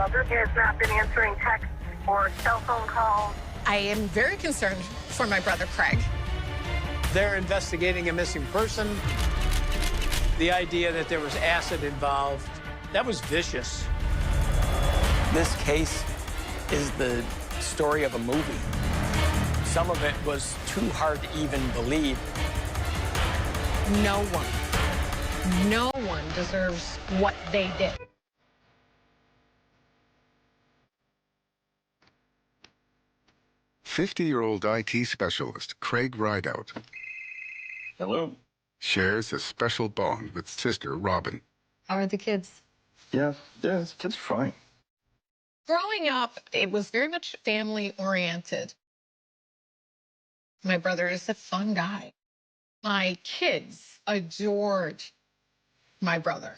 brother has not been answering texts or cell phone calls. I am very concerned for my brother, Craig. They're investigating a missing person. The idea that there was acid involved, that was vicious. This case is the story of a movie. Some of it was too hard to even believe. No one deserves what they did. "50-year-old IT specialist Craig Rideout Hello. shares a special bond with sister Robin. How are the kids? Yeah, the kids are fine. Growing up, it was very much family-oriented. My brother is a fun guy. My kids adored my brother.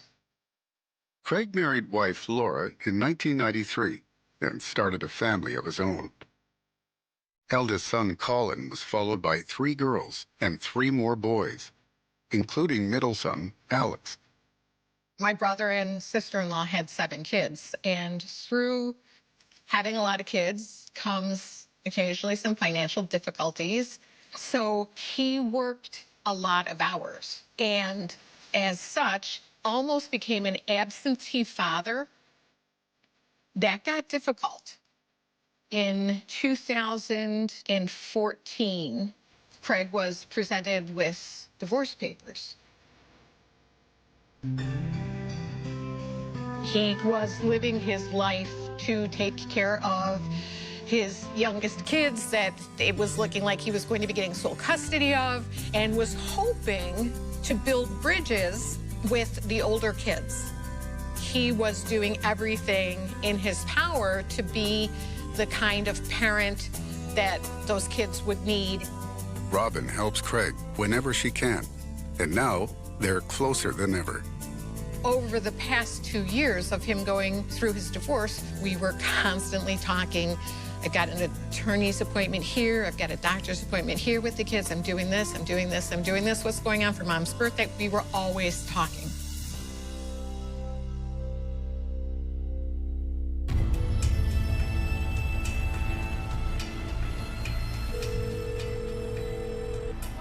Craig married wife Laura in 1993 and started a family of his own. Eldest son Colin was followed by 3 girls and 3 more boys, including middle son Alex. My brother and sister-in-law had 7 kids, and through having a lot of kids comes occasionally some financial difficulties. So he worked a lot of hours, and as such, almost became an absentee father. That got difficult. In 2014, Craig was presented with divorce papers. He was living his life to take care of his youngest kids that it was looking like he was going to be getting sole custody of, and was hoping to build bridges with the older kids. He was doing everything in his power to be the kind of parent that those kids would need. Robin helps Craig whenever she can, and now they're closer than ever. Over the past 2 years of him going through his divorce, we were constantly talking. I got an attorney's appointment here. I've got a doctor's appointment here with the kids. I'm doing this, I'm doing this, I'm doing this. What's going on for Mom's birthday? We were always talking.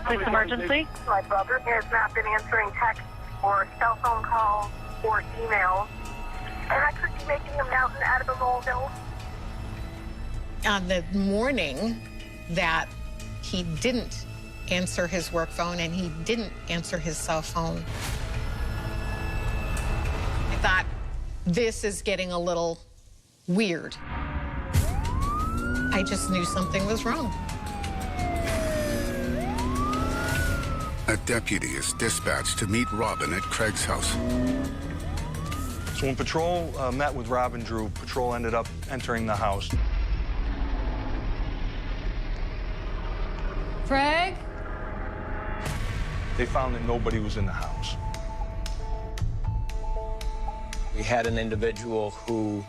Police emergency. My brother has not been answering texts or cell phone calls or emails, and I could be making a mountain out of a molehill. On the morning that he didn't answer his work phone and he didn't answer his cell phone, I thought, this is getting a little weird. I just knew something was wrong. A deputy is dispatched to meet Robin at Craig's house. So when patrol met with Robin Drew, patrol ended up entering the house. Craig? They found that nobody was in the house. We had an individual who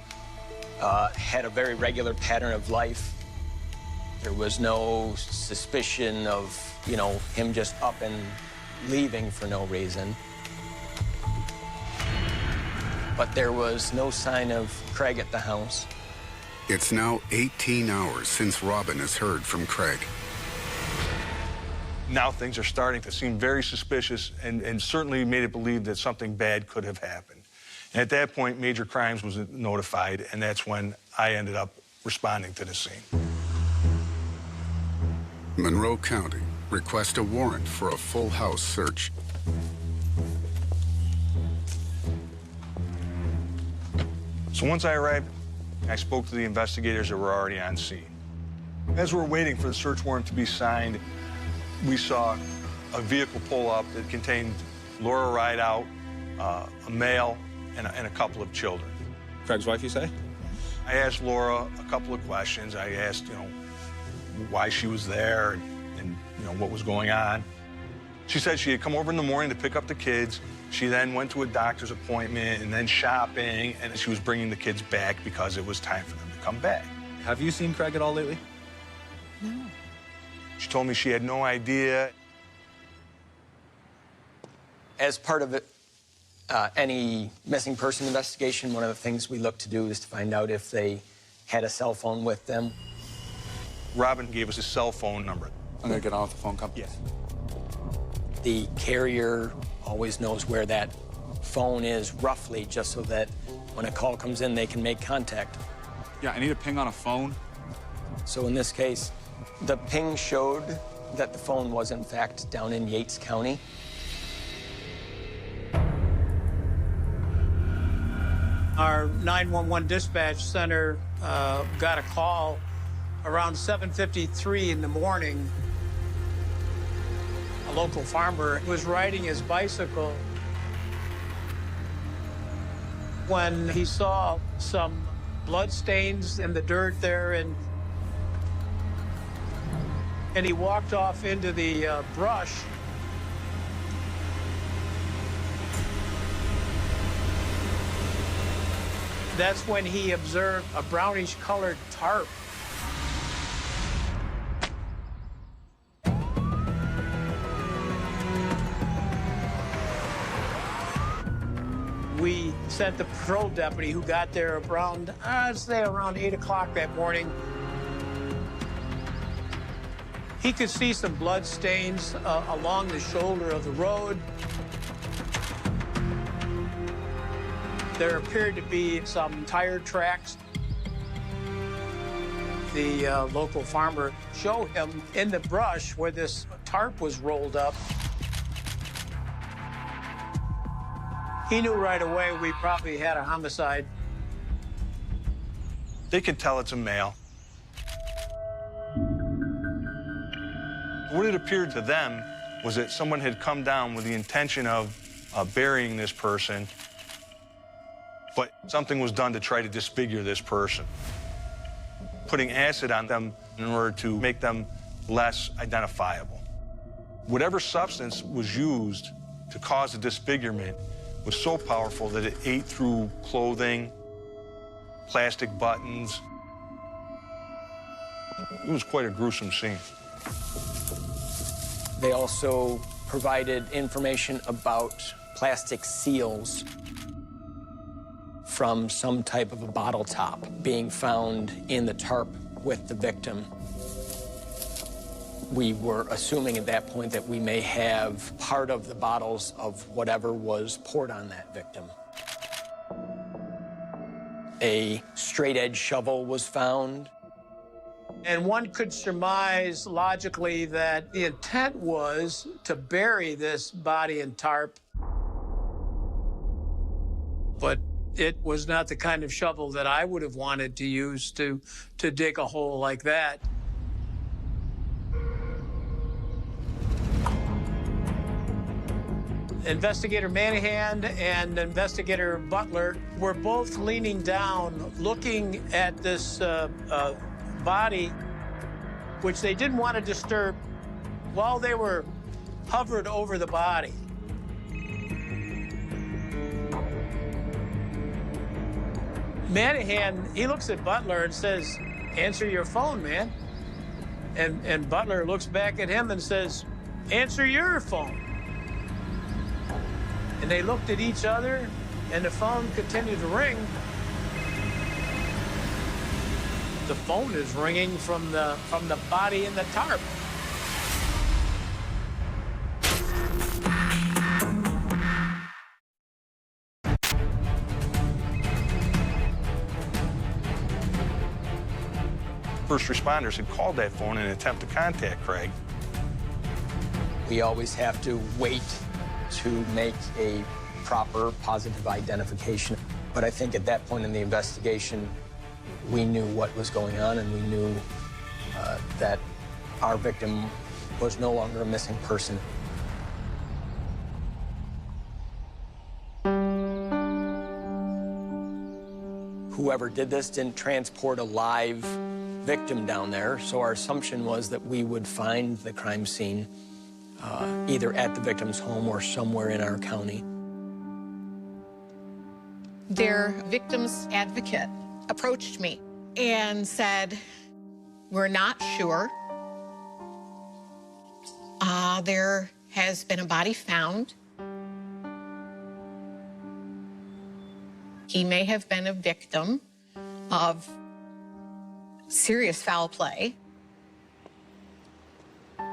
had a very regular pattern of life. There was no suspicion of, him just up and leaving for no reason. But there was no sign of Craig at the house. It's now 18 hours since Robin has heard from Craig. Now things are starting to seem very suspicious and certainly made it believe that something bad could have happened. And at that point, Major Crimes was notified, and that's when I ended up responding to the scene. Monroe County requests a warrant for a full house search. So once I arrived, I spoke to the investigators that were already on scene. As we're waiting for the search warrant to be signed, we saw a vehicle pull up that contained Laura Rideout, a male, and a couple of children. Craig's wife, you say? I asked Laura a couple of questions. I asked, why she was there and what was going on. She said she had come over in the morning to pick up the kids. She then went to a doctor's appointment and then shopping, and she was bringing the kids back because it was time for them to come back. Have you seen Craig at all lately? No. She told me she had no idea. As part of Any missing person investigation, one of the things we look to do is to find out if they had a cell phone with them. Robin gave us his cell phone number. I'm gonna get off the phone company. Yes. The carrier always knows where that phone is roughly, just so that when a call comes in, they can make contact. Yeah, I need a ping on a phone. So in this case, the ping showed that the phone was in fact down in Yates County. Our 911 dispatch center got a call around 7:53 in the morning. A local farmer was riding his bicycle when he saw some blood stains in the dirt there, and he walked off into the brush. That's when he observed a brownish-colored tarp. We sent the patrol deputy who got there around, I'd say around 8 o'clock that morning. He could see some blood stains along the shoulder of the road. There appeared to be some tire tracks. The local farmer showed him in the brush where this tarp was rolled up. He knew right away we probably had a homicide. They could tell it's a male. What it appeared to them was that someone had come down with the intention of burying this person, but something was done to try to disfigure this person, putting acid on them in order to make them less identifiable. Whatever substance was used to cause the disfigurement was so powerful that it ate through clothing, plastic buttons. It was quite a gruesome scene. They also provided information about plastic seals from some type of a bottle top being found in the tarp with the victim. We were assuming at that point that we may have part of the bottles of whatever was poured on that victim. A straight-edge shovel was found. And one could surmise logically that the intent was to bury this body in tarp. But it was not the kind of shovel that I would have wanted to use to dig a hole like that. Investigator Manahan and Investigator Butler were both leaning down, looking at this body, which they didn't want to disturb, while they were hovered over the body. Manahan, he looks at Butler and says, "Answer your phone, man." And Butler looks back at him and says, "Answer your phone." And they looked at each other, and the phone continued to ring. The phone is ringing from the body in the tarp. First responders had called that phone in an attempt to contact Craig. We always have to wait to make a proper positive identification. But I think at that point in the investigation, we knew what was going on, and we knew that our victim was no longer a missing person. Whoever did this didn't transport a live victim down there, so our assumption was that we would find the crime scene either at the victim's home or somewhere in our county. Their victim's advocate approached me and said, "We're not sure. There has been a body found. he may have been a victim of serious foul play.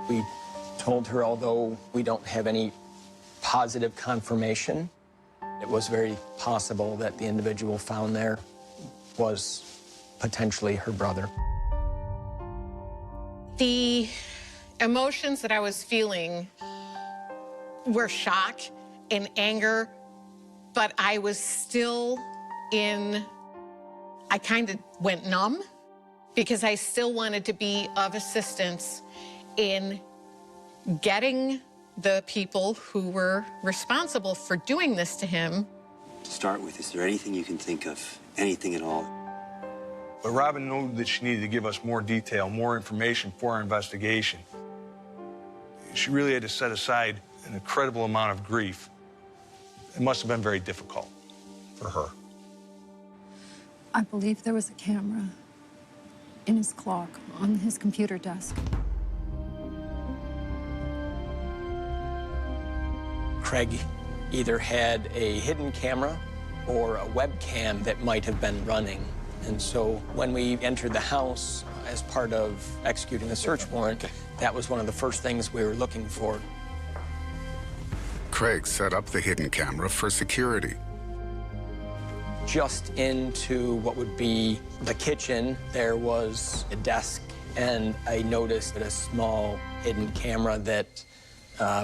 We told her, although we don't have any positive confirmation, it was very possible that the individual found there was potentially her brother. The emotions that I was feeling were shock and anger, but I was still I kind of went numb because I still wanted to be of assistance in getting the people who were responsible for doing this to him. To start with, is there anything you can think of, anything at all? But Robin knew that she needed to give us more detail, more information for our investigation. She really had to set aside an incredible amount of grief. It must have been very difficult for her. I believe there was a camera in his clock on his computer desk. Craig either had a hidden camera or a webcam that might have been running. And so when we entered the house as part of executing the search warrant, that was one of the first things we were looking for. Craig set up the hidden camera for security. Just into what would be the kitchen, there was a desk, and I noticed a small hidden camera that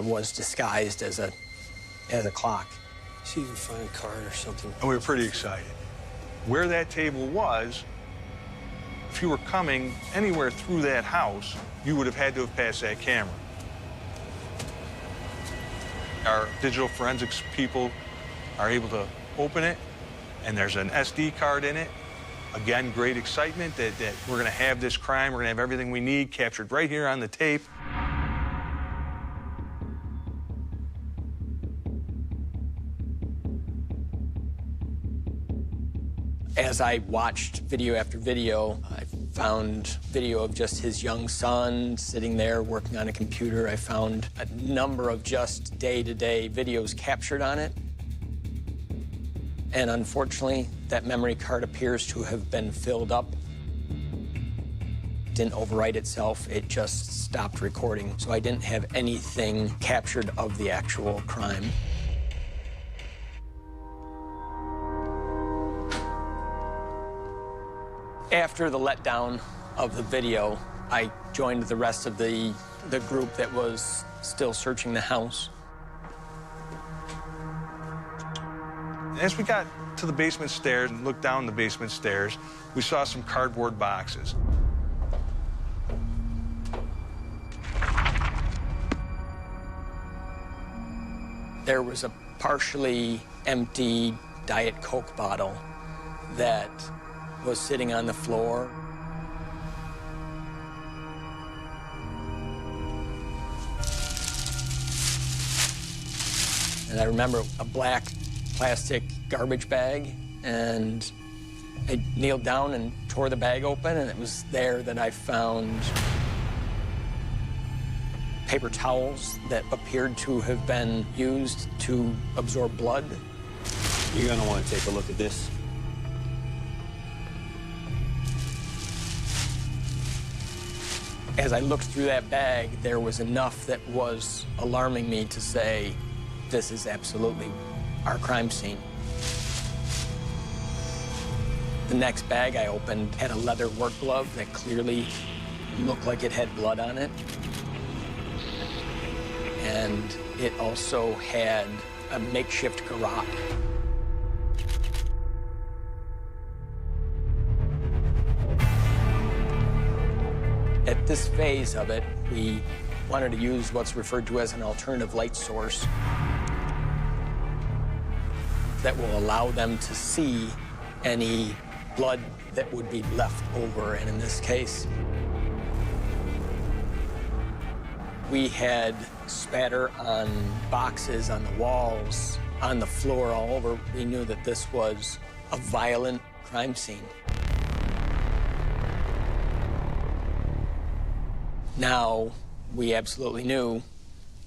was disguised as a clock. See if you can find a card or something. And we were pretty excited. Where that table was, if you were coming anywhere through that house, you would have had to have passed that camera. Our digital forensics people are able to open it, and there's an SD card in it. Again, great excitement that we're going to have this crime, we're going to have everything we need captured right here on the tape. As I watched video after video, I found video of just his young son sitting there working on a computer. I found a number of just day-to-day videos captured on it. And unfortunately, that memory card appears to have been filled up. Didn't overwrite itself, it just stopped recording. So I didn't have anything captured of the actual crime. After the letdown of the video, I joined the rest of the group that was still searching the house. As we got to the basement stairs and looked down the basement stairs, we saw some cardboard boxes. There was a partially empty Diet Coke bottle that was sitting on the floor. And I remember a black plastic garbage bag, and I kneeled down and tore the bag open, and it was there that I found paper towels that appeared to have been used to absorb blood. You're gonna want to take a look at this. As I looked through that bag, there was enough that was alarming me to say, this is absolutely our crime scene. The next bag I opened had a leather work glove that clearly looked like it had blood on it. And it also had a makeshift garage. At this phase of it, we wanted to use what's referred to as an alternative light source that will allow them to see any blood that would be left over. And in this case, we had spatter on boxes, on the walls, on the floor, all over. We knew that this was a violent crime scene. Now, we absolutely knew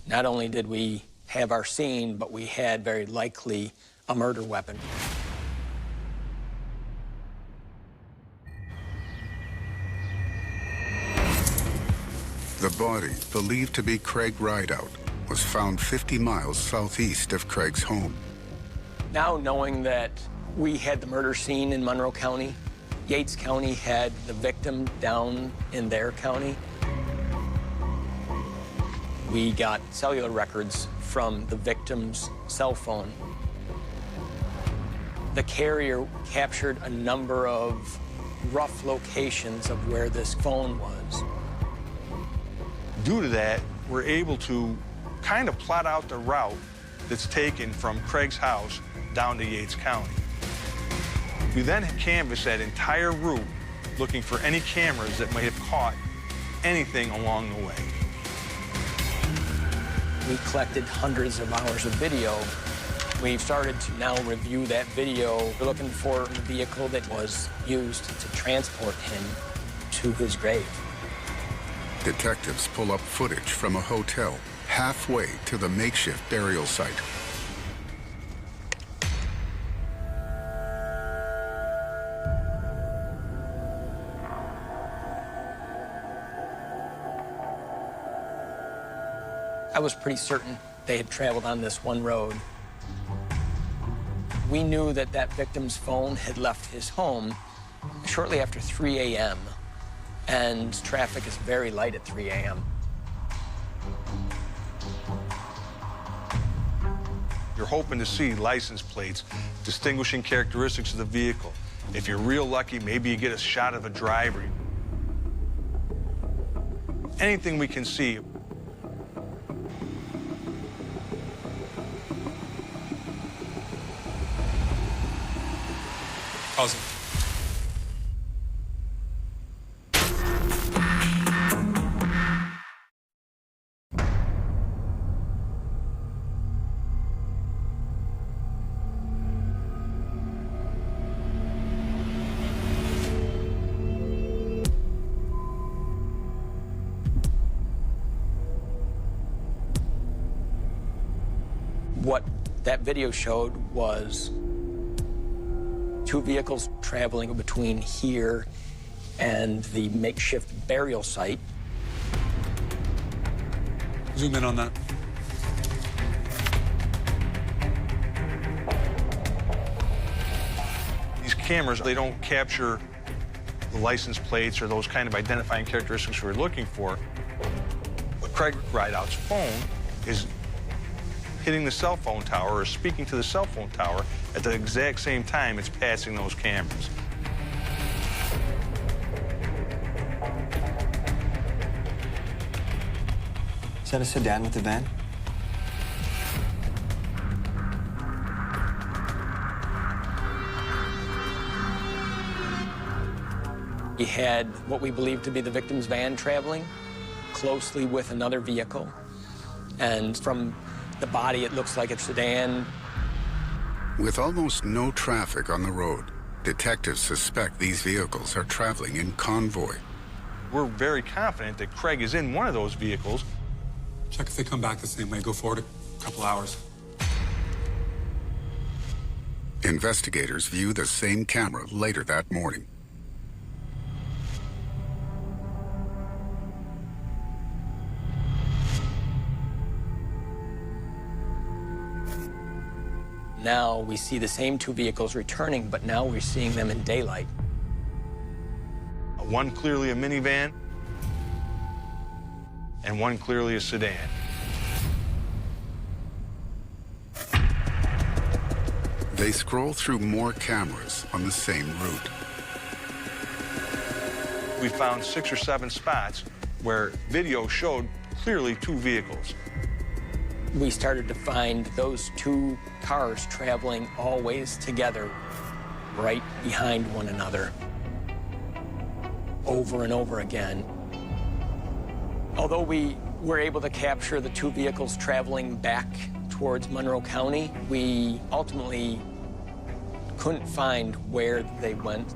not only did we have our scene, but we had very likely a murder weapon. body, believed to be Craig Rideout, was found 50 miles southeast of Craig's home. Now knowing that we had the murder scene in Monroe County, Yates County had the victim down in their county, we got cellular records from the victim's cell phone. The carrier captured a number of rough locations of where this phone was. Due to that, we're able to kind of plot out the route that's taken from Craig's house down to Yates County. We then canvassed that entire route looking for any cameras that may have caught anything along the way. We collected hundreds of hours of video. We've started to now review that video. We're looking for the vehicle that was used to transport him to his grave. Detectives pull up footage from a hotel halfway to the makeshift burial site. I was pretty certain they had traveled on this one road. We knew that that victim's phone had left his home shortly after 3 a.m., and traffic is very light at 3 a.m. You're hoping to see license plates, distinguishing characteristics of the vehicle. If you're real lucky, maybe you get a shot of a driver. Anything we can see. Pause it. What that video showed was two vehicles traveling between here and the makeshift burial site. Zoom in on that. These cameras, they don't capture the license plates or those kind of identifying characteristics we're looking for. But Craig Rideout's phone is hitting the cell phone tower or speaking to the cell phone tower at the exact same time it's passing those cameras. Is that a sedan with a van? He had what we believe to be the victim's van traveling closely with another vehicle. And from the body, it looks like a sedan. With almost no traffic on the road, detectives suspect these vehicles are traveling in convoy. We're very confident that Craig is in one of those vehicles. Check if they come back the same way. Go forward a couple hours. Investigators view the same camera later that morning. Now we see the same two vehicles returning, but now we're seeing them in daylight. One clearly a minivan, and one clearly a sedan. They scroll through more cameras on the same route. We found 6 or 7 spots where video showed clearly two vehicles. We started to find those two cars traveling always together, right behind one another, over and over again. Although we were able to capture the two vehicles traveling back towards Monroe County, we ultimately couldn't find where they went.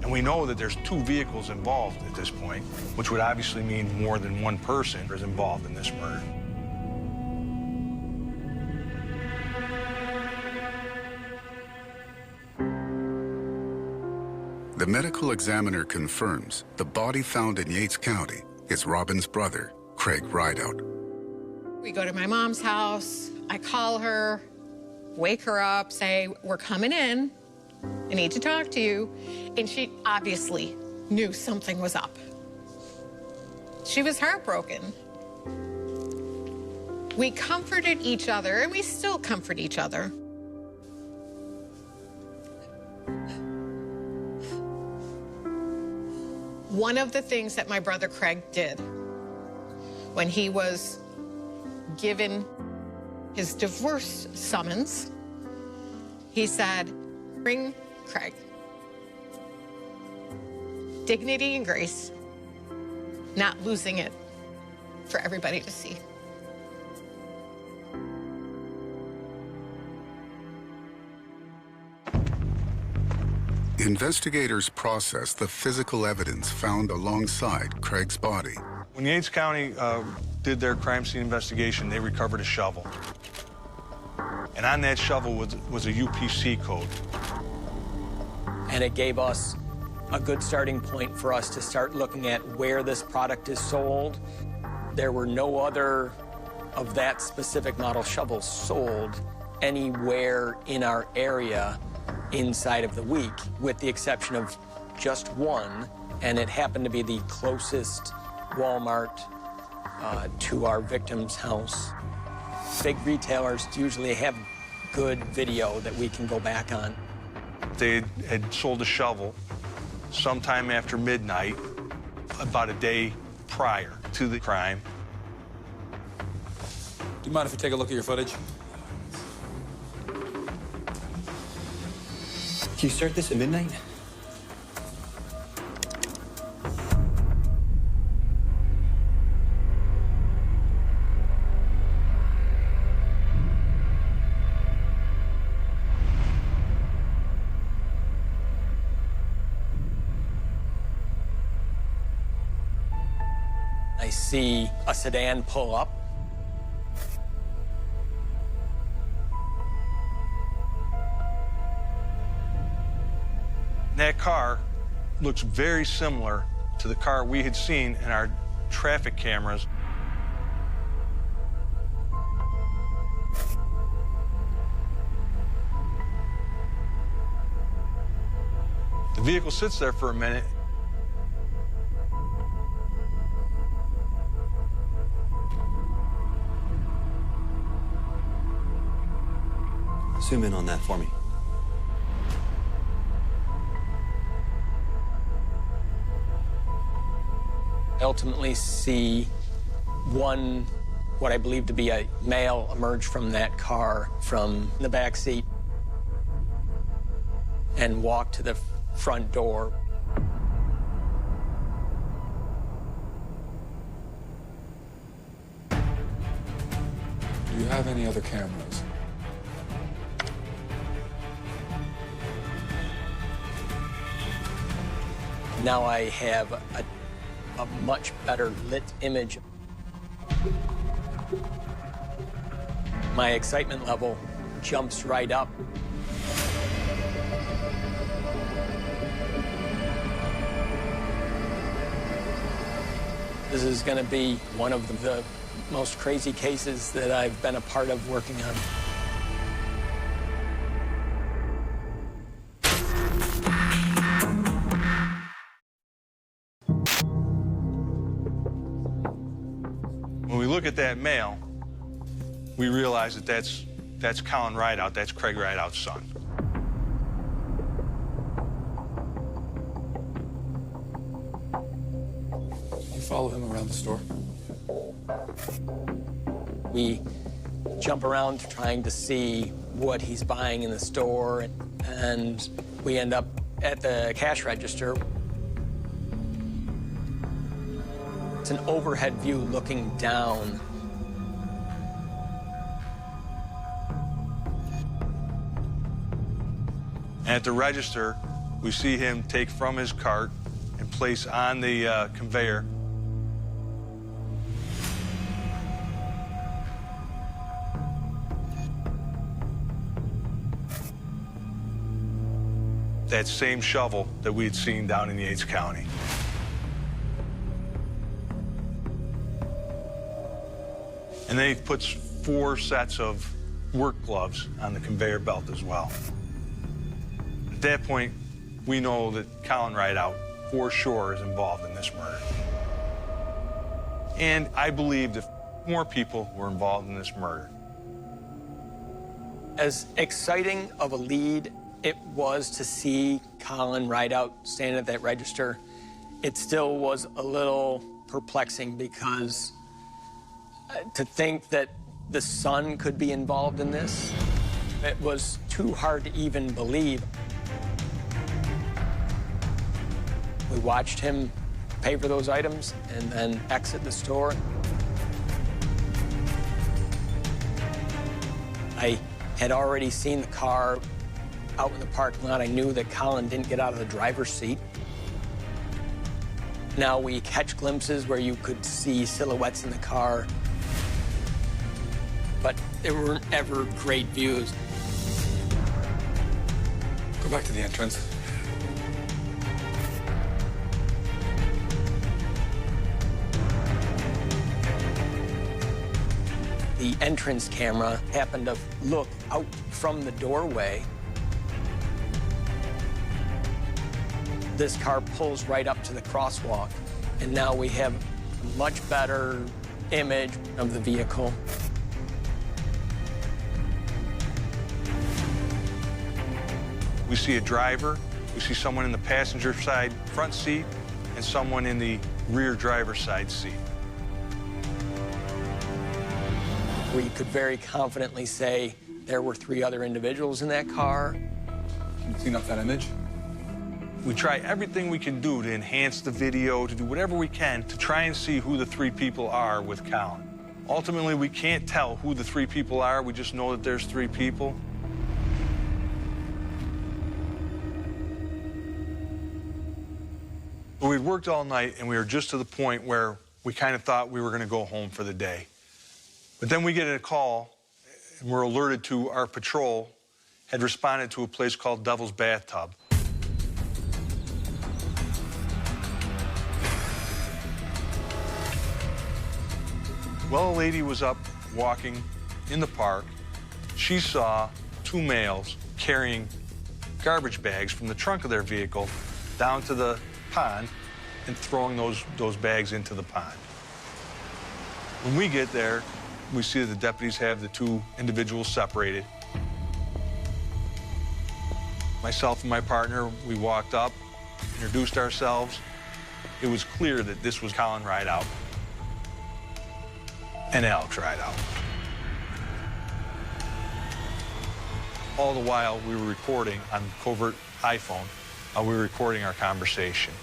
And we know that there's two vehicles involved at this point, which would obviously mean more than one person is involved in this murder. The medical examiner confirms the body found in Yates County is Robin's brother, Craig Rideout. We go to my mom's house. I call her, wake her up, say, we're coming in. I need to talk to you. And she obviously knew something was up. She was heartbroken. We comforted each other, and we still comfort each other. One of the things that my brother Craig did when he was given his divorce summons, he said, bring Craig. Dignity and grace, not losing it for everybody to see. Investigators processed the physical evidence found alongside Craig's body. When Yates County did their crime scene investigation, they recovered a shovel. And on that shovel was a UPC code. And it gave us a good starting point for us to start looking at where this product is sold. There were no other of that specific model shovels sold anywhere in our area inside of the week, with the exception of just one, and it happened to be the closest Walmart to our victim's house. Big retailers usually have good video that we can go back on. They had sold a shovel sometime after midnight, about a day prior to the crime. Do you mind if we take a look at your footage? Can you start this at midnight? I see a sedan pull up. That car looks very similar to the car we had seen in our traffic cameras. The vehicle sits there for a minute. Zoom in on that for me. I ultimately see what I believe to be a male emerge from that car from the back seat and walk to the front door. Do you have any other cameras? Now I have a much better lit image. My excitement level jumps right up. This is going to be one of the most crazy cases that I've been a part of working on. When we look at that male, we realize that that's Colin Rideout, that's Craig Rideout's son. You follow him around the store? We jump around trying to see what he's buying in the store, and we end up at the cash register. It's an overhead view looking down. And at the register, we see him take from his cart and place on the conveyor that same shovel that we had seen down in Yates County. And then he puts 4 sets of work gloves on the conveyor belt as well. At that point, we know that Colin Rideout, for sure, is involved in this murder. And I believe that more people were involved in this murder. As exciting of a lead it was to see Colin Rideout stand at that register, it still was a little perplexing because to think that the son could be involved in this, it was too hard to even believe. We watched him pay for those items and then exit the store. I had already seen the car out in the parking lot. I knew that Colin didn't get out of the driver's seat. Now we catch glimpses where you could see silhouettes in the car, but there weren't ever great views. Go back to the entrance. The entrance camera happened to look out from the doorway. This car pulls right up to the crosswalk, and now we have a much better image of the vehicle. We see a driver, we see someone in the passenger side front seat, and someone in the rear driver's side seat. We could very confidently say there were 3 other individuals in that car. Can you clean up that image? We try everything we can do to enhance the video, to do whatever we can to try and see who the 3 people are with Colin. Ultimately, we can't tell who the 3 people are. We just know that there's 3 people. But we'd worked all night, and we were just to the point where we kind of thought we were going to go home for the day. But then we get a call, and we're alerted to our patrol had responded to a place called Devil's Bathtub. Well, a lady was up walking in the park. She saw 2 males carrying garbage bags from the trunk of their vehicle down to the pond and throwing those bags into the pond. When we get there, we see that the deputies have the 2 individuals separated. Myself and my partner, we walked up, introduced ourselves. It was clear that this was Colin Rideout and Alex Rideout. All the while, we were recording on covert iPhone. We were recording our conversation.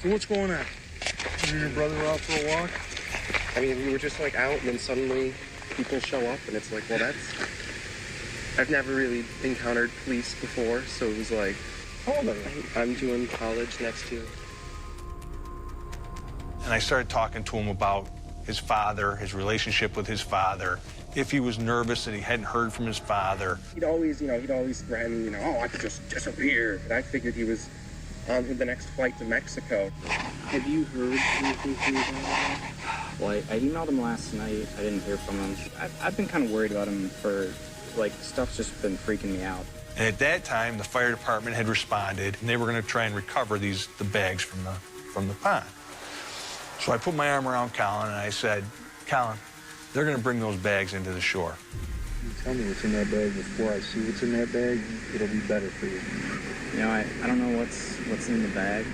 So what's going on? You and your brother were out for a walk? I mean, we were just like out, and then suddenly people show up, and it's like, well, I've never really encountered police before, so it was like, How old are you? I'm doing college next year. And I started talking to him about his father, his relationship with his father, if he was nervous that he hadn't heard from his father. He'd always threaten, oh, I could just disappear. And I figured he was on the next flight to Mexico. Have you heard anything from your dad? Well, I emailed him last night. I didn't hear from him. I've been kind of worried about him for, stuff's just been freaking me out. And at that time, the fire department had responded, and they were going to try and recover the bags from the pond. So I put my arm around Colin, and I said, Colin, they're going to bring those bags into the shore. You tell me what's in that bag before I see what's in that bag. It'll be better for you. I don't know what's in the bag.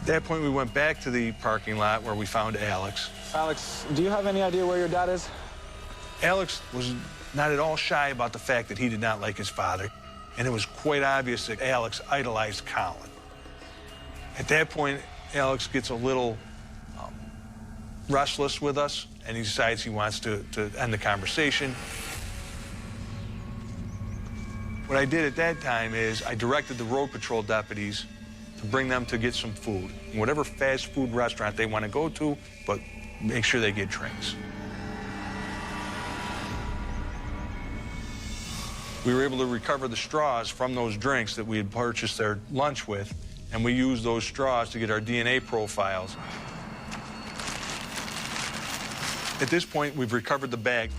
At that point, we went back to the parking lot where we found Alex. Alex, do you have any idea where your dad is? Alex was not at all shy about the fact that he did not like his father, and it was quite obvious that Alex idolized Colin. At that point, Alex gets a little restless with us, and he decides he wants to end the conversation. What I did at that time is I directed the road patrol deputies to bring them to get some food, whatever fast food restaurant they want to go to, but make sure they get drinks. We were able to recover the straws from those drinks that we had purchased their lunch with, and we used those straws to get our DNA profiles. At this point, we've recovered the bag.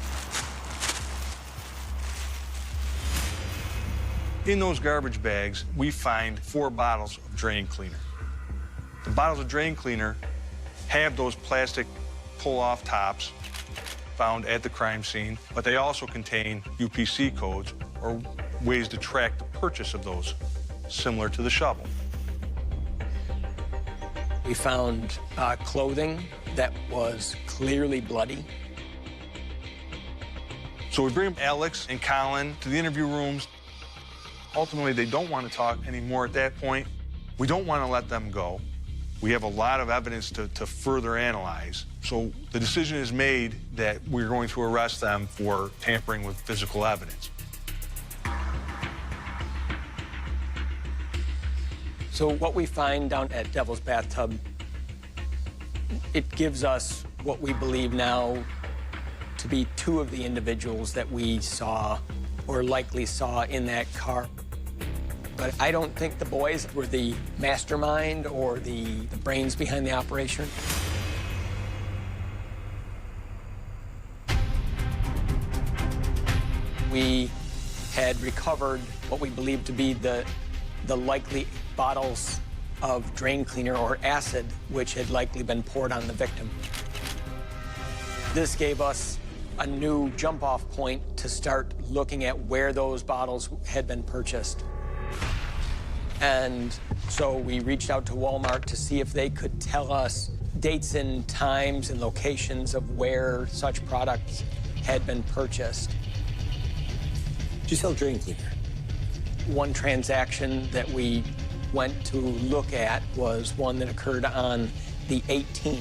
In those garbage bags, we find 4 bottles of drain cleaner. The bottles of drain cleaner have those plastic pull-off tops found at the crime scene, but they also contain UPC codes, or ways to track the purchase of those, similar to the shovel. We found clothing that was clearly bloody. So we bring Alex and Colin to the interview rooms. Ultimately, they don't want to talk anymore at that point. We don't want to let them go. We have a lot of evidence to further analyze. So the decision is made that we're going to arrest them for tampering with physical evidence. So what we find down at Devil's Bathtub, it gives us what we believe now to be 2 of the individuals that we saw or likely saw in that car. But I don't think the boys were the mastermind or the brains behind the operation. We had recovered what we believed to be the likely bottles of drain cleaner or acid, which had likely been poured on the victim. This gave us a new jump-off point to start looking at where those bottles had been purchased. And so we reached out to Walmart to see if they could tell us dates and times and locations of where such products had been purchased. Did you sell drain cleaner? One transaction that we went to look at was one that occurred on the 18th.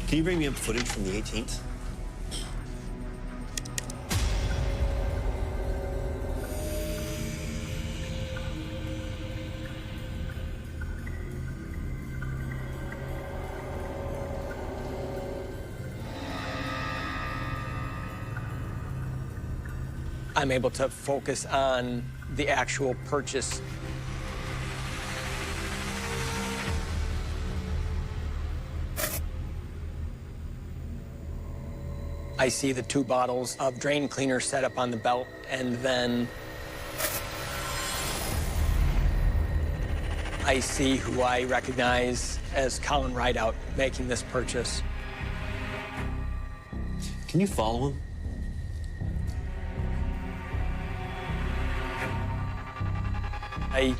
Can you bring me up footage from the 18th? I'm able to focus on the actual purchase. I see the 2 bottles of drain cleaner set up on the belt, and then I see who I recognize as Colin Rideout making this purchase. Can you follow him? I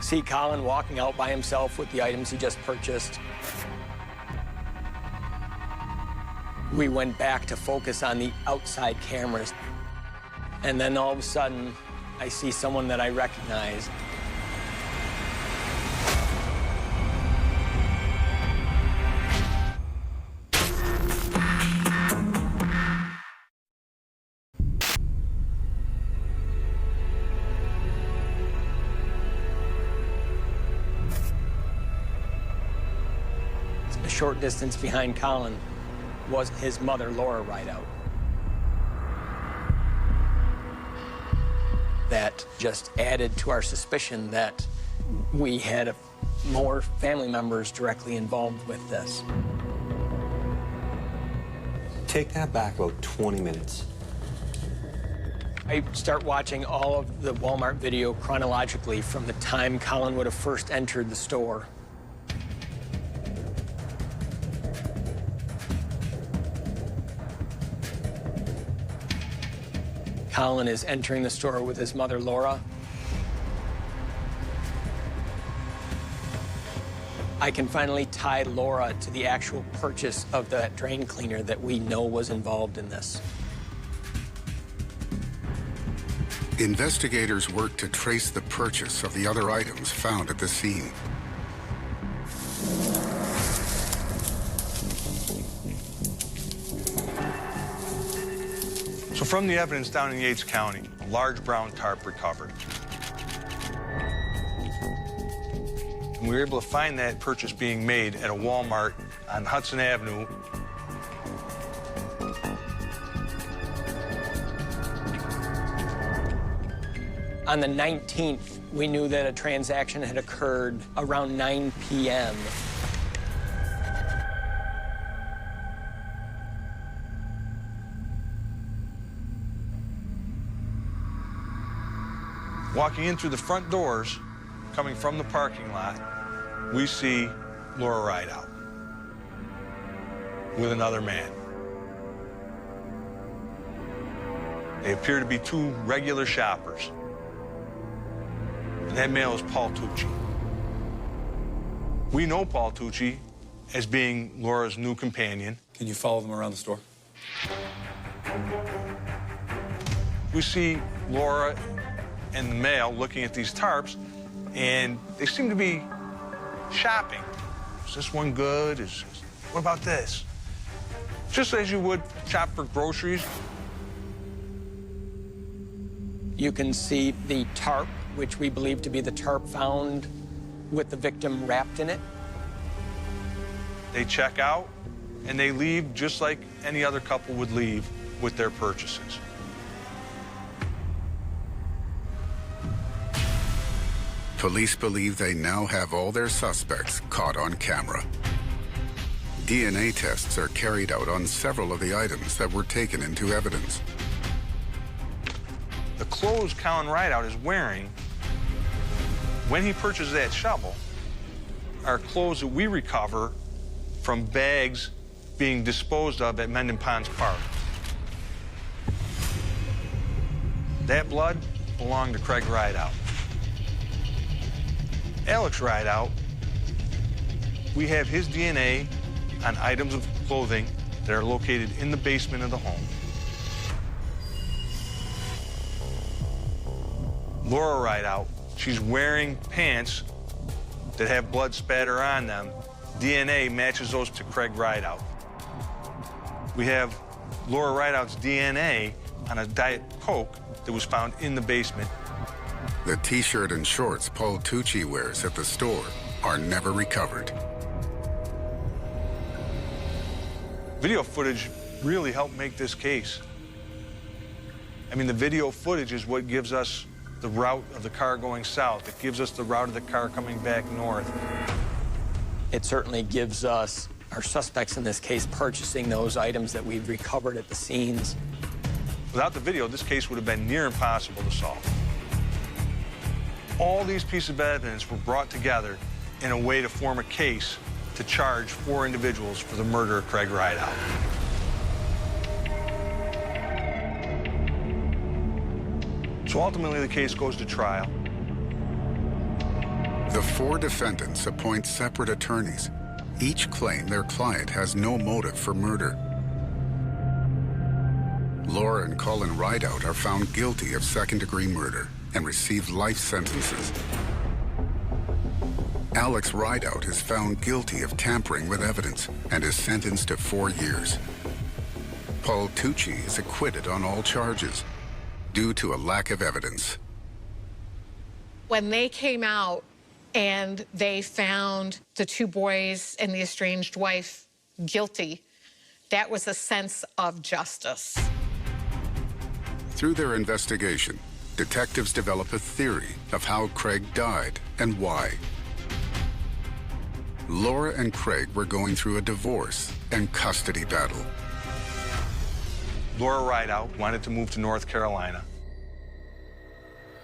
see Colin walking out by himself with the items he just purchased. We went back to focus on the outside cameras. And then all of a sudden, I see someone that I recognize. A short distance behind Colin was his mother, Laura Rideout. That just added to our suspicion that we had more family members directly involved with this. Take that back about 20 minutes. I start watching all of the Walmart video chronologically from the time Colin would have first entered the store. Colin is entering the store with his mother, Laura. I can finally tie Laura to the actual purchase of that drain cleaner that we know was involved in this. Investigators work to trace the purchase of the other items found at the scene. So from the evidence down in Yates County, a large brown tarp recovered. And we were able to find that purchase being made at a Walmart on Hudson Avenue. On the 19th, We knew that a transaction had occurred around 9 p.m. Walking in through the front doors, coming from the parking lot, we see Laura Rideout with another man. They appear to be two regular shoppers. And that male is Paul Tucci. We know Paul Tucci as being Laura's new companion. Can you follow them around the store? We see Laura and the male looking at these tarps, and they seem to be shopping. Is this one good? What about this? Just as you would shop for groceries. You can see the tarp, which we believe to be the tarp found with the victim wrapped in it. They check out, and they leave just like any other couple would leave with their purchases. Police believe they now have all their suspects caught on camera. DNA tests are carried out on several of the items that were taken into evidence. The clothes Colin Rideout is wearing when he purchased that shovel are clothes that we recover from bags being disposed of at Mendon Ponds Park. That blood belonged to Craig Rideout. Alex Rideout, we have his DNA on items of clothing that are located in the basement of the home. Laura Rideout, she's wearing pants that have blood spatter on them. DNA matches those to Craig Rideout. We have Laura Rideout's DNA on a Diet Coke that was found in the basement. The T-shirt and shorts Paul Tucci wears at the store are never recovered. Video footage really helped make this case. I mean, the video footage is what gives us the route of the car going south. It gives us the route of the car coming back north. It certainly gives us, our suspects in this case, purchasing those items that we've recovered at the scenes. Without the video, this case would have been near impossible to solve. All these pieces of evidence were brought together in a way to form a case to charge 4 individuals for the murder of Craig Rideout. So ultimately, the case goes to trial. The 4 defendants appoint separate attorneys. Each claim their client has no motive for murder. Laura and Colin Rideout are found guilty of second-degree murder and receive life sentences. Alex Rideout is found guilty of tampering with evidence and is sentenced to 4 years. Paul Tucci is acquitted on all charges due to a lack of evidence. When they came out and they found the 2 boys and the estranged wife guilty, that was a sense of justice. Through their investigation, detectives develop a theory of how Craig died and why. Laura and Craig were going through a divorce and custody battle. Laura Rideout wanted to move to North Carolina.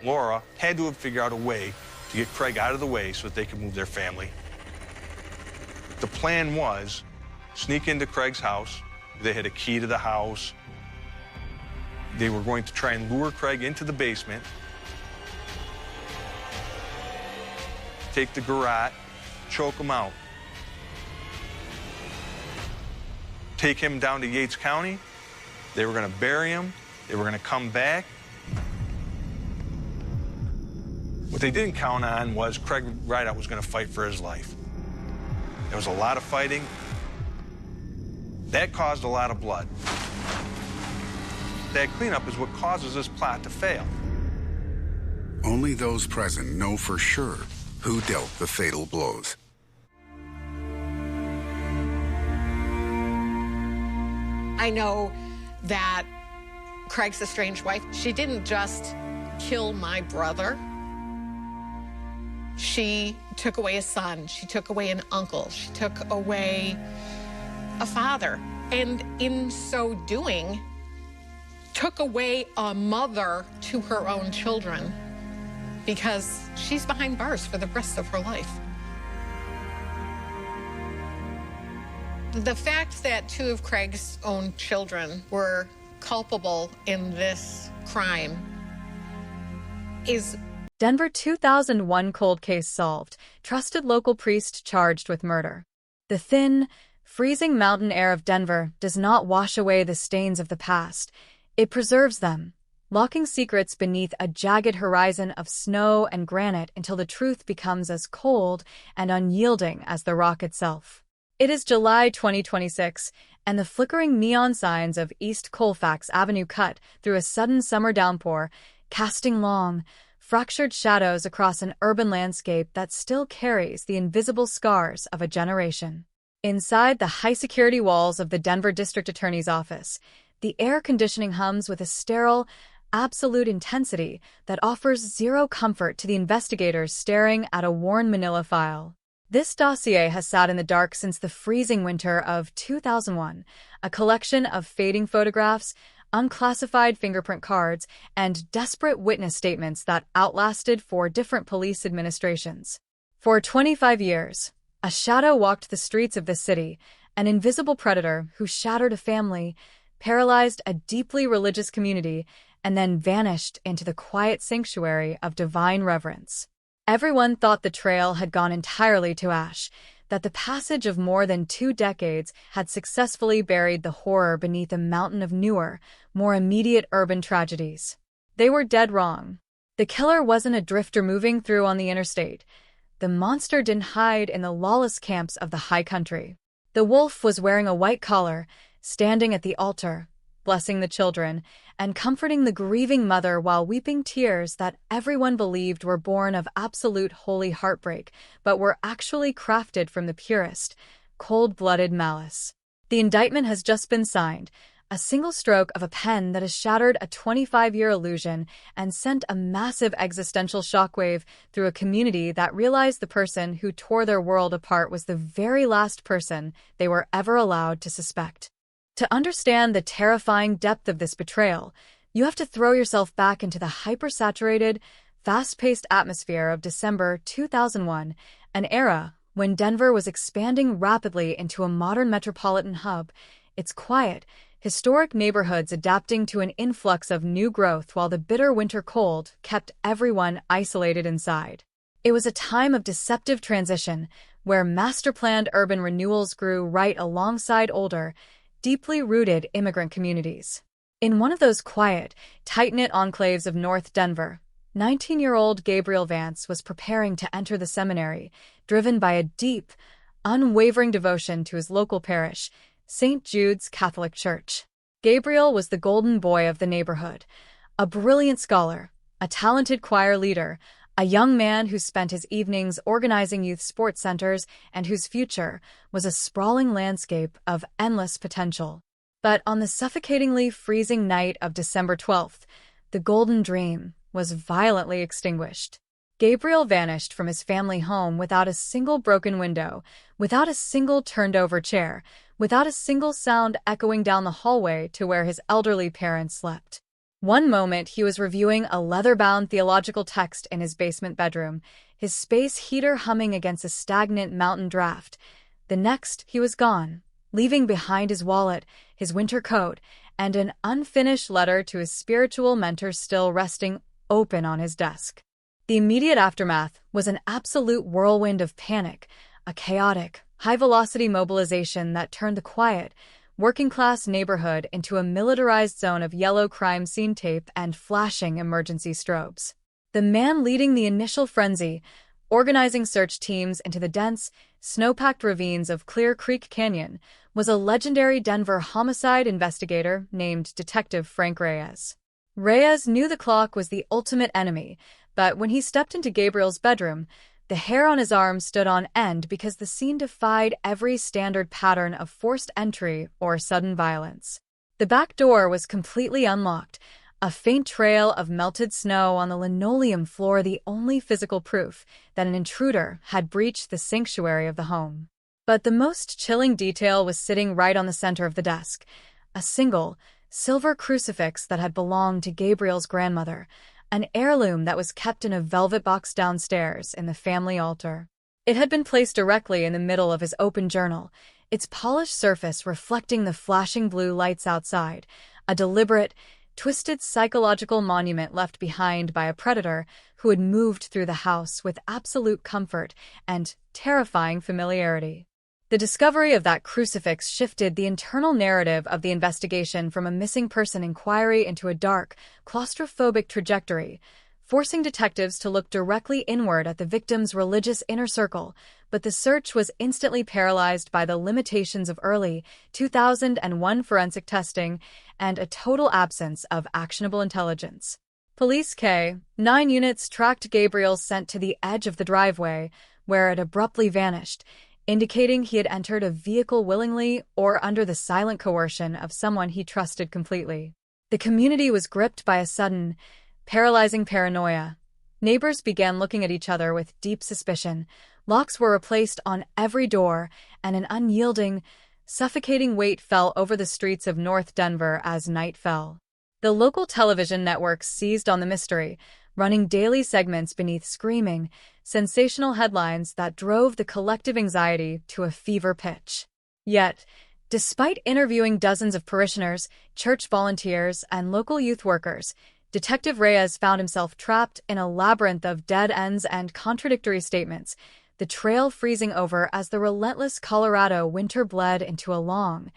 Laura had to have figured out a way to get Craig out of the way so that they could move their family. The plan was sneak into Craig's house. They had a key to the house. They were going to try and lure Craig into the basement, take the garrote, choke him out, take him down to Yates County. They were going to bury him. They were going to come back. What they didn't count on was Craig Rideout was going to fight for his life. There was a lot of fighting. That caused a lot of blood. That cleanup is what causes this plot to fail. Only those present know for sure who dealt the fatal blows. I know that Craig's estranged wife, she didn't just kill my brother. She took away a son, she took away an uncle, she took away a father, and in so doing, took away a mother to her own children, because she's behind bars for the rest of her life. The fact that two of Craig's own children were culpable in this crime is... Denver 2001 cold case solved. Trusted local priest charged with murder. The thin, freezing mountain air of Denver does not wash away the stains of the past. It preserves them, locking secrets beneath a jagged horizon of snow and granite until the truth becomes as cold and unyielding as the rock itself. It is July 2026, and the flickering neon signs of East Colfax Avenue cut through a sudden summer downpour, casting long, fractured shadows across an urban landscape that still carries the invisible scars of a generation. Inside the high-security walls of the Denver District Attorney's office, the air conditioning hums with a sterile, absolute intensity that offers zero comfort to the investigators staring at a worn manila file. This dossier has sat in the dark since the freezing winter of 2001, a collection of fading photographs, unclassified fingerprint cards, and desperate witness statements that outlasted 4 different police administrations. For 25 years, a shadow walked the streets of the city, an invisible predator who shattered a family, paralyzed a deeply religious community, and then vanished into the quiet sanctuary of divine reverence. Everyone thought the trail had gone entirely to ash, that the passage of more than 2 decades had successfully buried the horror beneath a mountain of newer, more immediate urban tragedies. They were dead wrong. The killer wasn't a drifter moving through on the interstate. The monster didn't hide in the lawless camps of the high country. The wolf was wearing a white collar, standing at the altar, blessing the children, and comforting the grieving mother while weeping tears that everyone believed were born of absolute holy heartbreak, but were actually crafted from the purest, cold-blooded malice. The indictment has just been signed, a single stroke of a pen that has shattered a 25-year illusion and sent a massive existential shockwave through a community that realized the person who tore their world apart was the very last person they were ever allowed to suspect. To understand the terrifying depth of this betrayal, you have to throw yourself back into the hyper-saturated, fast-paced atmosphere of December 2001, an era when Denver was expanding rapidly into a modern metropolitan hub, its quiet, historic neighborhoods adapting to an influx of new growth while the bitter winter cold kept everyone isolated inside. It was a time of deceptive transition, where master-planned urban renewals grew right alongside older, deeply rooted immigrant communities. In one of those quiet, tight-knit enclaves of North Denver, 19-year-old Gabriel Vance was preparing to enter the seminary, driven by a deep, unwavering devotion to his local parish, St. Jude's Catholic Church. Gabriel was the golden boy of the neighborhood, a brilliant scholar, a talented choir leader, a young man who spent his evenings organizing youth sports centers and whose future was a sprawling landscape of endless potential. But on the suffocatingly freezing night of December 12th, the golden dream was violently extinguished. Gabriel vanished from his family home without a single broken window, without a single turned-over chair, without a single sound echoing down the hallway to where his elderly parents slept. One moment he was reviewing a leather-bound theological text in his basement bedroom, his space heater humming against a stagnant mountain draft. The next, he was gone, leaving behind his wallet, his winter coat, and an unfinished letter to his spiritual mentor still resting open on his desk. The immediate aftermath was an absolute whirlwind of panic, a chaotic, high-velocity mobilization that turned the quiet, working-class neighborhood into a militarized zone of yellow crime scene tape and flashing emergency strobes. The man leading the initial frenzy, organizing search teams into the dense, snow-packed ravines of Clear Creek Canyon, was a legendary Denver homicide investigator named Detective Frank Reyes. Reyes knew the clock was the ultimate enemy, but when he stepped into Gabriel's bedroom, the hair on his arm stood on end because the scene defied every standard pattern of forced entry or sudden violence. The back door was completely unlocked, A faint trail of melted snow on the linoleum floor, the only physical proof that an intruder had breached the sanctuary of the home. But the most chilling detail was sitting right on the center of the desk, a single, silver crucifix that had belonged to Gabriel's grandmother, an heirloom that was kept in a velvet box downstairs in the family altar. It had been placed directly in the middle of his open journal, its polished surface reflecting the flashing blue lights outside, a deliberate, twisted psychological monument left behind by a predator who had moved through the house with absolute comfort and terrifying familiarity. The discovery of that crucifix shifted the internal narrative of the investigation from a missing person inquiry into a dark, claustrophobic trajectory, forcing detectives to look directly inward at the victim's religious inner circle, but the search was instantly paralyzed by the limitations of early 2001 forensic testing and a total absence of actionable intelligence. Police K-9 units tracked Gabriel's scent to the edge of the driveway, where it abruptly vanished, indicating he had entered a vehicle willingly or under the silent coercion of someone he trusted completely. The community was gripped by a sudden, paralyzing paranoia. Neighbors began looking at each other with deep suspicion. Locks were replaced on every door, and an unyielding, suffocating weight fell over the streets of North Denver as night fell. The local television networks seized on the mystery, running daily segments beneath screaming, sensational headlines that drove the collective anxiety to a fever pitch. Yet, despite interviewing dozens of parishioners, church volunteers, and local youth workers, Detective Reyes found himself trapped in a labyrinth of dead ends and contradictory statements, the trail freezing over as the relentless Colorado winter bled into a long,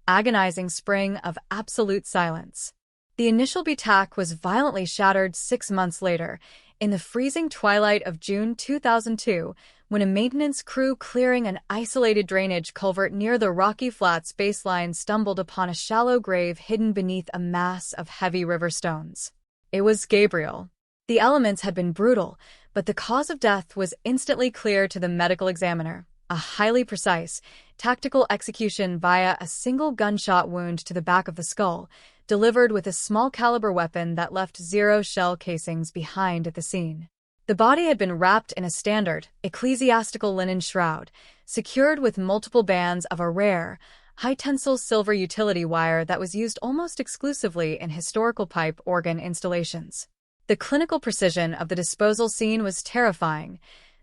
agonizing spring of absolute silence. The initial attack was violently shattered 6 months later, in the freezing twilight of June 2002, when a maintenance crew clearing an isolated drainage culvert near the Rocky Flats baseline stumbled upon a shallow grave hidden beneath a mass of heavy river stones. It was Gabriel. The elements had been brutal, but the cause of death was instantly clear to the medical examiner, a highly precise, tactical execution via a single gunshot wound to the back of the skull, delivered with a small-caliber weapon that left 0 shell casings behind at the scene. The body had been wrapped in a standard, ecclesiastical linen shroud, secured with multiple bands of a rare, high-tensile silver utility wire that was used almost exclusively in historical pipe organ installations. The clinical precision of the disposal scene was terrifying.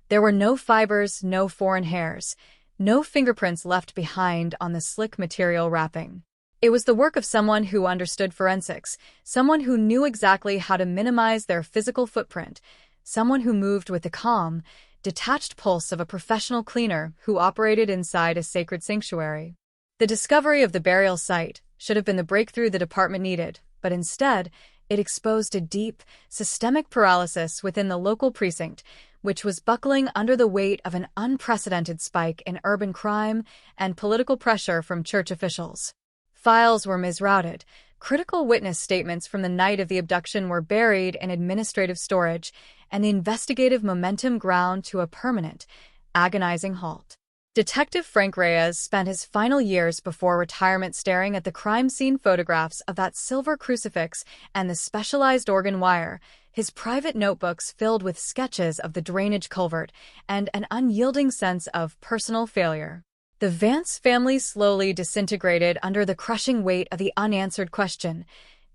There were no fibers, no foreign hairs, no fingerprints left behind on the slick material wrapping. It was the work of someone who understood forensics, someone who knew exactly how to minimize their physical footprint, someone who moved with the calm, detached pulse of a professional cleaner who operated inside a sacred sanctuary. The discovery of the burial site should have been the breakthrough the department needed, but instead, it exposed a deep, systemic paralysis within the local precinct, which was buckling under the weight of an unprecedented spike in urban crime and political pressure from church officials. Files were misrouted, critical witness statements from the night of the abduction were buried in administrative storage, and the investigative momentum ground to a permanent, agonizing halt. Detective Frank Reyes spent his final years before retirement staring at the crime scene photographs of that silver crucifix and the specialized organ wire, his private notebooks filled with sketches of the drainage culvert, and an unyielding sense of personal failure. The Vance family slowly disintegrated under the crushing weight of the unanswered question.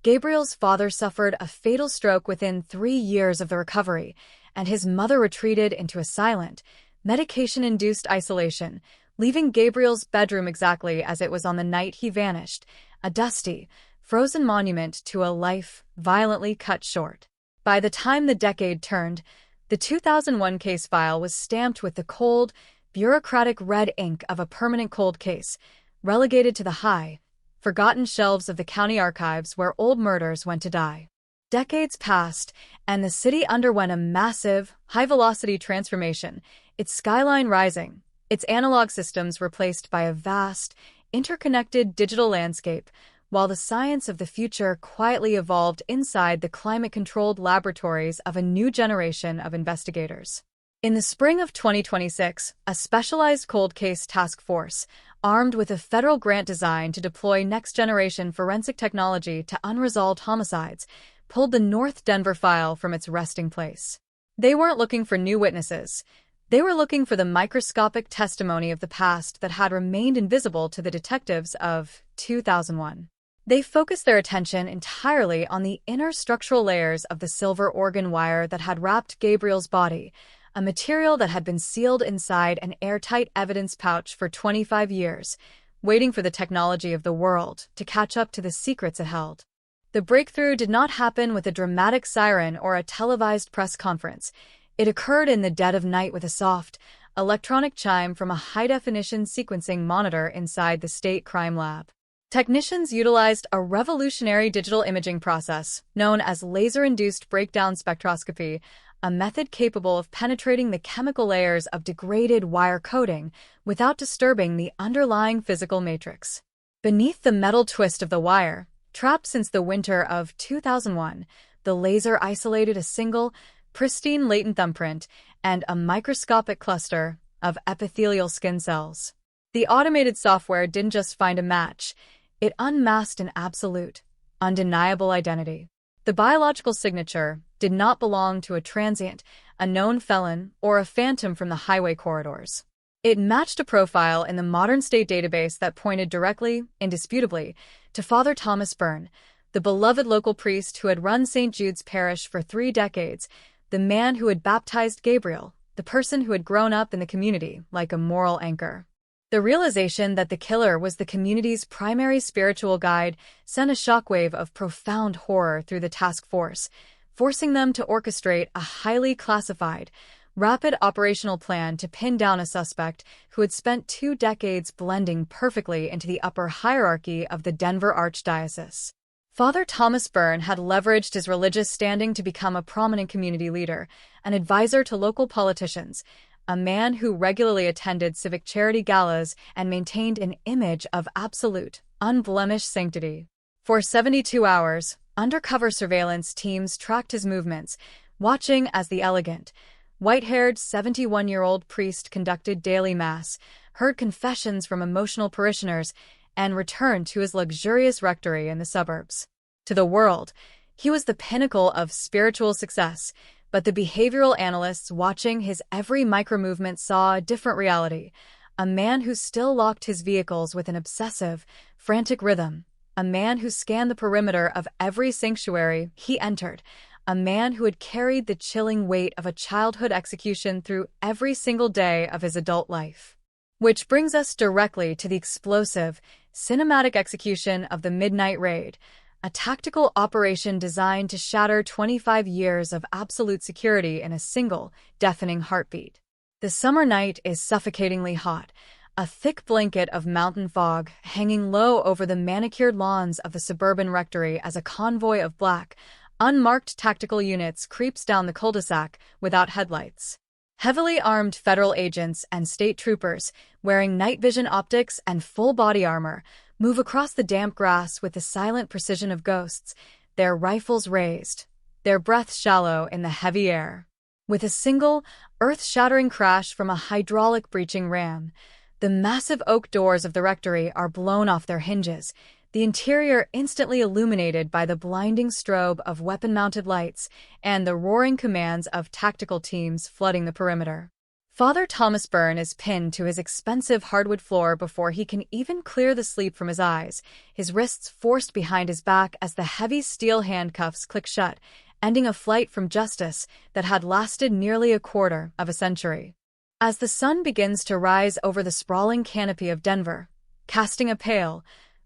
Gabriel's father suffered a fatal stroke within 3 years of the recovery, and his mother retreated into a silent, medication-induced isolation, leaving Gabriel's bedroom exactly as it was on the night he vanished, a dusty, frozen monument to a life violently cut short. By the time the decade turned, the 2001 case file was stamped with the cold, bureaucratic red ink of a permanent cold case, relegated to the high, forgotten shelves of the county archives where old murders went to die. Decades passed, and the city underwent a massive, high-velocity transformation, its skyline rising, its analog systems replaced by a vast, interconnected digital landscape, while the science of the future quietly evolved inside the climate-controlled laboratories of a new generation of investigators. In the spring of 2026, a specialized cold case task force, armed with a federal grant designed to deploy next-generation forensic technology to unresolved homicides, pulled the North Denver file from its resting place. They weren't looking for new witnesses. They were looking for the microscopic testimony of the past that had remained invisible to the detectives of 2001. They focused their attention entirely on the inner structural layers of the silver organ wire that had wrapped Gabriel's body, a material that had been sealed inside an airtight evidence pouch for 25 years, waiting for the technology of the world to catch up to the secrets it held. The breakthrough did not happen with a dramatic siren or a televised press conference. It occurred in the dead of night with a soft, electronic chime from a high-definition sequencing monitor inside the state crime lab. Technicians utilized a revolutionary digital imaging process known as laser-induced breakdown spectroscopy, a method capable of penetrating the chemical layers of degraded wire coating without disturbing the underlying physical matrix. Beneath the metal twist of the wire, trapped since the winter of 2001, the laser isolated a single, pristine latent thumbprint and a microscopic cluster of epithelial skin cells. The automated software didn't just find a match, it unmasked an absolute, undeniable identity. The biological signature did not belong to a transient, a known felon, or a phantom from the highway corridors. It matched a profile in the modern state database that pointed directly, indisputably, to Father Thomas Byrne, the beloved local priest who had run St. Jude's Parish for 3 decades, the man who had baptized Gabriel, the person who had grown up in the community like a moral anchor. The realization that the killer was the community's primary spiritual guide sent a shockwave of profound horror through the task force, forcing them to orchestrate a highly classified, rapid operational plan to pin down a suspect who had spent 2 decades blending perfectly into the upper hierarchy of the Denver Archdiocese. Father Thomas Byrne had leveraged his religious standing to become a prominent community leader, an advisor to local politicians, a man who regularly attended civic charity galas and maintained an image of absolute, unblemished sanctity. For 72 hours, undercover surveillance teams tracked his movements, watching as the elegant, white-haired 71-year-old priest conducted daily mass, heard confessions from emotional parishioners, and returned to his luxurious rectory in the suburbs. To the world, he was the pinnacle of spiritual success, but the behavioral analysts watching his every micromovement saw a different reality, a man who still locked his vehicles with an obsessive, frantic rhythm, a man who scanned the perimeter of every sanctuary he entered, a man who had carried the chilling weight of a childhood execution through every single day of his adult life. Which brings us directly to the explosive, cinematic execution of the Midnight Raid, a tactical operation designed to shatter 25 years of absolute security in a single, deafening heartbeat. The summer night is suffocatingly hot, a thick blanket of mountain fog hanging low over the manicured lawns of the suburban rectory as a convoy of black, unmarked tactical units creeps down the cul-de-sac without headlights. Heavily armed federal agents and state troopers, wearing night vision optics and full body armor, move across the damp grass with the silent precision of ghosts, their rifles raised, their breaths shallow in the heavy air. With a single, earth-shattering crash from a hydraulic breaching ram, the massive oak doors of the rectory are blown off their hinges, the interior instantly illuminated by the blinding strobe of weapon-mounted lights and the roaring commands of tactical teams flooding the perimeter. Father Thomas Byrne is pinned to his expensive hardwood floor before he can even clear the sleep from his eyes, his wrists forced behind his back as the heavy steel handcuffs click shut, ending a flight from justice that had lasted nearly a quarter of a century. As the sun begins to rise over the sprawling canopy of Denver, casting a pale,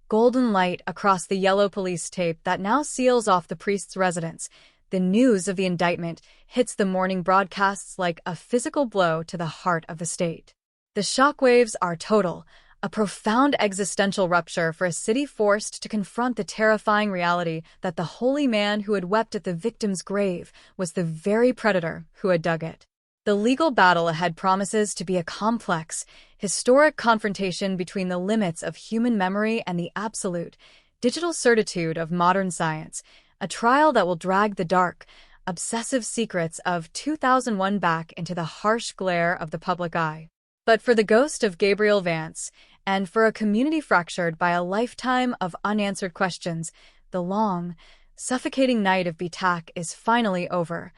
golden light across the yellow police tape that now seals off the priest's residence, the news of the indictment hits the morning broadcasts like a physical blow to the heart of the state. The shockwaves are total, a profound existential rupture for a city forced to confront the terrifying reality that the holy man who had wept at the victim's grave was the very predator who had dug it. The legal battle ahead promises to be a complex, historic confrontation between the limits of human memory and the absolute, digital certitude of modern science, a trial that will drag the dark, obsessive secrets of 2001 back into the harsh glare of the public eye. But for the ghost of Gabriel Vance, and for a community fractured by a lifetime of unanswered questions, the long, suffocating night of Batak is finally over,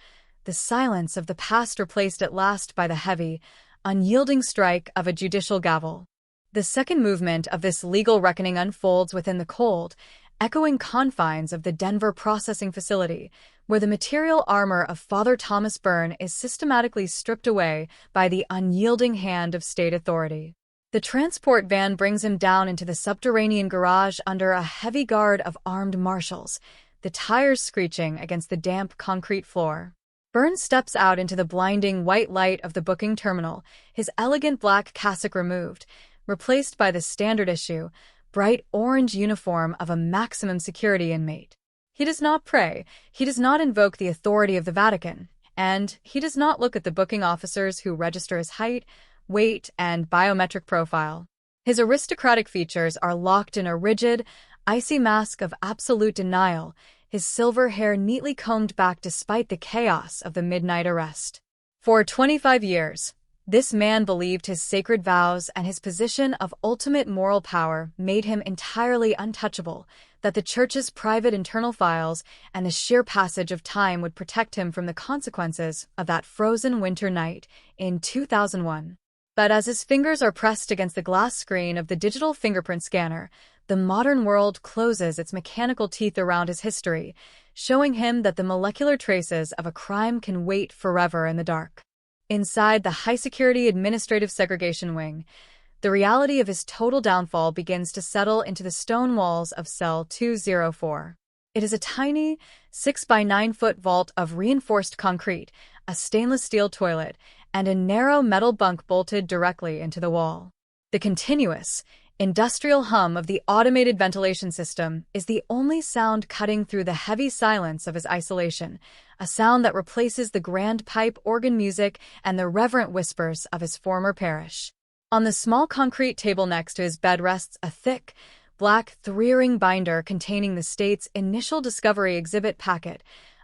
the silence of the past replaced at last by the heavy, unyielding strike of a judicial gavel. The second movement of this legal reckoning unfolds within the cold, echoing confines of the Denver processing facility, where the material armor of Father Thomas Byrne is systematically stripped away by the unyielding hand of state authority. The transport van brings him down into the subterranean garage under a heavy guard of armed marshals, the tires screeching against the damp concrete floor. Byrne steps out into the blinding white light of the booking terminal, his elegant black cassock removed, replaced by the standard-issue, bright orange uniform of a maximum security inmate. He does not pray, he does not invoke the authority of the Vatican, and he does not look at the booking officers who register his height, weight, and biometric profile. His aristocratic features are locked in a rigid, icy mask of absolute denial, his silver hair neatly combed back despite the chaos of the midnight arrest. For 25 years, this man believed his sacred vows and his position of ultimate moral power made him entirely untouchable, that the Church's private internal files and the sheer passage of time would protect him from the consequences of that frozen winter night in 2001. But as his fingers are pressed against the glass screen of the digital fingerprint scanner, the modern world closes its mechanical teeth around his history, showing him that the molecular traces of a crime can wait forever in the dark. Inside the high-security administrative segregation wing, the reality of his total downfall begins to settle into the stone walls of cell 204. It is a tiny, 6 by 9 foot vault of reinforced concrete, a stainless steel toilet, and a narrow metal bunk bolted directly into the wall. The continuous, industrial hum of the automated ventilation system is the only sound cutting through the heavy silence of his isolation, a sound that replaces the grand pipe organ music and the reverent whispers of his former parish. On the small concrete table next to his bed rests a thick, black three-ring binder containing the state's initial discovery exhibit packet,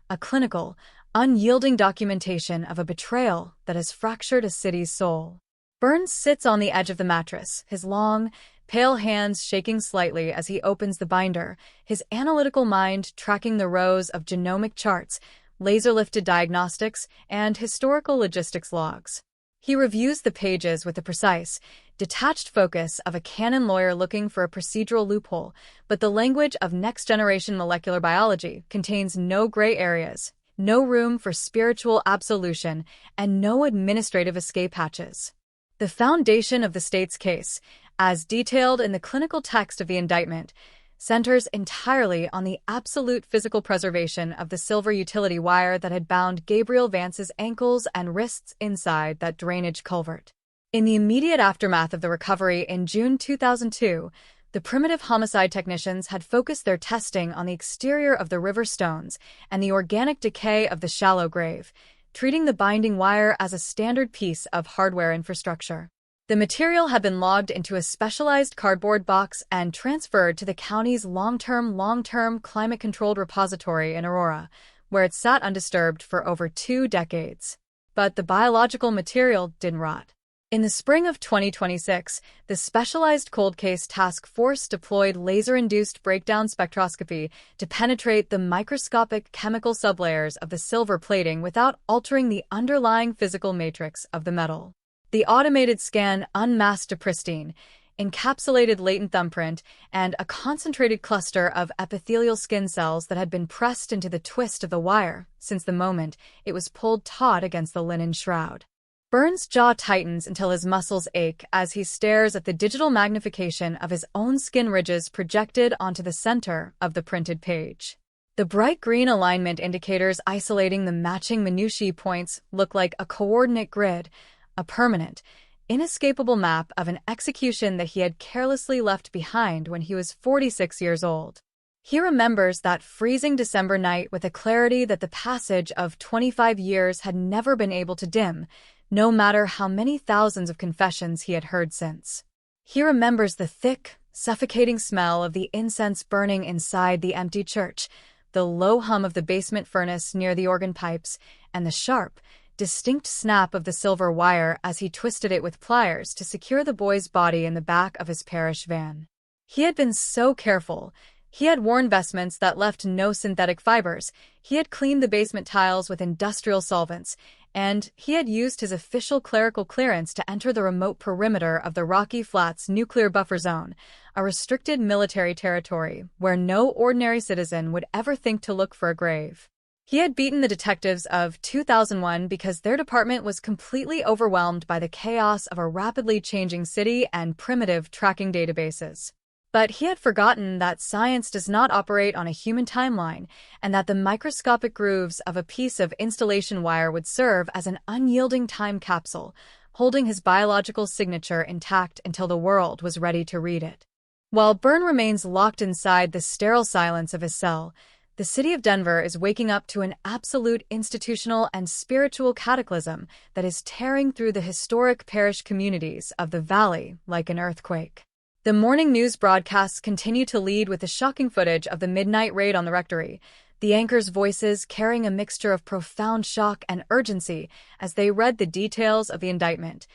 a clinical, unyielding documentation of a betrayal that has fractured a city's soul. Burns sits on the edge of the mattress, his long, pale hands shaking slightly as he opens the binder, his analytical mind tracking the rows of genomic charts, laser-lifted diagnostics, and historical logistics logs. He reviews the pages with the precise, detached focus of a canon lawyer looking for a procedural loophole, but the language of next-generation molecular biology contains no gray areas, no room for spiritual absolution, and no administrative escape hatches. The foundation of the state's case, as detailed in the clinical text of the indictment, centers entirely on the absolute physical preservation of the silver utility wire that had bound Gabriel Vance's ankles and wrists inside that drainage culvert. In the immediate aftermath of the recovery in June 2002, the primitive homicide technicians had focused their testing on the exterior of the river stones and the organic decay of the shallow grave, treating the binding wire as a standard piece of hardware infrastructure. The material had been logged into a specialized cardboard box and transferred to the county's long-term climate-controlled repository in Aurora, where it sat undisturbed for over 2 decades. But the biological material didn't rot. In the spring of 2026, the Specialized Cold Case Task Force deployed laser-induced breakdown spectroscopy to penetrate the microscopic chemical sublayers of the silver plating without altering the underlying physical matrix of the metal. The automated scan unmasked a pristine, encapsulated latent thumbprint, and a concentrated cluster of epithelial skin cells that had been pressed into the twist of the wire since the moment it was pulled taut against the linen shroud. Burns' jaw tightens until his muscles ache as he stares at the digital magnification of his own skin ridges projected onto the center of the printed page. The bright green alignment indicators isolating the matching minutiae points look like a coordinate grid, a permanent, inescapable map of an execution that he had carelessly left behind when he was 46 years old. He remembers that freezing December night with a clarity that the passage of 25 years had never been able to dim, no matter how many thousands of confessions he had heard since. He remembers the thick, suffocating smell of the incense burning inside the empty church, the low hum of the basement furnace near the organ pipes, and the sharp, distinct snap of the silver wire as he twisted it with pliers to secure the boy's body in the back of his parish van. He had been so careful, He had worn vestments that left no synthetic fibers, he had cleaned the basement tiles with industrial solvents, and he had used his official clerical clearance to enter the remote perimeter of the Rocky Flats nuclear buffer zone, a restricted military territory where no ordinary citizen would ever think to look for a grave. He had beaten the detectives of 2001 because their department was completely overwhelmed by the chaos of a rapidly changing city and primitive tracking databases. But he had forgotten that science does not operate on a human timeline, and that the microscopic grooves of a piece of installation wire would serve as an unyielding time capsule, holding his biological signature intact until the world was ready to read it. While Byrne remains locked inside the sterile silence of his cell, the city of Denver is waking up to an absolute institutional and spiritual cataclysm that is tearing through the historic parish communities of the valley like an earthquake. The morning news broadcasts continue to lead with the shocking footage of the midnight raid on the rectory, the anchors' voices carrying a mixture of profound shock and urgency as they read the details of the indictment.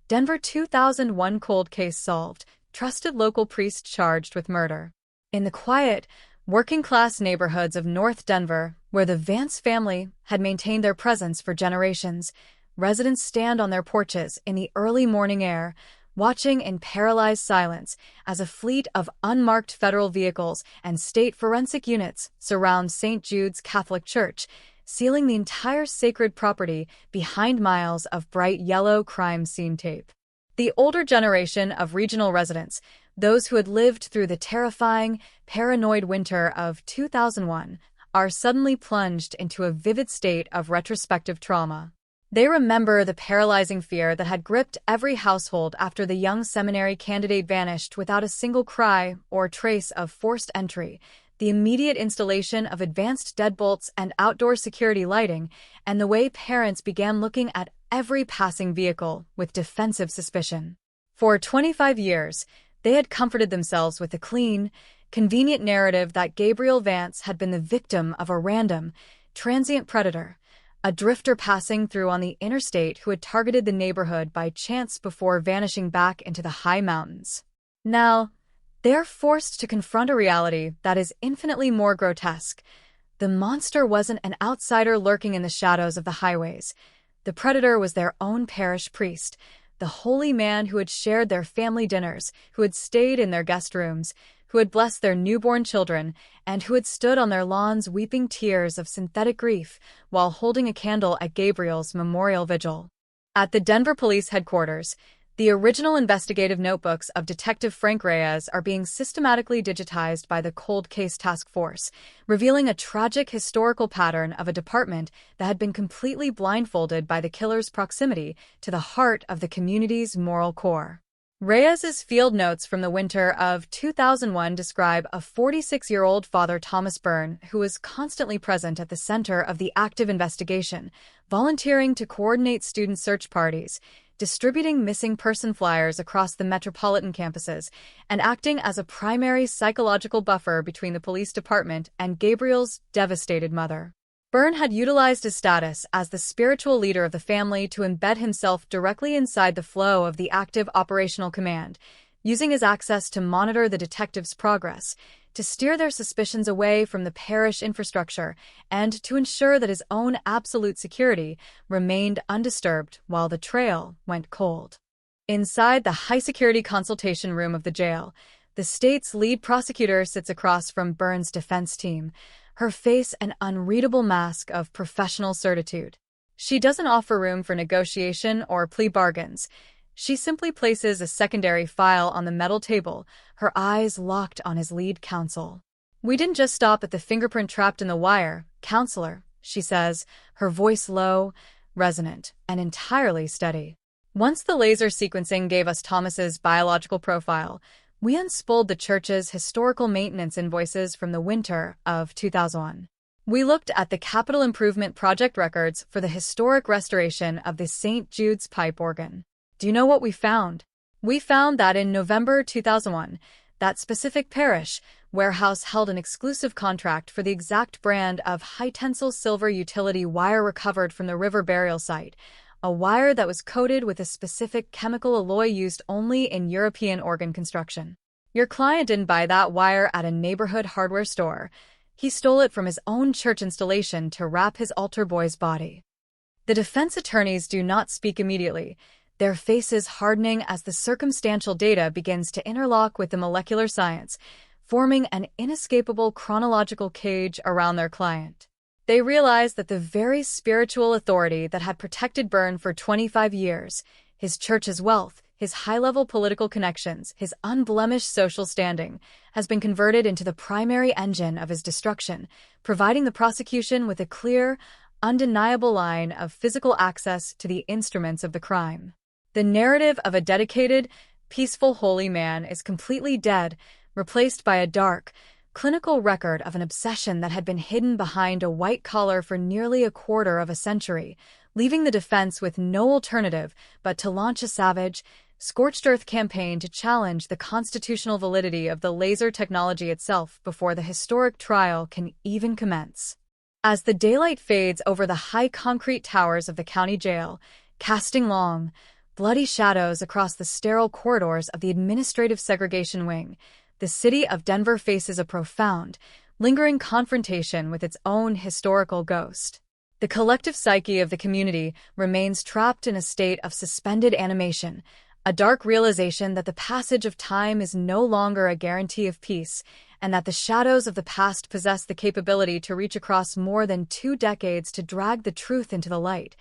Denver 2001 cold case solved, trusted local priest charged with murder. In the quiet, working-class neighborhoods of North Denver, where the Vance family had maintained their presence for generations, residents stand on their porches in the early morning air, watching in paralyzed silence as a fleet of unmarked federal vehicles and state forensic units surround St. Jude's Catholic Church, sealing the entire sacred property behind miles of bright yellow crime scene tape. The older generation of regional residents, those who had lived through the terrifying, paranoid winter of 2001, are suddenly plunged into a vivid state of retrospective trauma. They remember the paralyzing fear that had gripped every household after the young seminary candidate vanished without a single cry or trace of forced entry, the immediate installation of advanced deadbolts and outdoor security lighting, and the way parents began looking at every passing vehicle with defensive suspicion. For 25 years, they had comforted themselves with the clean, convenient narrative that Gabriel Vance had been the victim of a random, transient predator, a drifter passing through on the interstate who had targeted the neighborhood by chance before vanishing back into the high mountains. Now, they're forced to confront a reality that is infinitely more grotesque. The monster wasn't an outsider lurking in the shadows of the highways. The predator was their own parish priest, the holy man who had shared their family dinners, who had stayed in their guest rooms, who had blessed their newborn children, and who had stood on their lawns weeping tears of synthetic grief while holding a candle at Gabriel's memorial vigil. At the Denver Police Headquarters, the original investigative notebooks of Detective Frank Reyes are being systematically digitized by the Cold Case Task Force, revealing a tragic historical pattern of a department that had been completely blindfolded by the killer's proximity to the heart of the community's moral core. Reyes's field notes from the winter of 2001 describe a 46-year-old Father Thomas Byrne who was constantly present at the center of the active investigation, volunteering to coordinate student search parties, distributing missing person flyers across the metropolitan campuses, and acting as a primary psychological buffer between the police department and Gabriel's devastated mother. Byrne had utilized his status as the spiritual leader of the family to embed himself directly inside the flow of the active operational command, using his access to monitor the detectives' progress, to steer their suspicions away from the parish infrastructure, and to ensure that his own absolute security remained undisturbed while the trail went cold. Inside the high-security consultation room of the jail, the state's lead prosecutor sits across from Byrne's defense team, her face an unreadable mask of professional certitude. She doesn't offer room for negotiation or plea bargains. She simply places a secondary file on the metal table, her eyes locked on his lead counsel. "We didn't just stop at the fingerprint trapped in the wire, counselor," she says, her voice low, resonant, and entirely steady. "Once the laser sequencing gave us Thomas's biological profile, we unspooled the church's historical maintenance invoices from the winter of 2001. We looked at the capital improvement project records for the historic restoration of the St. Jude's pipe organ. Do you know what we found? We found that in November 2001, that specific parish warehouse held an exclusive contract for the exact brand of high-tensile silver utility wire recovered from the river burial site, a wire that was coated with a specific chemical alloy used only in European organ construction. Your client didn't buy that wire at a neighborhood hardware store. He stole it from his own church installation to wrap his altar boy's body. The defense attorneys do not speak immediately, their faces hardening as the circumstantial data begins to interlock with the molecular science, forming an inescapable chronological cage around their client. They realize that the very spiritual authority that had protected Byrne for 25 years, his church's wealth, his high-level political connections, his unblemished social standing, has been converted into the primary engine of his destruction, providing the prosecution with a clear, undeniable line of physical access to the instruments of the crime. The narrative of a dedicated, peaceful holy man is completely dead, replaced by a dark, clinical record of an obsession that had been hidden behind a white collar for nearly a quarter of a century, leaving the defense with no alternative but to launch a savage, scorched-earth campaign to challenge the constitutional validity of the laser technology itself before the historic trial can even commence. As the daylight fades over the high concrete towers of the county jail, casting long, bloody shadows across the sterile corridors of the administrative segregation wing, the city of Denver faces a profound, lingering confrontation with its own historical ghost. The collective psyche of the community remains trapped in a state of suspended animation, a dark realization that the passage of time is no longer a guarantee of peace, and that the shadows of the past possess the capability to reach across more than 2 decades to drag the truth into the light,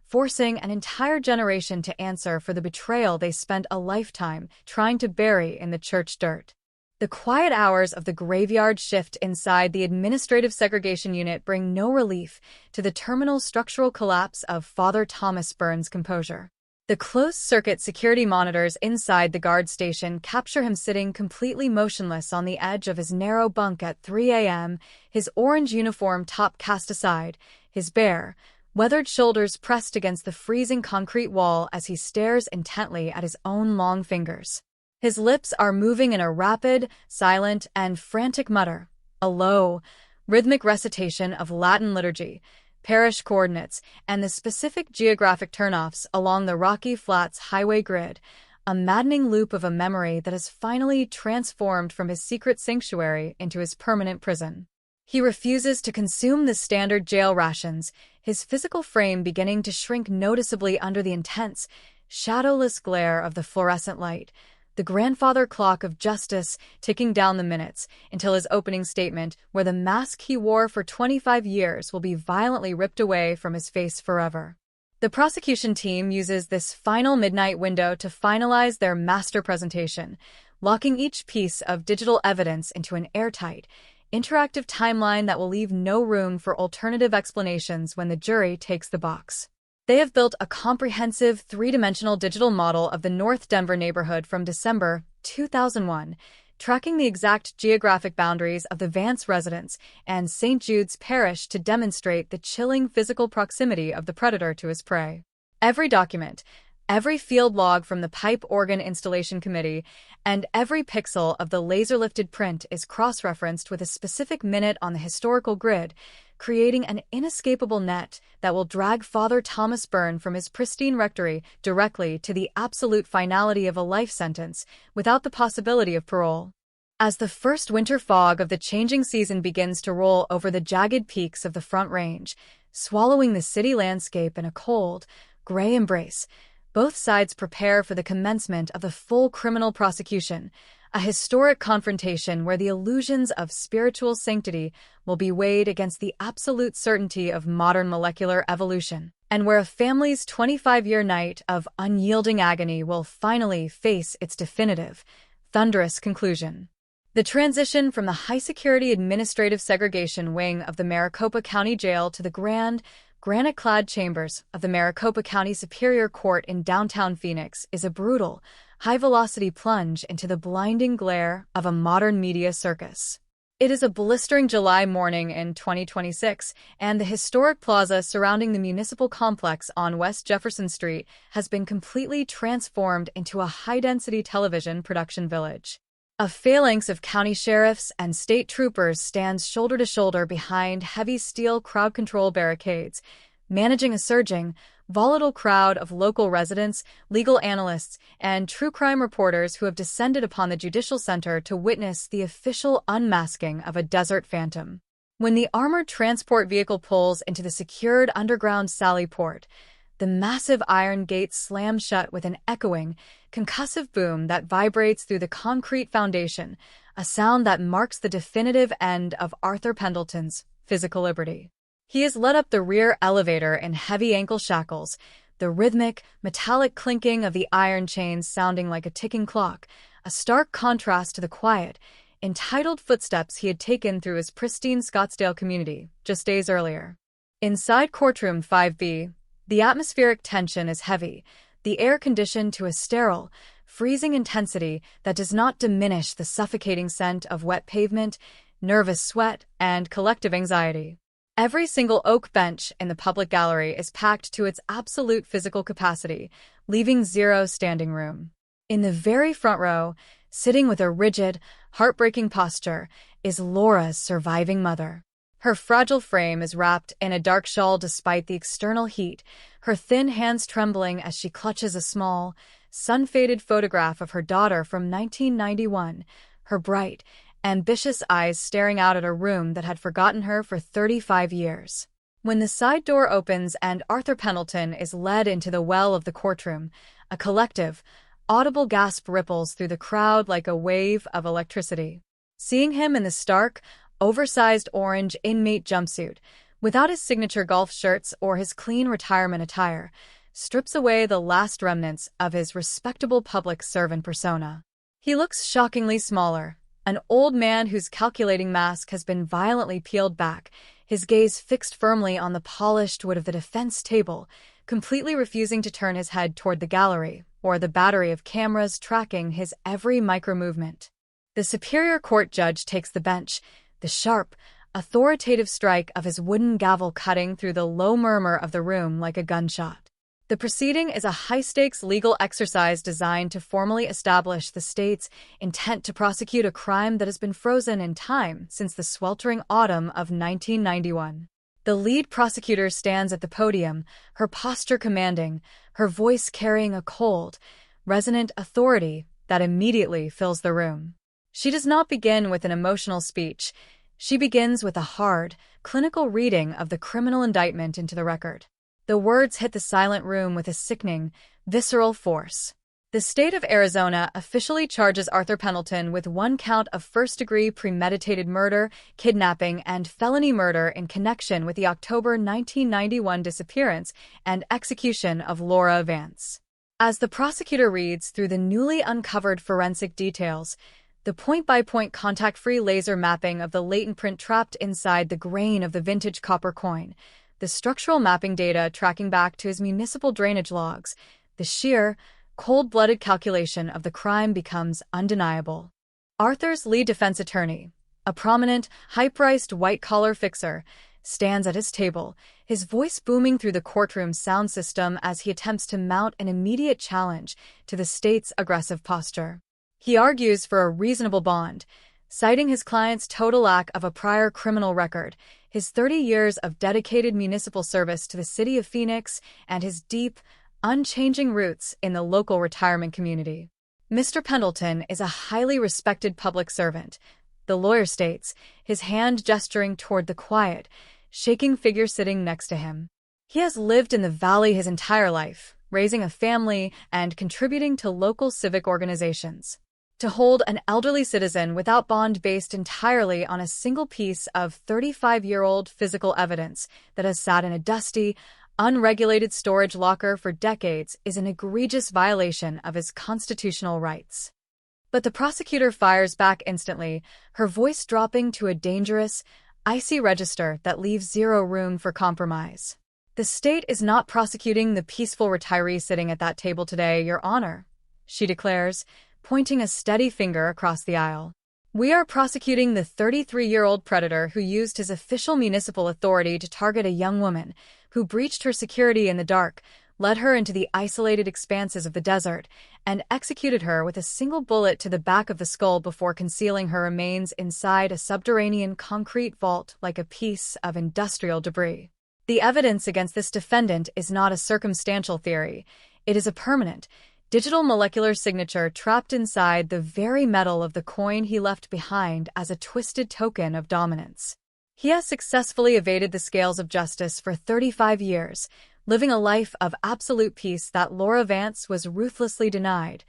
forcing an entire generation to answer for the betrayal they spent a lifetime trying to bury in the church dirt. The quiet hours of the graveyard shift inside the administrative segregation unit bring no relief to the terminal structural collapse of Father Thomas Byrne's composure. The closed-circuit security monitors inside the guard station capture him sitting completely motionless on the edge of his narrow bunk at 3 a.m., his orange uniform top cast aside, his bare, weathered shoulders pressed against the freezing concrete wall as he stares intently at his own long fingers. His lips are moving in a rapid, silent, and frantic mutter, a low, rhythmic recitation of Latin liturgy, parish coordinates, and the specific geographic turnoffs along the Rocky Flats highway grid, a maddening loop of a memory that has finally transformed from his secret sanctuary into his permanent prison. He refuses to consume the standard jail rations, his physical frame beginning to shrink noticeably under the intense, shadowless glare of the fluorescent light, the grandfather clock of justice ticking down the minutes until his opening statement, where the mask he wore for 25 years will be violently ripped away from his face forever. The prosecution team uses this final midnight window to finalize their master presentation, locking each piece of digital evidence into an airtight, interactive timeline that will leave no room for alternative explanations when the jury takes the box. They have built a comprehensive 3-dimensional digital model of the North Denver neighborhood from December 2001, tracking the exact geographic boundaries of the Vance residence and St. Jude's Parish to demonstrate the chilling physical proximity of the predator to his prey. Every document, every field log from the pipe organ installation committee, and every pixel of the laser-lifted print is cross-referenced with a specific minute on the historical grid, creating an inescapable net that will drag Father Thomas Byrne from his pristine rectory directly to the absolute finality of a life sentence, without the possibility of parole. As the first winter fog of the changing season begins to roll over the jagged peaks of the Front Range, swallowing the city landscape in a cold, gray embrace, both sides prepare for the commencement of the full criminal prosecution, a historic confrontation where the illusions of spiritual sanctity will be weighed against the absolute certainty of modern molecular evolution, and where a family's 25-year night of unyielding agony will finally face its definitive, thunderous conclusion. The transition from the high-security administrative segregation wing of the Maricopa County Jail to the grand, granite-clad chambers of the Maricopa County Superior Court in downtown Phoenix is a brutal, high-velocity plunge into the blinding glare of a modern media circus. It is a blistering July morning in 2026, and the historic plaza surrounding the municipal complex on West Jefferson Street has been completely transformed into a high-density television production village. A phalanx of county sheriffs and state troopers stands shoulder to shoulder behind heavy steel crowd control barricades, managing a surging, volatile crowd of local residents, legal analysts, and true crime reporters who have descended upon the Judicial Center to witness the official unmasking of a desert phantom. When the armored transport vehicle pulls into the secured underground Sally Port, the massive iron gate slams shut with an echoing, concussive boom that vibrates through the concrete foundation, a sound that marks the definitive end of Arthur Pendleton's physical liberty. He is led up the rear elevator in heavy ankle shackles, the rhythmic, metallic clinking of the iron chains sounding like a ticking clock, a stark contrast to the quiet, entitled footsteps he had taken through his pristine Scottsdale community just days earlier. Inside courtroom 5B, the atmospheric tension is heavy, the air conditioned to a sterile, freezing intensity that does not diminish the suffocating scent of wet pavement, nervous sweat, and collective anxiety. Every single oak bench in the public gallery is packed to its absolute physical capacity, leaving zero standing room. In the very front row, sitting with a rigid, heartbreaking posture, is Laura's surviving mother. Her fragile frame is wrapped in a dark shawl despite the external heat, her thin hands trembling as she clutches a small, sun-faded photograph of her daughter from 1991, her bright, ambitious eyes staring out at a room that had forgotten her for 35 years. When the side door opens and Arthur Pendleton is led into the well of the courtroom, a collective, audible gasp ripples through the crowd like a wave of electricity. Seeing him in the stark, oversized orange inmate jumpsuit, without his signature golf shirts or his clean retirement attire, strips away the last remnants of his respectable public servant persona. He looks shockingly smaller, an old man whose calculating mask has been violently peeled back, his gaze fixed firmly on the polished wood of the defense table, completely refusing to turn his head toward the gallery or the battery of cameras tracking his every micro-movement. The Superior Court judge takes the bench, the sharp, authoritative strike of his wooden gavel cutting through the low murmur of the room like a gunshot. The proceeding is a high-stakes legal exercise designed to formally establish the state's intent to prosecute a crime that has been frozen in time since the sweltering autumn of 1991. The lead prosecutor stands at the podium, her posture commanding, her voice carrying a cold, resonant authority that immediately fills the room. She does not begin with an emotional speech. She begins with a hard, clinical reading of the criminal indictment into the record. The words hit the silent room with a sickening, visceral force. The state of Arizona officially charges Arthur Pendleton with 1 count of first-degree premeditated murder, kidnapping, and felony murder in connection with the October 1991 disappearance and execution of Laura Vance. As the prosecutor reads through the newly uncovered forensic details, the point-by-point contact-free laser mapping of the latent print trapped inside the grain of the vintage copper coin, the structural mapping data tracking back to his municipal drainage logs, the sheer, cold-blooded calculation of the crime becomes undeniable. Arthur's lead defense attorney, a prominent, high-priced white-collar fixer, stands at his table, his voice booming through the courtroom's sound system as he attempts to mount an immediate challenge to the state's aggressive posture. He argues for a reasonable bond, citing his client's total lack of a prior criminal record, his 30 years of dedicated municipal service to the city of Phoenix, and his deep, unchanging roots in the local retirement community. Mr. Pendleton is a highly respected public servant, the lawyer states, his hand gesturing toward the quiet, shaking figure sitting next to him. He has lived in the valley his entire life, raising a family and contributing to local civic organizations. To hold an elderly citizen without bond based entirely on a single piece of 35-year-old physical evidence that has sat in a dusty, unregulated storage locker for decades is an egregious violation of his constitutional rights. But the prosecutor fires back instantly, her voice dropping to a dangerous, icy register that leaves zero room for compromise. The state is not prosecuting the peaceful retiree sitting at that table today, Your Honor, she declares, pointing a steady finger across the aisle. We are prosecuting the 33-year-old predator who used his official municipal authority to target a young woman, who breached her security in the dark, led her into the isolated expanses of the desert, and executed her with a single bullet to the back of the skull before concealing her remains inside a subterranean concrete vault like a piece of industrial debris. The evidence against this defendant is not a circumstantial theory. It is a permanent, digital molecular signature trapped inside the very metal of the coin he left behind as a twisted token of dominance. He has successfully evaded the scales of justice for 35 years, living a life of absolute peace that Laura Vance was ruthlessly denied,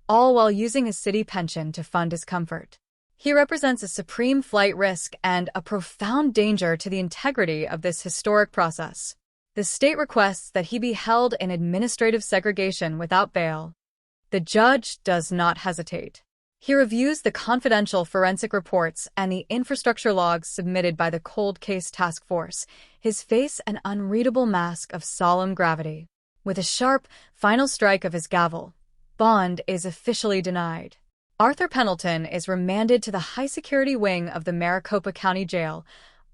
all while using his city pension to fund his comfort. He represents a supreme flight risk and a profound danger to the integrity of this historic process. The state requests that he be held in administrative segregation without bail. The judge does not hesitate. He reviews the confidential forensic reports and the infrastructure logs submitted by the Cold Case Task Force, his face an unreadable mask of solemn gravity. With a sharp, final strike of his gavel, bond is officially denied. Arthur Pendleton is remanded to the high-security wing of the Maricopa County Jail,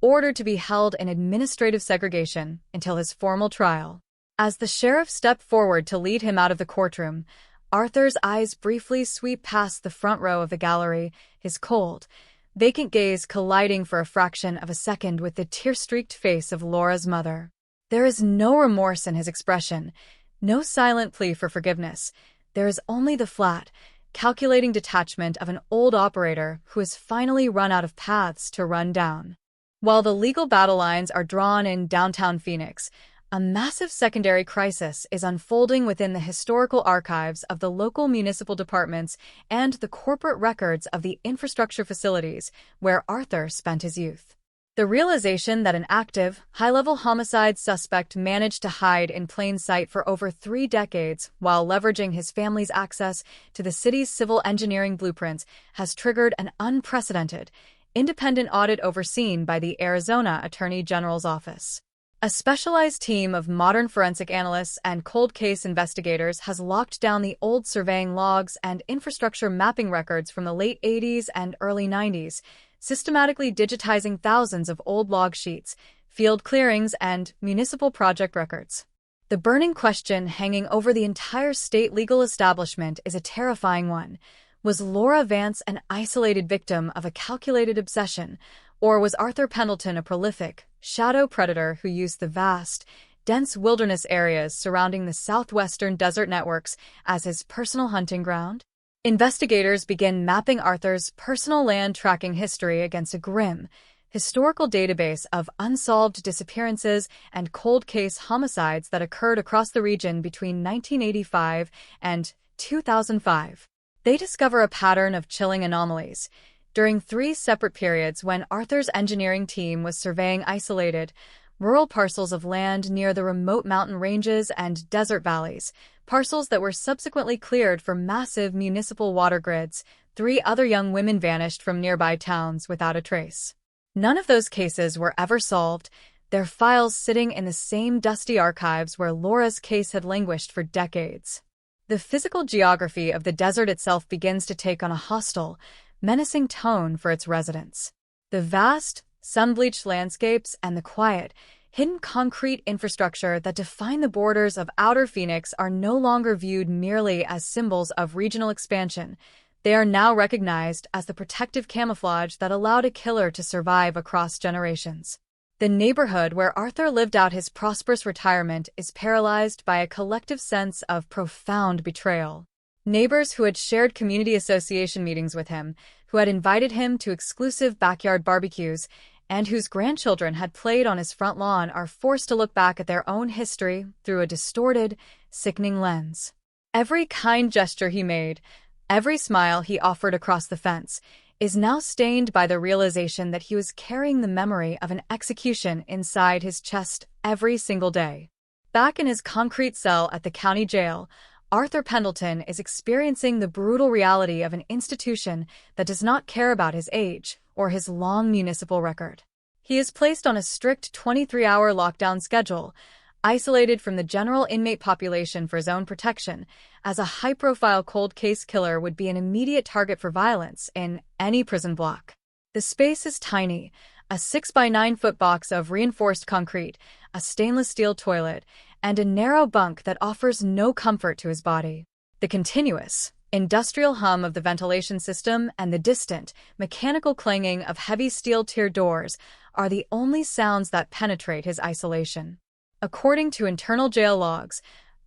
ordered to be held in administrative segregation until his formal trial. As the sheriff stepped forward to lead him out of the courtroom, Arthur's eyes briefly sweep past the front row of the gallery, his cold, vacant gaze colliding for a fraction of a second with the tear-streaked face of Laura's mother. There is no remorse in his expression, no silent plea for forgiveness. There is only the flat, calculating detachment of an old operator who has finally run out of paths to run down. While the legal battle lines are drawn in downtown Phoenix, a massive secondary crisis is unfolding within the historical archives of the local municipal departments and the corporate records of the infrastructure facilities where Arthur spent his youth. The realization that an active, high-level homicide suspect managed to hide in plain sight for over 3 decades while leveraging his family's access to the city's civil engineering blueprints has triggered an unprecedented, independent audit overseen by the Arizona Attorney General's office. A specialized team of modern forensic analysts and cold case investigators has locked down the old surveying logs and infrastructure mapping records from the late 80s and early 90s, systematically digitizing thousands of old log sheets, field clearings, and municipal project records. The burning question hanging over the entire state legal establishment is a terrifying one. Was Laura Vance an isolated victim of a calculated obsession, or was Arthur Pendleton a prolific, shadow predator who used the vast, dense wilderness areas surrounding the southwestern desert networks as his personal hunting ground? Investigators begin mapping Arthur's personal land tracking history against a grim, historical database of unsolved disappearances and cold case homicides that occurred across the region between 1985 and 2005. They discover a pattern of chilling anomalies. During 3 separate periods when Arthur's engineering team was surveying isolated, rural parcels of land near the remote mountain ranges and desert valleys, parcels that were subsequently cleared for massive municipal water grids, 3 other young women vanished from nearby towns without a trace. None of those cases were ever solved, their files sitting in the same dusty archives where Laura's case had languished for decades. The physical geography of the desert itself begins to take on a hostile, menacing tone for its residents. The vast, sun-bleached landscapes and the quiet, hidden concrete infrastructure that define the borders of outer Phoenix are no longer viewed merely as symbols of regional expansion. They are now recognized as the protective camouflage that allowed a killer to survive across generations. The neighborhood where Arthur lived out his prosperous retirement is paralyzed by a collective sense of profound betrayal. Neighbors who had shared community association meetings with him, who had invited him to exclusive backyard barbecues, and whose grandchildren had played on his front lawn are forced to look back at their own history through a distorted, sickening lens. Every kind gesture he made, every smile he offered across the fence, is now stained by the realization that he was carrying the memory of an execution inside his chest every single day. Back in his concrete cell at the county jail, Arthur Pendleton is experiencing the brutal reality of an institution that does not care about his age or his long municipal record. He is placed on a strict 23-hour lockdown schedule, isolated from the general inmate population for his own protection, as a high-profile cold case killer would be an immediate target for violence in any prison block. The space is tiny, a 6-by-9-foot box of reinforced concrete, a stainless steel toilet, and a narrow bunk that offers no comfort to his body. The continuous, Industrial hum of the ventilation system and the distant, mechanical clanging of heavy steel-tier doors are the only sounds that penetrate his isolation. According to internal jail logs,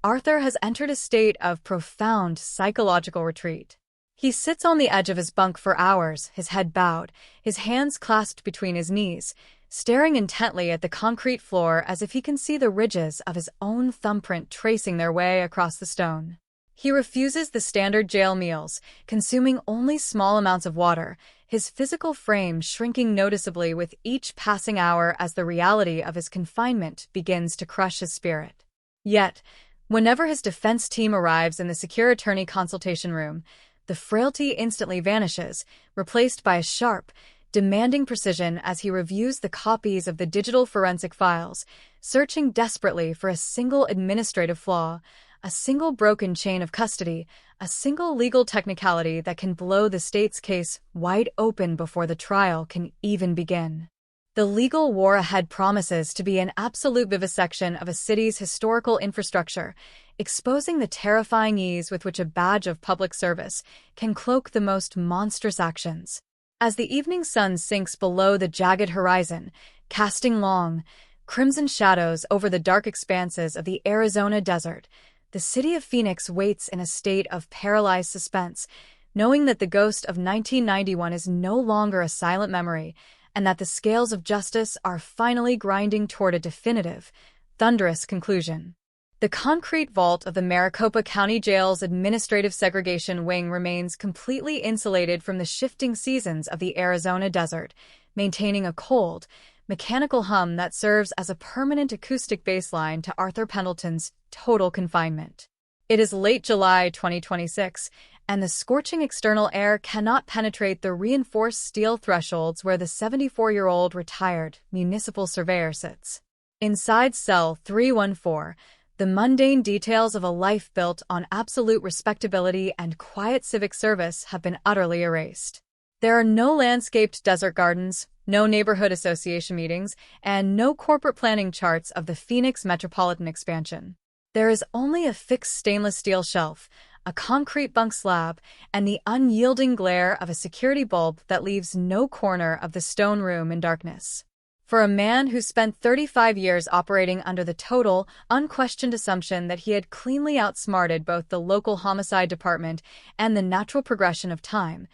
Arthur has entered a state of profound psychological retreat. He sits on the edge of his bunk for hours, his head bowed, his hands clasped between his knees, staring intently at the concrete floor as if he can see the ridges of his own thumbprint tracing their way across the stone. He refuses the standard jail meals, consuming only small amounts of water, his physical frame shrinking noticeably with each passing hour as the reality of his confinement begins to crush his spirit. Yet, whenever his defense team arrives in the secure attorney consultation room, the frailty instantly vanishes, replaced by a sharp, demanding precision as he reviews the copies of the digital forensic files, searching desperately for a single administrative flaw, a single broken chain of custody, a single legal technicality that can blow the state's case wide open before the trial can even begin. The legal war ahead promises to be an absolute vivisection of a city's historical infrastructure, exposing the terrifying ease with which a badge of public service can cloak the most monstrous actions. As the evening sun sinks below the jagged horizon, casting long, crimson shadows over the dark expanses of the Arizona desert, the city of Phoenix waits in a state of paralyzed suspense, knowing that the ghost of 1991 is no longer a silent memory, and that the scales of justice are finally grinding toward a definitive, thunderous conclusion. The concrete vault of the Maricopa County Jail's administrative segregation wing remains completely insulated from the shifting seasons of the Arizona desert, maintaining a cold, mechanical hum that serves as a permanent acoustic baseline to Arthur Pendleton's total confinement. It is late July 2026, and the scorching external air cannot penetrate the reinforced steel thresholds where the 74-year-old retired municipal surveyor sits. Inside cell 314, the mundane details of a life built on absolute respectability and quiet civic service have been utterly erased. There are no landscaped desert gardens, no neighborhood association meetings, and no corporate planning charts of the Phoenix metropolitan expansion. There is only a fixed stainless steel shelf, a concrete bunk slab, and the unyielding glare of a security bulb that leaves no corner of the stone room in darkness. For a man who spent 35 years operating under the total, unquestioned assumption that he had cleanly outsmarted both the local homicide department and the natural progression of time,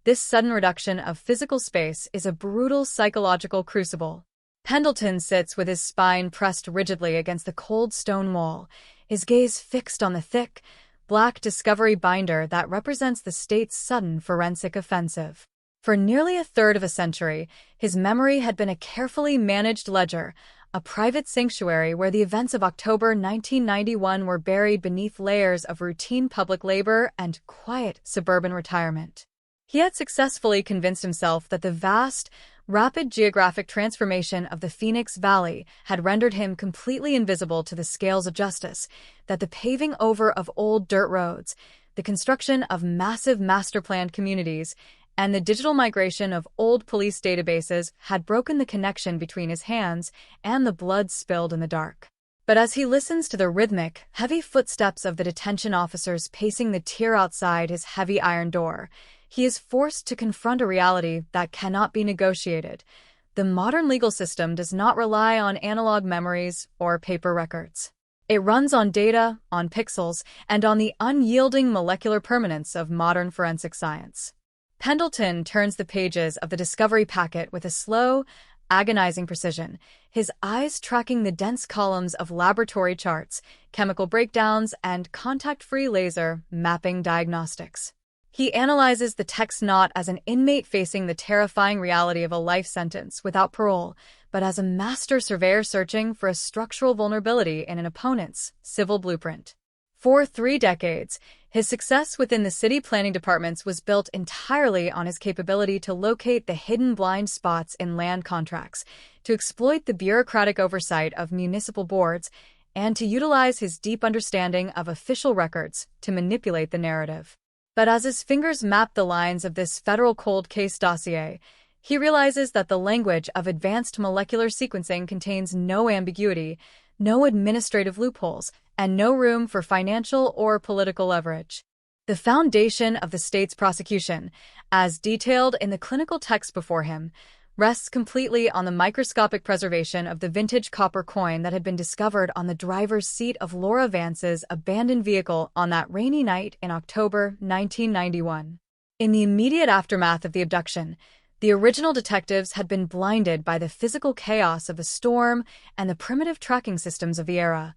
this sudden reduction of physical space is a brutal psychological crucible. Pendleton sits with his spine pressed rigidly against the cold stone wall, his gaze fixed on the thick, black discovery binder that represents the state's sudden forensic offensive. For nearly a third of a century, his memory had been a carefully managed ledger, a private sanctuary where the events of October 1991 were buried beneath layers of routine public labor and quiet suburban retirement. He had successfully convinced himself that the vast, rapid geographic transformation of the Phoenix Valley had rendered him completely invisible to the scales of justice, that the paving over of old dirt roads, the construction of massive master-planned communities, and the digital migration of old police databases had broken the connection between his hands and the blood spilled in the dark. But as he listens to the rhythmic, heavy footsteps of the detention officers pacing the tier outside his heavy iron door, he is forced to confront a reality that cannot be negotiated. The modern legal system does not rely on analog memories or paper records. It runs on data, on pixels, and on the unyielding molecular permanence of modern forensic science. Pendleton turns the pages of the discovery packet with a slow, agonizing precision, his eyes tracking the dense columns of laboratory charts, chemical breakdowns, and contact-free laser mapping diagnostics. He analyzes the text not as an inmate facing the terrifying reality of a life sentence without parole, but as a master surveyor searching for a structural vulnerability in an opponent's civil blueprint. For 3 decades, his success within the city planning departments was built entirely on his capability to locate the hidden blind spots in land contracts, to exploit the bureaucratic oversight of municipal boards, and to utilize his deep understanding of official records to manipulate the narrative. But as his fingers map the lines of this federal cold case dossier, he realizes that the language of advanced molecular sequencing contains no ambiguity, no administrative loopholes, and no room for financial or political leverage. The foundation of the state's prosecution, as detailed in the clinical text before him, rests completely on the microscopic preservation of the vintage copper coin that had been discovered on the driver's seat of Laura Vance's abandoned vehicle on that rainy night in October 1991. In the immediate aftermath of the abduction, the original detectives had been blinded by the physical chaos of the storm and the primitive tracking systems of the era,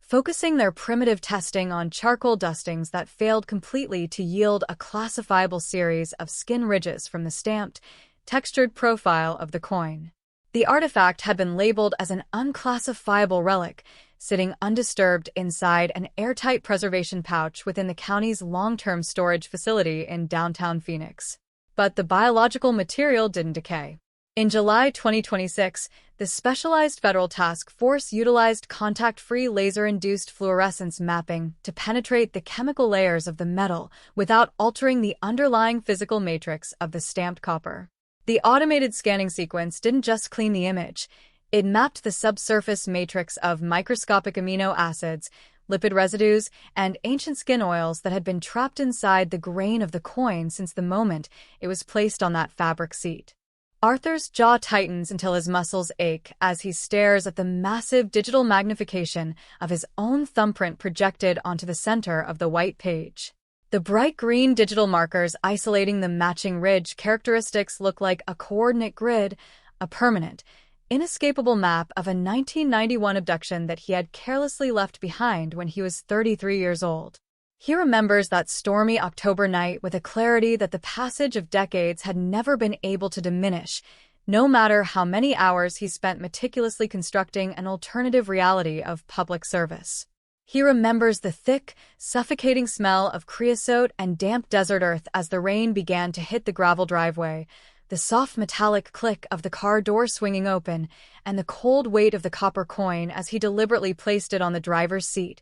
focusing their primitive testing on charcoal dustings that failed completely to yield a classifiable series of skin ridges from the stamped, textured profile of the coin. The artifact had been labeled as an unclassifiable relic, sitting undisturbed inside an airtight preservation pouch within the county's long-term storage facility in downtown Phoenix. But the biological material didn't decay. In July 2026, the Specialized Federal Task Force utilized contact-free laser-induced fluorescence mapping to penetrate the chemical layers of the metal without altering the underlying physical matrix of the stamped copper. The automated scanning sequence didn't just clean the image, it mapped the subsurface matrix of microscopic amino acids, lipid residues, and ancient skin oils that had been trapped inside the grain of the coin since the moment it was placed on that fabric seat. Arthur's jaw tightens until his muscles ache as he stares at the massive digital magnification of his own thumbprint projected onto the center of the white page. The bright green digital markers isolating the matching ridge characteristics look like a coordinate grid, a permanent, inescapable map of a 1991 abduction that he had carelessly left behind when he was 33 years old. He remembers that stormy October night with a clarity that the passage of decades had never been able to diminish, no matter how many hours he spent meticulously constructing an alternative reality of public service. He remembers the thick, suffocating smell of creosote and damp desert earth as the rain began to hit the gravel driveway, the soft metallic click of the car door swinging open, and the cold weight of the copper coin as he deliberately placed it on the driver's seat,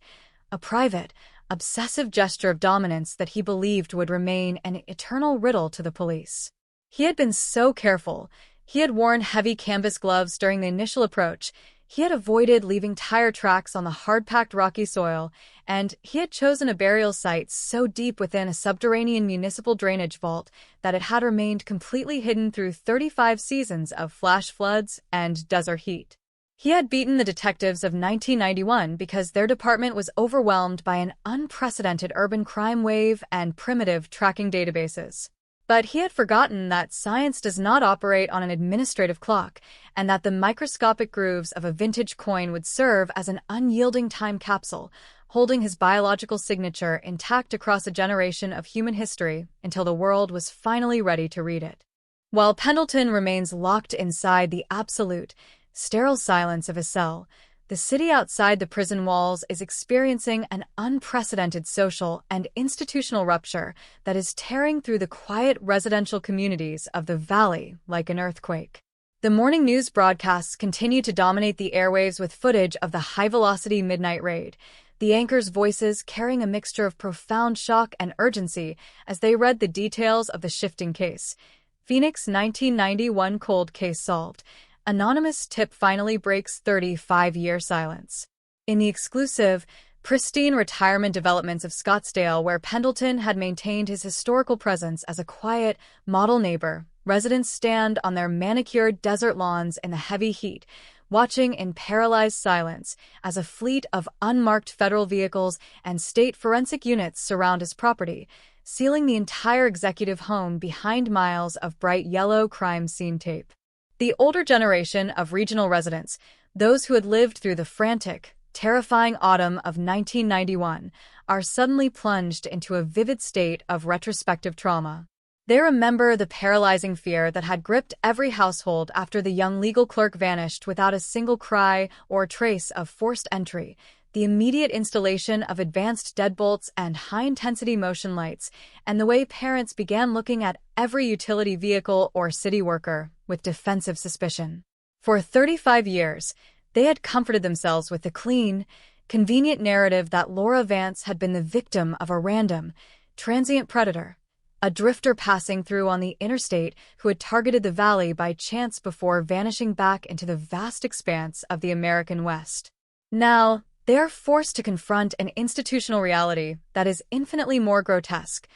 a private, obsessive gesture of dominance that he believed would remain an eternal riddle to the police. He had been so careful. He had worn heavy canvas gloves during the initial approach. He had avoided leaving tire tracks on the hard-packed rocky soil, and he had chosen a burial site so deep within a subterranean municipal drainage vault that it had remained completely hidden through 35 seasons of flash floods and desert heat. He had beaten the detectives of 1991 because their department was overwhelmed by an unprecedented urban crime wave and primitive tracking databases. But he had forgotten that science does not operate on an administrative clock, and that the microscopic grooves of a vintage coin would serve as an unyielding time capsule, holding his biological signature intact across a generation of human history until the world was finally ready to read it. While Pendleton remains locked inside the absolute, sterile silence of his cell, the city outside the prison walls is experiencing an unprecedented social and institutional rupture that is tearing through the quiet residential communities of the valley like an earthquake. The morning news broadcasts continue to dominate the airwaves with footage of the high-velocity midnight raid, the anchors' voices carrying a mixture of profound shock and urgency as they read the details of the shifting case. Phoenix 1991 cold case solved. Anonymous tip finally breaks 35-year silence. In the exclusive, pristine retirement developments of Scottsdale, where Pendleton had maintained his historical presence as a quiet, model neighbor, residents stand on their manicured desert lawns in the heavy heat, watching in paralyzed silence as a fleet of unmarked federal vehicles and state forensic units surround his property, sealing the entire executive home behind miles of bright yellow crime scene tape. The older generation of regional residents, those who had lived through the frantic, terrifying autumn of 1991, are suddenly plunged into a vivid state of retrospective trauma. They remember the paralyzing fear that had gripped every household after the young legal clerk vanished without a single cry or trace of forced entry, the immediate installation of advanced deadbolts and high-intensity motion lights, and the way parents began looking at every utility vehicle or city worker with defensive suspicion. For 35 years, they had comforted themselves with the clean, convenient narrative that Laura Vance had been the victim of a random, transient predator, a drifter passing through on the interstate who had targeted the valley by chance before vanishing back into the vast expanse of the American West. Now, They are forced to confront an institutional reality that is infinitely more grotesque.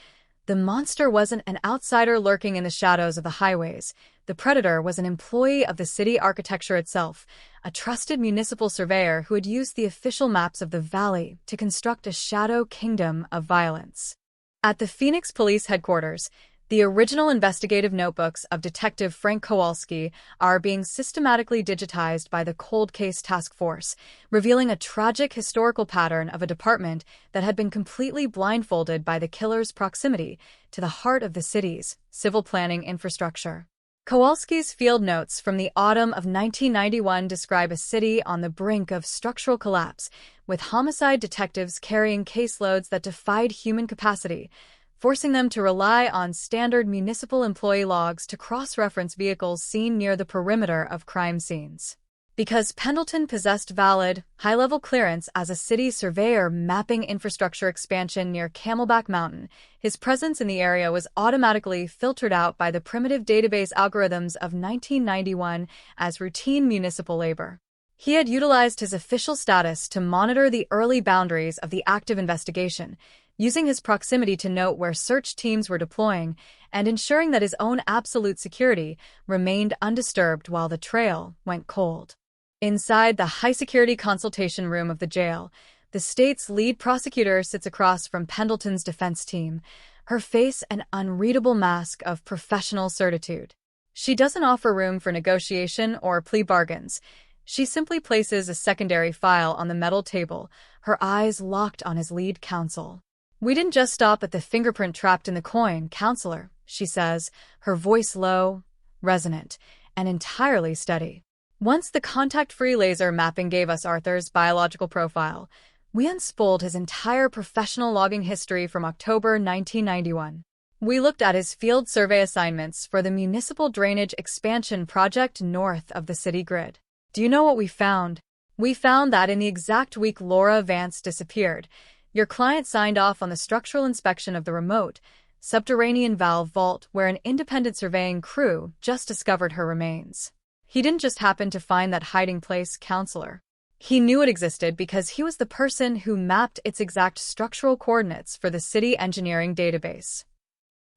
The monster wasn't an outsider lurking in the shadows of the highways. The predator was an employee of the city architecture itself, a trusted municipal surveyor who had used the official maps of the valley to construct a shadow kingdom of violence. At the Phoenix Police Headquarters, the original investigative notebooks of Detective Frank Kowalski are being systematically digitized by the Cold Case Task Force, revealing a tragic historical pattern of a department that had been completely blindfolded by the killer's proximity to the heart of the city's civil planning infrastructure. Kowalski's field notes from the autumn of 1991 describe a city on the brink of structural collapse, with homicide detectives carrying caseloads that defied human capacity, forcing them to rely on standard municipal employee logs to cross-reference vehicles seen near the perimeter of crime scenes. Because Pendleton possessed valid, high-level clearance as a city surveyor mapping infrastructure expansion near Camelback Mountain, his presence in the area was automatically filtered out by the primitive database algorithms of 1991 as routine municipal labor. He had utilized his official status to monitor the early boundaries of the active investigation, using his proximity to note where search teams were deploying and ensuring that his own absolute security remained undisturbed while the trail went cold. Inside the high-security consultation room of the jail, the state's lead prosecutor sits across from Pendleton's defense team, her face an unreadable mask of professional certitude. She doesn't offer room for negotiation or plea bargains. She simply places a secondary file on the metal table, her eyes locked on his lead counsel. "We didn't just stop at the fingerprint trapped in the coin, counselor," she says, her voice low, resonant, and entirely steady. "Once the contact-free laser mapping gave us Arthur's biological profile, we unspooled his entire professional logging history from October 1991. We looked at his field survey assignments for the municipal drainage expansion project north of the city grid. Do you know what we found? We found that in the exact week Laura Vance disappeared, your client signed off on the structural inspection of the remote, subterranean valve vault where an independent surveying crew just discovered her remains. He didn't just happen to find that hiding place, counselor. He knew it existed because he was the person who mapped its exact structural coordinates for the city engineering database."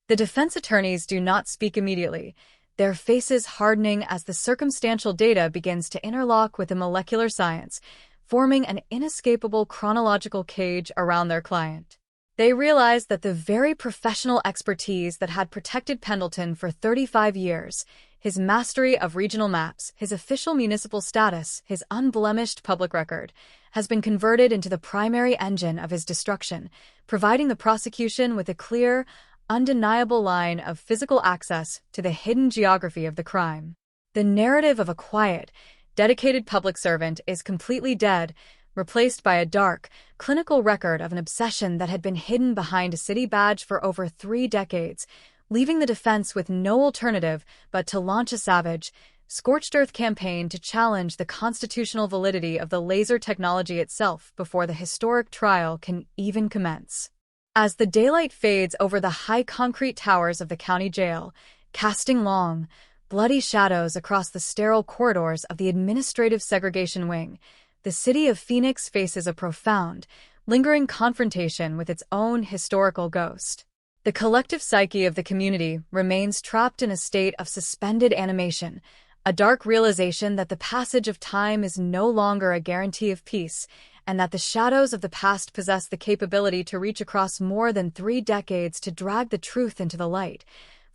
The defense attorneys do not speak immediately, their faces hardening as the circumstantial data begins to interlock with the molecular science, forming an inescapable chronological cage around their client. They realized that the very professional expertise that had protected Pendleton for 35 years, his mastery of regional maps, his official municipal status, his unblemished public record, has been converted into the primary engine of his destruction, providing the prosecution with a clear, undeniable line of physical access to the hidden geography of the crime. The narrative of a quiet, dedicated public servant is completely dead, replaced by a dark, clinical record of an obsession that had been hidden behind a city badge for over 3 decades, leaving the defense with no alternative but to launch a savage, scorched earth campaign to challenge the constitutional validity of the laser technology itself before the historic trial can even commence. As the daylight fades over the high concrete towers of the county jail, casting long, bloody shadows across the sterile corridors of the administrative segregation wing, the city of Phoenix faces a profound, lingering confrontation with its own historical ghost. The collective psyche of the community remains trapped in a state of suspended animation, a dark realization that the passage of time is no longer a guarantee of peace, and that the shadows of the past possess the capability to reach across more than 3 decades to drag the truth into the light,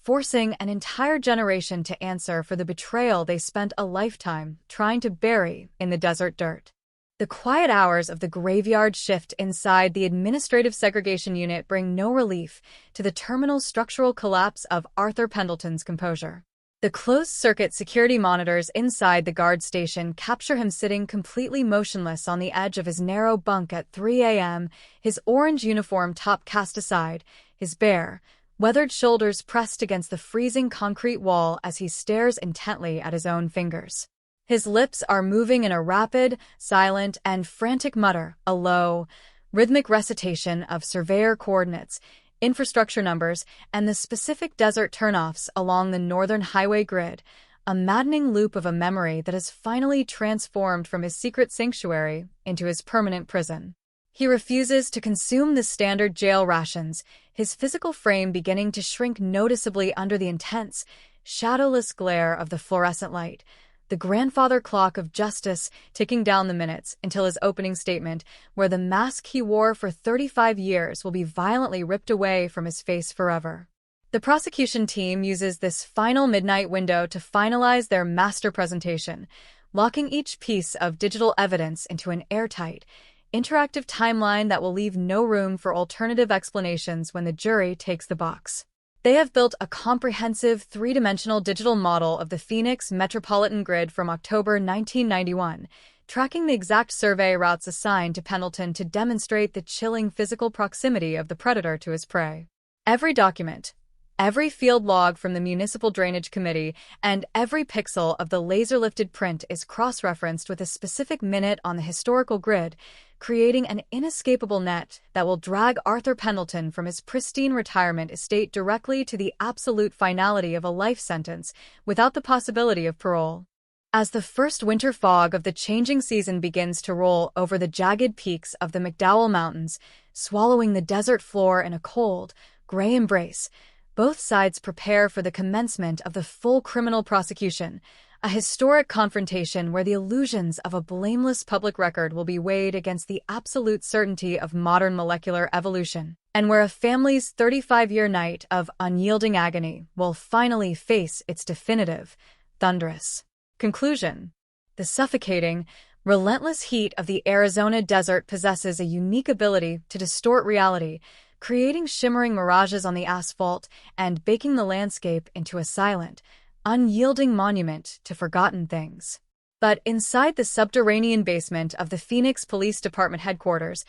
forcing an entire generation to answer for the betrayal they spent a lifetime trying to bury in the desert dirt. The quiet hours of the graveyard shift inside the administrative segregation unit bring no relief to the terminal structural collapse of Arthur Pendleton's composure. The closed-circuit security monitors inside the guard station capture him sitting completely motionless on the edge of his narrow bunk at 3 a.m., his orange uniform top cast aside, his bare, weathered shoulders pressed against the freezing concrete wall as he stares intently at his own fingers. His lips are moving in a rapid, silent, and frantic mutter, a low, rhythmic recitation of surveyor coordinates, infrastructure numbers, and the specific desert turnoffs along the northern highway grid, a maddening loop of a memory that has finally transformed from his secret sanctuary into his permanent prison. He refuses to consume the standard jail rations, his physical frame beginning to shrink noticeably under the intense, shadowless glare of the fluorescent light, the grandfather clock of justice ticking down the minutes until his opening statement, where the mask he wore for 35 years will be violently ripped away from his face forever. The prosecution team uses this final midnight window to finalize their master presentation, locking each piece of digital evidence into an airtight, interactive timeline that will leave no room for alternative explanations when the jury takes the box. They have built a comprehensive three-dimensional digital model of the Phoenix metropolitan grid from October 1991, tracking the exact survey routes assigned to Pendleton to demonstrate the chilling physical proximity of the predator to his prey. Every document, every field log from the Municipal Drainage Committee, and every pixel of the laser-lifted print is cross-referenced with a specific minute on the historical grid, creating an inescapable net that will drag Arthur Pendleton from his pristine retirement estate directly to the absolute finality of a life sentence without the possibility of parole. As the first winter fog of the changing season begins to roll over the jagged peaks of the McDowell Mountains, swallowing the desert floor in a cold, gray embrace, both sides prepare for the commencement of the full criminal prosecution, a historic confrontation where the illusions of a blameless public record will be weighed against the absolute certainty of modern molecular evolution, and where a family's 35-year night of unyielding agony will finally face its definitive, thunderous conclusion. The suffocating, relentless heat of the Arizona desert possesses a unique ability to distort reality, creating shimmering mirages on the asphalt and baking the landscape into a silent, unyielding monument to forgotten things. But inside the subterranean basement of the Phoenix Police Department headquarters,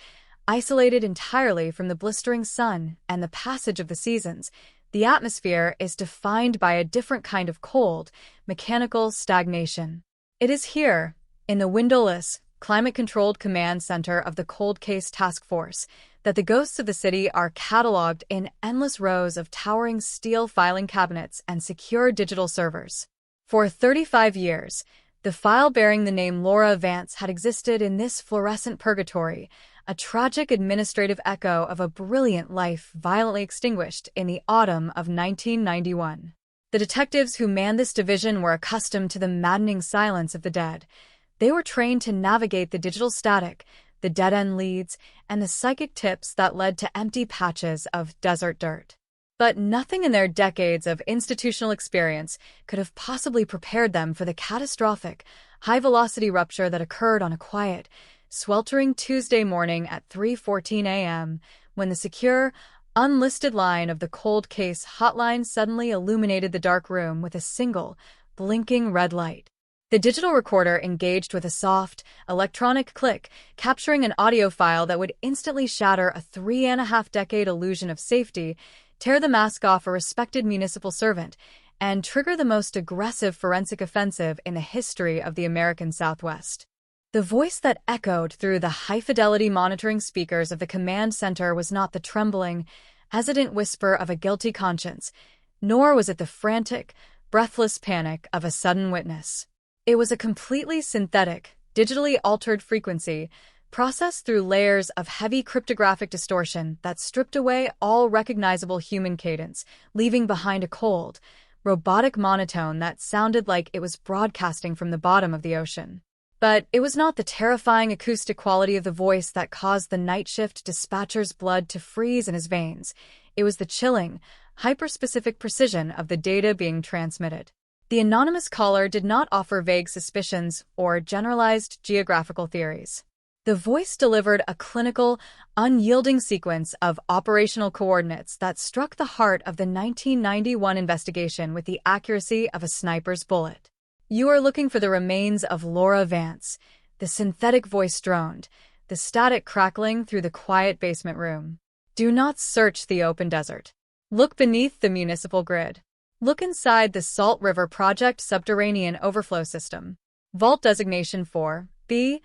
isolated entirely from the blistering sun and the passage of the seasons, the atmosphere is defined by a different kind of cold, mechanical stagnation. It is here, in the windowless, climate-controlled command center of the Cold Case Task Force, that the ghosts of the city are cataloged in endless rows of towering steel filing cabinets and secure digital servers. For 35 years, the file bearing the name Laura Vance had existed in this fluorescent purgatory, a tragic administrative echo of a brilliant life violently extinguished in the autumn of 1991. The detectives who manned this division were accustomed to the maddening silence of the dead. They were trained to navigate the digital static, the dead-end leads, and the psychic tips that led to empty patches of desert dirt. But nothing in their decades of institutional experience could have possibly prepared them for the catastrophic, high-velocity rupture that occurred on a quiet, sweltering Tuesday morning at 3:14 a.m., when the secure, unlisted line of the cold case hotline suddenly illuminated the dark room with a single, blinking red light. The digital recorder engaged with a soft, electronic click, capturing an audio file that would instantly shatter a 3.5-decade illusion of safety, tear the mask off a respected municipal servant, and trigger the most aggressive forensic offensive in the history of the American Southwest. The voice that echoed through the high-fidelity monitoring speakers of the command center was not the trembling, hesitant whisper of a guilty conscience, nor was it the frantic, breathless panic of a sudden witness. It was a completely synthetic, digitally altered frequency, processed through layers of heavy cryptographic distortion that stripped away all recognizable human cadence, leaving behind a cold, robotic monotone that sounded like it was broadcasting from the bottom of the ocean. But it was not the terrifying acoustic quality of the voice that caused the night shift dispatcher's blood to freeze in his veins. It was the chilling, hyper-specific precision of the data being transmitted. The anonymous caller did not offer vague suspicions or generalized geographical theories. The voice delivered a clinical, unyielding sequence of operational coordinates that struck the heart of the 1991 investigation with the accuracy of a sniper's bullet. "You are looking for the remains of Laura Vance," the synthetic voice droned, the static crackling through the quiet basement room. "Do not search the open desert. Look beneath the municipal grid. Look inside the Salt River Project subterranean overflow system. Vault designation 4B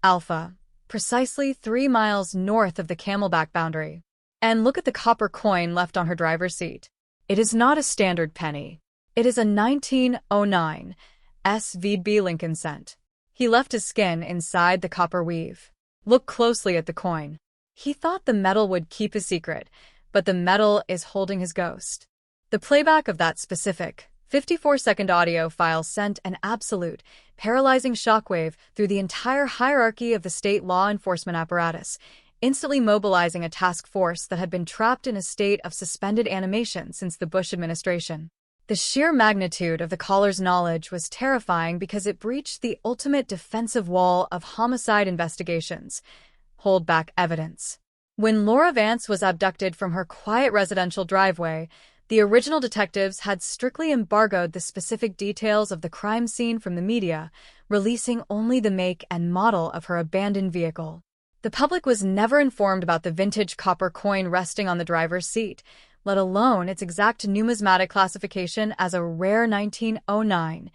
Alpha, precisely 3 miles north of the Camelback boundary. And look at the copper coin left on her driver's seat. It is not a standard penny. It is a 1909 SVB Lincoln cent. He left his skin inside the copper weave. Look closely at the coin. He thought the metal would keep his secret, but the metal is holding his ghost. The playback of that specific 54-second audio file sent an absolute, paralyzing shockwave through the entire hierarchy of the state law enforcement apparatus, instantly mobilizing a task force that had been trapped in a state of suspended animation since the Bush administration. The sheer magnitude of the caller's knowledge was terrifying because it breached the ultimate defensive wall of homicide investigations: hold back evidence. When Laura Vance was abducted from her quiet residential driveway, the original detectives had strictly embargoed the specific details of the crime scene from the media, releasing only the make and model of her abandoned vehicle. The public was never informed about the vintage copper coin resting on the driver's seat, let alone its exact numismatic classification as a rare 1909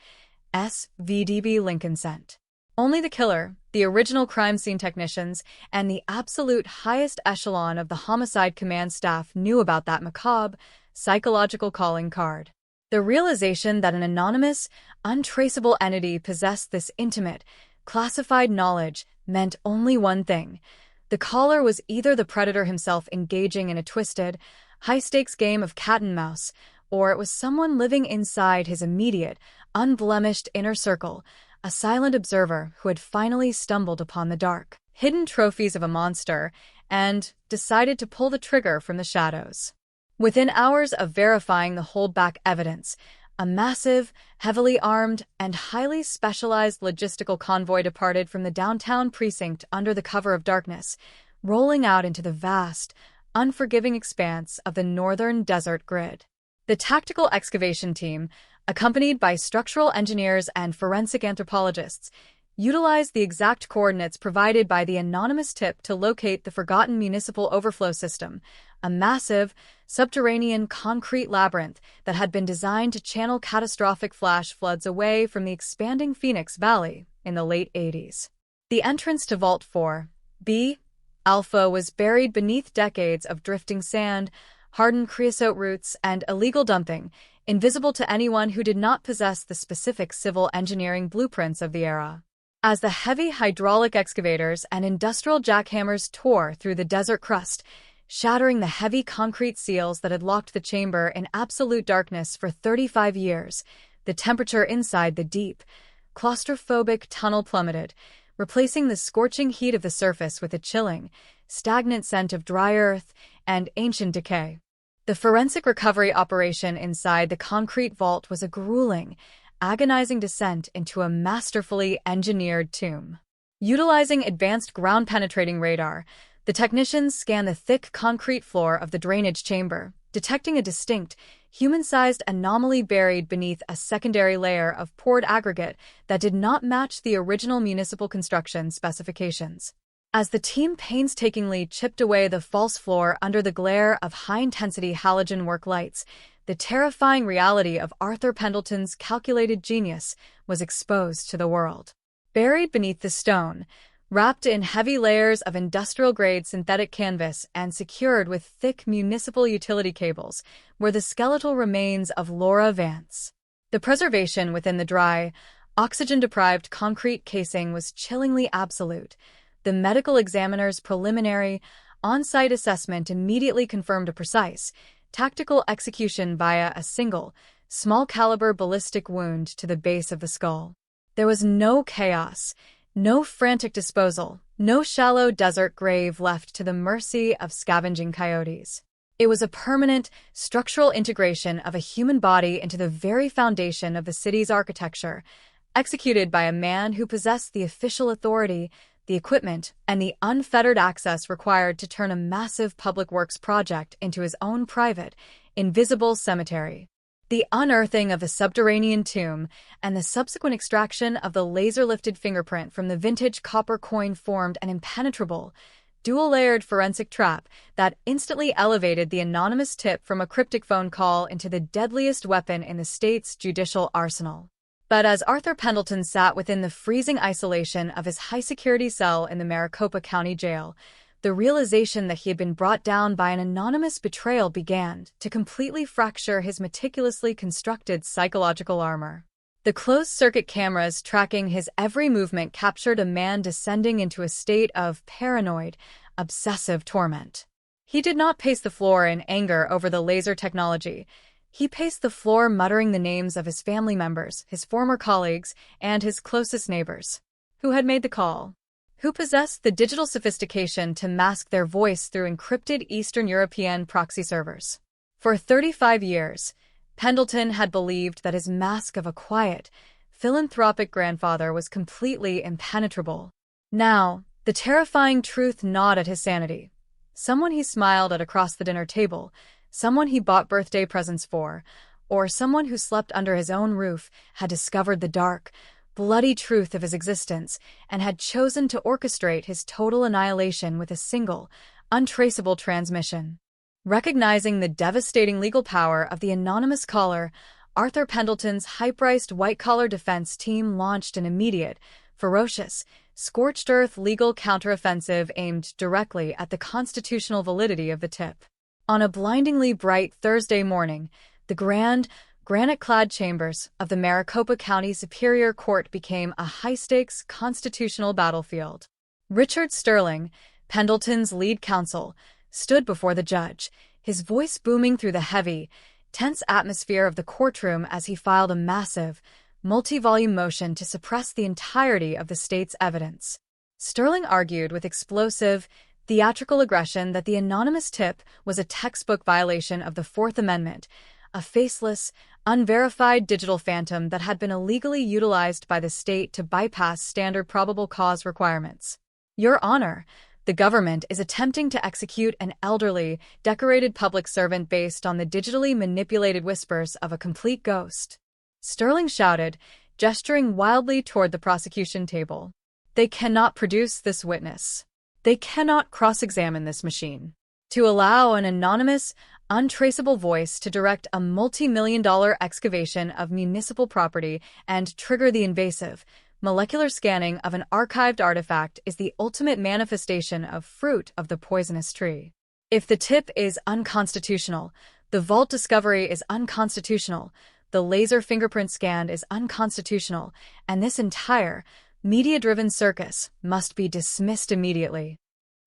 SVB Lincoln cent. Only the killer, the original crime scene technicians, and the absolute highest echelon of the homicide command staff knew about that macabre, psychological calling card. The realization that an anonymous, untraceable entity possessed this intimate, classified knowledge meant only one thing. The caller was either the predator himself engaging in a twisted, high-stakes game of cat and mouse, or it was someone living inside his immediate, unblemished inner circle, a silent observer who had finally stumbled upon the dark, hidden trophies of a monster and decided to pull the trigger from the shadows. Within hours of verifying the holdback evidence, a massive, heavily armed, and highly specialized logistical convoy departed from the downtown precinct under the cover of darkness, rolling out into the vast, unforgiving expanse of the northern desert grid. The tactical excavation team, accompanied by structural engineers and forensic anthropologists, utilized the exact coordinates provided by the anonymous tip to locate the forgotten municipal overflow system, a massive, subterranean concrete labyrinth that had been designed to channel catastrophic flash floods away from the expanding Phoenix Valley in the late 80s. The entrance to Vault 4B Alpha was buried beneath decades of drifting sand, hardened creosote roots, and illegal dumping, invisible to anyone who did not possess the specific civil engineering blueprints of the era. As the heavy hydraulic excavators and industrial jackhammers tore through the desert crust, shattering the heavy concrete seals that had locked the chamber in absolute darkness for 35 years, the temperature inside the deep, claustrophobic tunnel plummeted, replacing the scorching heat of the surface with a chilling, stagnant scent of dry earth and ancient decay. The forensic recovery operation inside the concrete vault was a grueling, agonizing descent into a masterfully engineered tomb. Utilizing advanced ground-penetrating radar, the technicians scanned the thick concrete floor of the drainage chamber, detecting a distinct, human-sized anomaly buried beneath a secondary layer of poured aggregate that did not match the original municipal construction specifications. As the team painstakingly chipped away the false floor under the glare of high-intensity halogen work lights, the terrifying reality of Arthur Pendleton's calculated genius was exposed to the world. Buried beneath the stone, wrapped in heavy layers of industrial-grade synthetic canvas and secured with thick municipal utility cables, were the skeletal remains of Laura Vance. The preservation within the dry, oxygen-deprived concrete casing was chillingly absolute. The medical examiner's preliminary, on-site assessment immediately confirmed a precise, tactical execution via a single, small-caliber ballistic wound to the base of the skull. There was no chaos, no frantic disposal, no shallow desert grave left to the mercy of scavenging coyotes. It was a permanent, structural integration of a human body into the very foundation of the city's architecture, executed by a man who possessed the official authority, the equipment, and the unfettered access required to turn a massive public works project into his own private, invisible cemetery. The unearthing of the subterranean tomb and the subsequent extraction of the laser-lifted fingerprint from the vintage copper coin formed an impenetrable, dual-layered forensic trap that instantly elevated the anonymous tip from a cryptic phone call into the deadliest weapon in the state's judicial arsenal. But as Arthur Pendleton sat within the freezing isolation of his high-security cell in the Maricopa County Jail, the realization that he had been brought down by an anonymous betrayal began to completely fracture his meticulously constructed psychological armor. The closed-circuit cameras tracking his every movement captured a man descending into a state of paranoid, obsessive torment. He did not pace the floor in anger over the laser technology. He paced the floor muttering the names of his family members, his former colleagues, and his closest neighbors. Who had made the call? Who possessed the digital sophistication to mask their voice through encrypted Eastern European proxy servers? For 35 years, Pendleton had believed that his mask of a quiet, philanthropic grandfather was completely impenetrable. Now, the terrifying truth gnawed at his sanity. Someone he smiled at across the dinner table, someone he bought birthday presents for, or someone who slept under his own roof had discovered the dark, bloody truth of his existence and had chosen to orchestrate his total annihilation with a single, untraceable transmission. Recognizing the devastating legal power of the anonymous caller, Arthur Pendleton's high-priced white-collar defense team launched an immediate, ferocious, scorched-earth legal counteroffensive aimed directly at the constitutional validity of the tip. On a blindingly bright Thursday morning, the granite-clad chambers of the Maricopa County Superior Court became a high-stakes constitutional battlefield. Richard Sterling, Pendleton's lead counsel, stood before the judge, his voice booming through the heavy, tense atmosphere of the courtroom as he filed a massive, multi-volume motion to suppress the entirety of the state's evidence. Sterling argued with explosive, theatrical aggression that the anonymous tip was a textbook violation of the Fourth Amendment, a faceless, unverified digital phantom that had been illegally utilized by the state to bypass standard probable cause requirements. Your Honor, the government is attempting to execute an elderly, decorated public servant based on the digitally manipulated whispers of a complete ghost. Sterling shouted, gesturing wildly toward the prosecution table. They cannot produce this witness. They cannot cross-examine this machine. To allow an anonymous, untraceable voice to direct a multi-million-dollar excavation of municipal property and trigger the invasive, molecular scanning of an archived artifact is the ultimate manifestation of fruit of the poisonous tree. If the tip is unconstitutional, the vault discovery is unconstitutional, the laser fingerprint scan is unconstitutional, and this entire, media-driven circus must be dismissed immediately.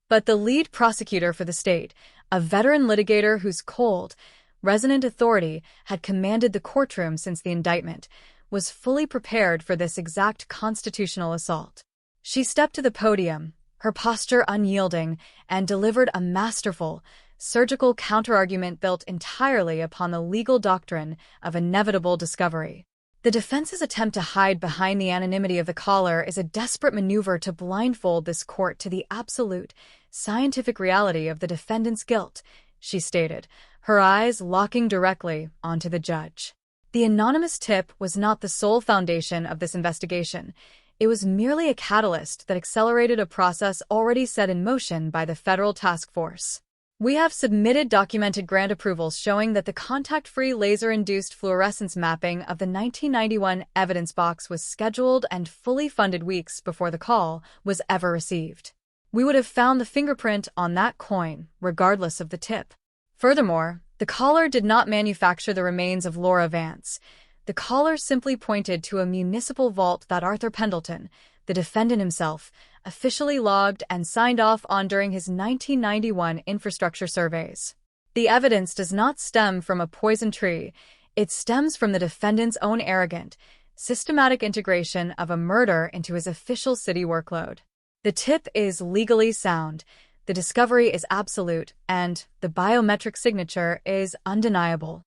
But the lead prosecutor for the state, a veteran litigator whose cold, resonant authority had commanded the courtroom since the indictment, was fully prepared for this exact constitutional assault. She stepped to the podium, her posture unyielding, and delivered a masterful, surgical counterargument built entirely upon the legal doctrine of inevitable discovery. The defense's attempt to hide behind the anonymity of the caller is a desperate maneuver to blindfold this court to the absolute, scientific reality of the defendant's guilt, she stated, her eyes locking directly onto the judge. The anonymous tip was not the sole foundation of this investigation. It was merely a catalyst that accelerated a process already set in motion by the federal task force. We have submitted documented grant approvals showing that the contact-free laser-induced fluorescence mapping of the 1991 evidence box was scheduled and fully funded weeks before the call was ever received. We would have found the fingerprint on that coin, regardless of the tip. Furthermore, the caller did not manufacture the remains of Laura Vance. The caller simply pointed to a municipal vault that Arthur Pendleton, the defendant himself, officially logged and signed off on during his 1991 infrastructure surveys. The evidence does not stem from a poison tree. It stems from the defendant's own arrogant, systematic integration of a murder into his official city workload. The tip is legally sound. The discovery is absolute, and the biometric signature is undeniable.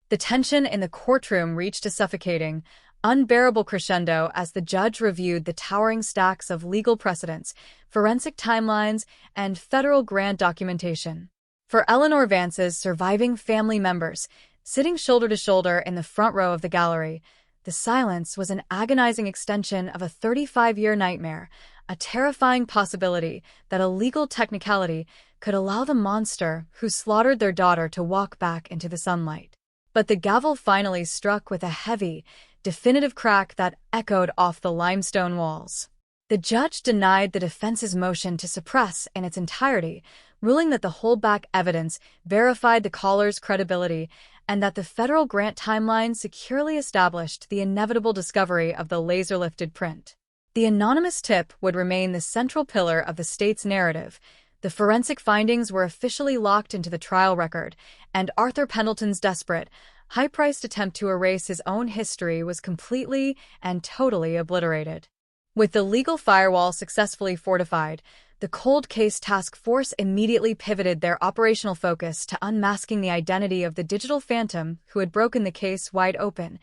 The tension in the courtroom reached a suffocating, unbearable crescendo as the judge reviewed the towering stacks of legal precedents, forensic timelines, and federal grant documentation. For Eleanor Vance's surviving family members, sitting shoulder to shoulder in the front row of the gallery, the silence was an agonizing extension of a 35-year nightmare, a terrifying possibility that a legal technicality could allow the monster who slaughtered their daughter to walk back into the sunlight. But the gavel finally struck with a heavy, definitive crack that echoed off the limestone walls. The judge denied the defense's motion to suppress in its entirety, ruling that the holdback evidence verified the caller's credibility and that the federal grant timeline securely established the inevitable discovery of the laser-lifted print. The anonymous tip would remain the central pillar of the state's narrative. The forensic findings were officially locked into the trial record, and Arthur Pendleton's desperate, high-priced attempt to erase his own history was completely and totally obliterated. With the legal firewall successfully fortified, the Cold Case Task Force immediately pivoted their operational focus to unmasking the identity of the digital phantom who had broken the case wide open,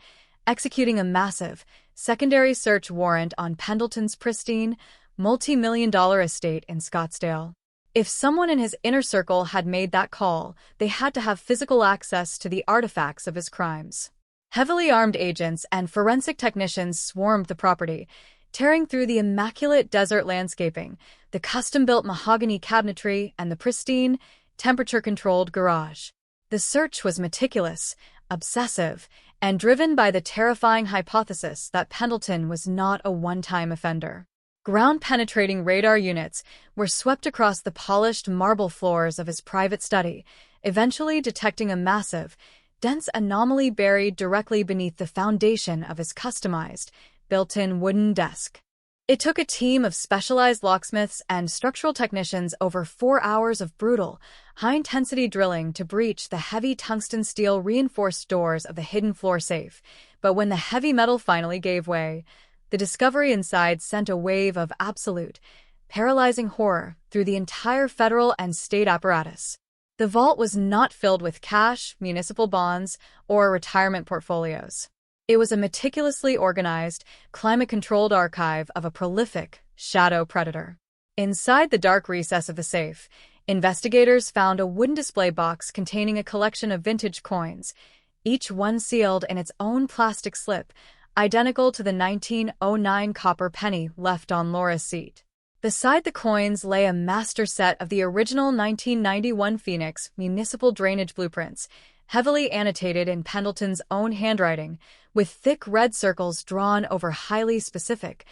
executing a massive, secondary search warrant on Pendleton's pristine, multi-million-dollar estate in Scottsdale. If someone in his inner circle had made that call, they had to have physical access to the artifacts of his crimes. Heavily armed agents and forensic technicians swarmed the property, tearing through the immaculate desert landscaping, the custom-built mahogany cabinetry, and the pristine, temperature-controlled garage. The search was meticulous, obsessive, and driven by the terrifying hypothesis that Pendleton was not a one-time offender. Ground-penetrating radar units were swept across the polished marble floors of his private study, eventually detecting a massive, dense anomaly buried directly beneath the foundation of his customized, built-in wooden desk. It took a team of specialized locksmiths and structural technicians over 4 hours of brutal, high-intensity drilling to breach the heavy tungsten steel reinforced doors of the hidden floor safe. But when the heavy metal finally gave way, the discovery inside sent a wave of absolute, paralyzing horror through the entire federal and state apparatus. The vault was not filled with cash, municipal bonds, or retirement portfolios. It was a meticulously organized, climate-controlled archive of a prolific, shadow predator. Inside the dark recess of the safe, investigators found a wooden display box containing a collection of vintage coins, each one sealed in its own plastic slip, identical to the 1909 copper penny left on Laura's seat. Beside the coins lay a master set of the original 1991 Phoenix municipal drainage blueprints, heavily annotated in Pendleton's own handwriting, with thick red circles drawn over highly specific,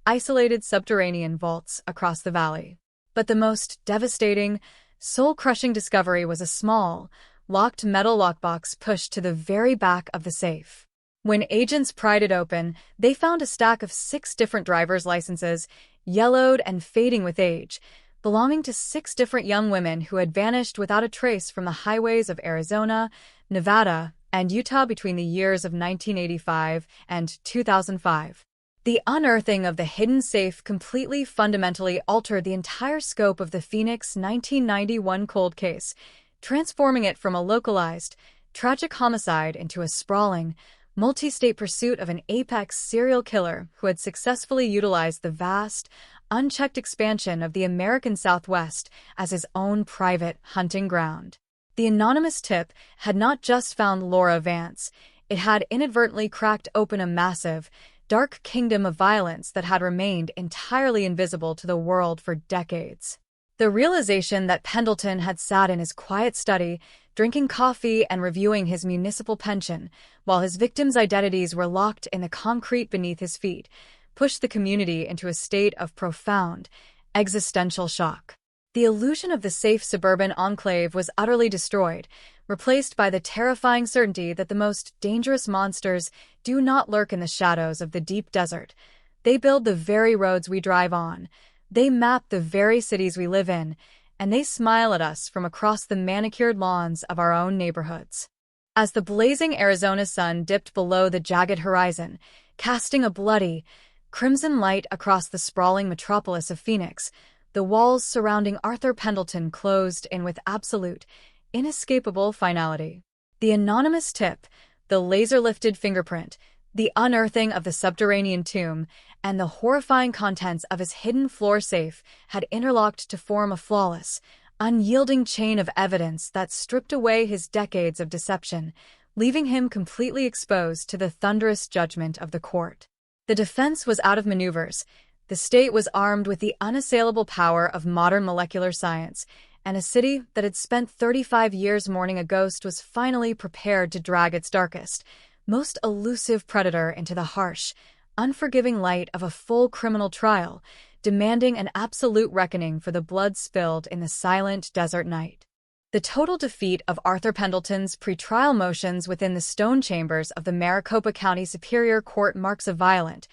isolated subterranean vaults across the valley. But the most devastating, soul-crushing discovery was a small, locked metal lockbox pushed to the very back of the safe. When agents pried it open, they found a stack of 6 different driver's licenses, yellowed and fading with age, belonging to 6 different young women who had vanished without a trace from the highways of Arizona, Nevada, and Utah between the years of 1985 and 2005. The unearthing of the hidden safe completely fundamentally altered the entire scope of the Phoenix 1991 cold case, transforming it from a localized, tragic homicide into a sprawling, multi-state pursuit of an apex serial killer who had successfully utilized the vast, unchecked expansion of the American Southwest as his own private hunting ground. The anonymous tip had not just found Laura Vance, it had inadvertently cracked open a massive, dark kingdom of violence that had remained entirely invisible to the world for decades. The realization that Pendleton had sat in his quiet study, drinking coffee and reviewing his municipal pension, while his victims' identities were locked in the concrete beneath his feet, pushed the community into a state of profound, existential shock. The illusion of the safe suburban enclave was utterly destroyed, replaced by the terrifying certainty that the most dangerous monsters do not lurk in the shadows of the deep desert. They build the very roads we drive on, they map the very cities we live in, and they smile at us from across the manicured lawns of our own neighborhoods. As the blazing Arizona sun dipped below the jagged horizon, casting a bloody, crimson light across the sprawling metropolis of Phoenix, the walls surrounding Arthur Pendleton closed in with absolute, inescapable finality. The anonymous tip, the laser-lifted fingerprint, the unearthing of the subterranean tomb, and the horrifying contents of his hidden floor safe had interlocked to form a flawless, unyielding chain of evidence that stripped away his decades of deception, leaving him completely exposed to the thunderous judgment of the court. The defense was out of maneuvers. The state was armed with the unassailable power of modern molecular science, and a city that had spent 35 years mourning a ghost was finally prepared to drag its darkest, most elusive predator into the harsh, unforgiving light of a full criminal trial, demanding an absolute reckoning for the blood spilled in the silent desert night. The total defeat of Arthur Pendleton's pretrial motions within the stone chambers of the Maricopa County Superior Court marks a violent,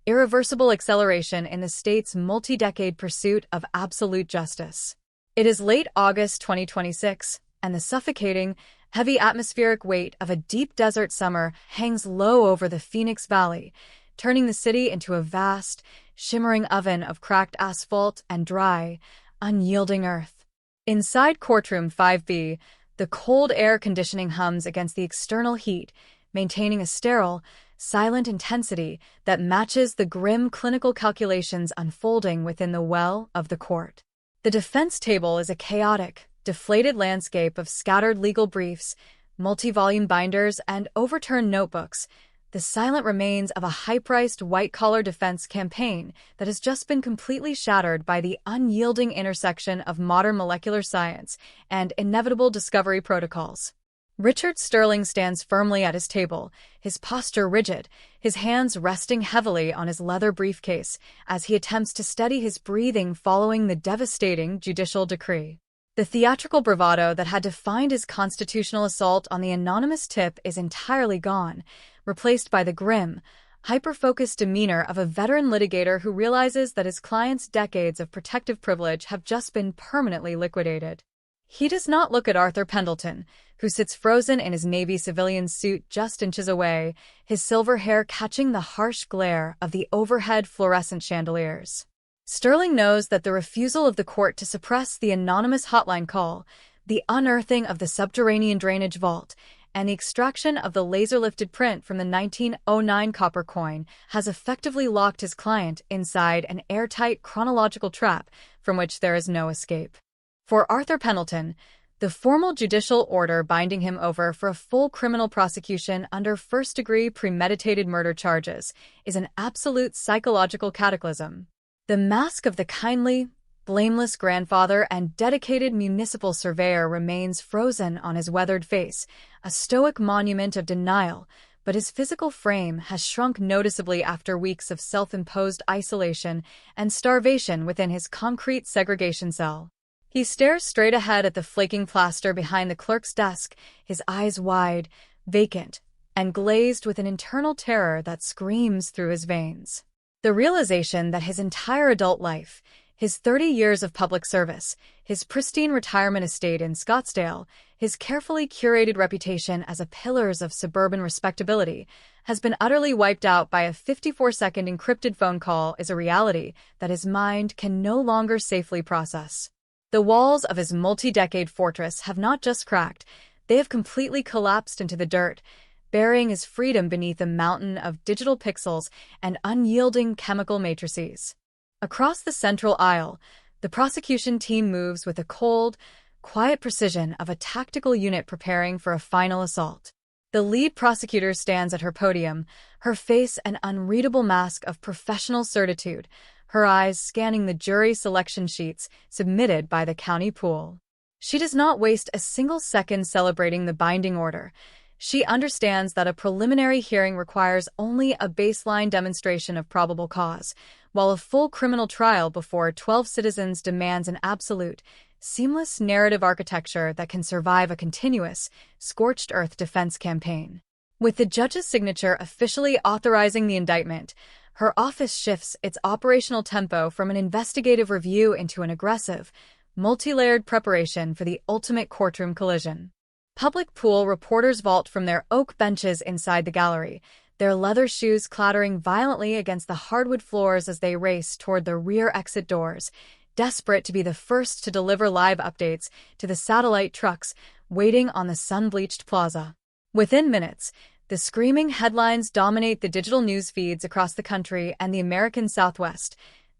irreversible acceleration in the state's multi-decade pursuit of absolute justice. It is late August 2026, and the suffocating, heavy atmospheric weight of a deep desert summer hangs low over the Phoenix Valley, turning the city into a vast, shimmering oven of cracked asphalt and dry, unyielding earth. Inside Courtroom 5B, the cold air conditioning hums against the external heat, maintaining a sterile, silent intensity that matches the grim clinical calculations unfolding within the well of the court. The defense table is a chaotic, deflated landscape of scattered legal briefs, multi-volume binders, and overturned notebooks, the silent remains of a high-priced white-collar defense campaign that has just been completely shattered by the unyielding intersection of modern molecular science and inevitable discovery protocols. Richard Sterling stands firmly at his table, his posture rigid, his hands resting heavily on his leather briefcase as he attempts to steady his breathing following the devastating judicial decree. The theatrical bravado that had defined his constitutional assault on the anonymous tip is entirely gone, replaced by the grim, hyper-focused demeanor of a veteran litigator who realizes that his client's decades of protective privilege have just been permanently liquidated. He does not look at Arthur Pendleton, who sits frozen in his Navy civilian suit just inches away, his silver hair catching the harsh glare of the overhead fluorescent chandeliers. Sterling knows that the refusal of the court to suppress the anonymous hotline call, the unearthing of the subterranean drainage vault, and the extraction of the laser-lifted print from the 1909 copper coin has effectively locked his client inside an airtight chronological trap from which there is no escape. For Arthur Pendleton, the formal judicial order binding him over for a full criminal prosecution under first-degree premeditated murder charges is an absolute psychological cataclysm. The mask of the kindly, blameless grandfather and dedicated municipal surveyor remains frozen on his weathered face, a stoic monument of denial, but his physical frame has shrunk noticeably after weeks of self-imposed isolation and starvation within his concrete segregation cell. He stares straight ahead at the flaking plaster behind the clerk's desk, his eyes wide, vacant, and glazed with an internal terror that screams through his veins. The realization that his entire adult life, his 30 years of public service, his pristine retirement estate in Scottsdale, his carefully curated reputation as a pillars of suburban respectability, has been utterly wiped out by a 54-second encrypted phone call is a reality that his mind can no longer safely process. The walls of his multi-decade fortress have not just cracked, they have completely collapsed into the dirt, burying his freedom beneath a mountain of digital pixels and unyielding chemical matrices. Across the central aisle, the prosecution team moves with the cold, quiet precision of a tactical unit preparing for a final assault. The lead prosecutor stands at her podium, her face an unreadable mask of professional certitude, her eyes scanning the jury selection sheets submitted by the county pool. She does not waste a single second celebrating the binding order. She understands that a preliminary hearing requires only a baseline demonstration of probable cause, while a full criminal trial before 12 citizens demands an absolute, seamless narrative architecture that can survive a continuous, scorched earth defense campaign. With the judge's signature officially authorizing the indictment, her office shifts its operational tempo from an investigative review into an aggressive, multi-layered preparation for the ultimate courtroom collision. Public pool reporters vault from their oak benches inside the gallery, their leather shoes clattering violently against the hardwood floors as they race toward the rear exit doors, desperate to be the first to deliver live updates to the satellite trucks waiting on the sun-bleached plaza. Within minutes, the screaming headlines dominate the digital news feeds across the country and the American Southwest.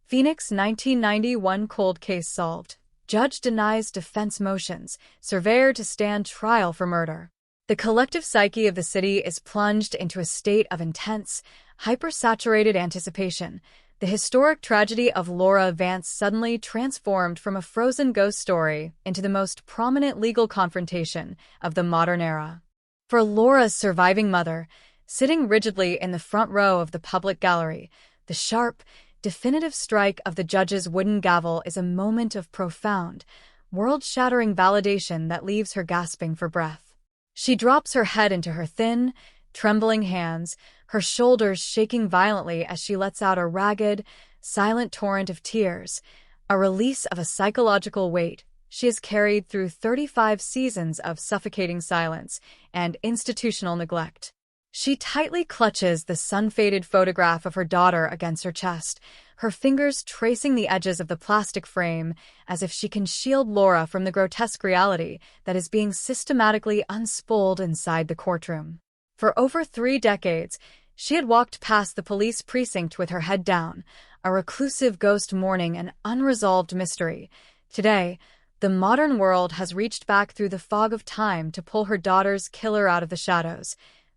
Phoenix 1991 cold case solved. Judge denies defense motions, surveyor to stand trial for murder. The collective psyche of the city is plunged into a state of intense, hyper-saturated anticipation. The historic tragedy of Laura Vance suddenly transformed from a frozen ghost story into the most prominent legal confrontation of the modern era. For Laura's surviving mother, Sitting rigidly in the front row of the public gallery, the sharp, definitive strike of the judge's wooden gavel is a moment of profound, world-shattering validation that leaves her gasping for breath. She drops her head into her thin, trembling hands, her shoulders shaking violently as she lets out a ragged, silent torrent of tears, a release of a psychological weight she has carried through 35 seasons of suffocating silence and institutional neglect. She tightly clutches the sun-faded photograph of her daughter against her chest, her fingers tracing the edges of the plastic frame as if she can shield Laura from the grotesque reality that is being systematically unspooled inside the courtroom. For over 3 decades, she had walked past the police precinct with her head down, a reclusive ghost mourning an unresolved mystery. Today, the modern world has reached back through the fog of time to pull her daughter's killer out of the shadows,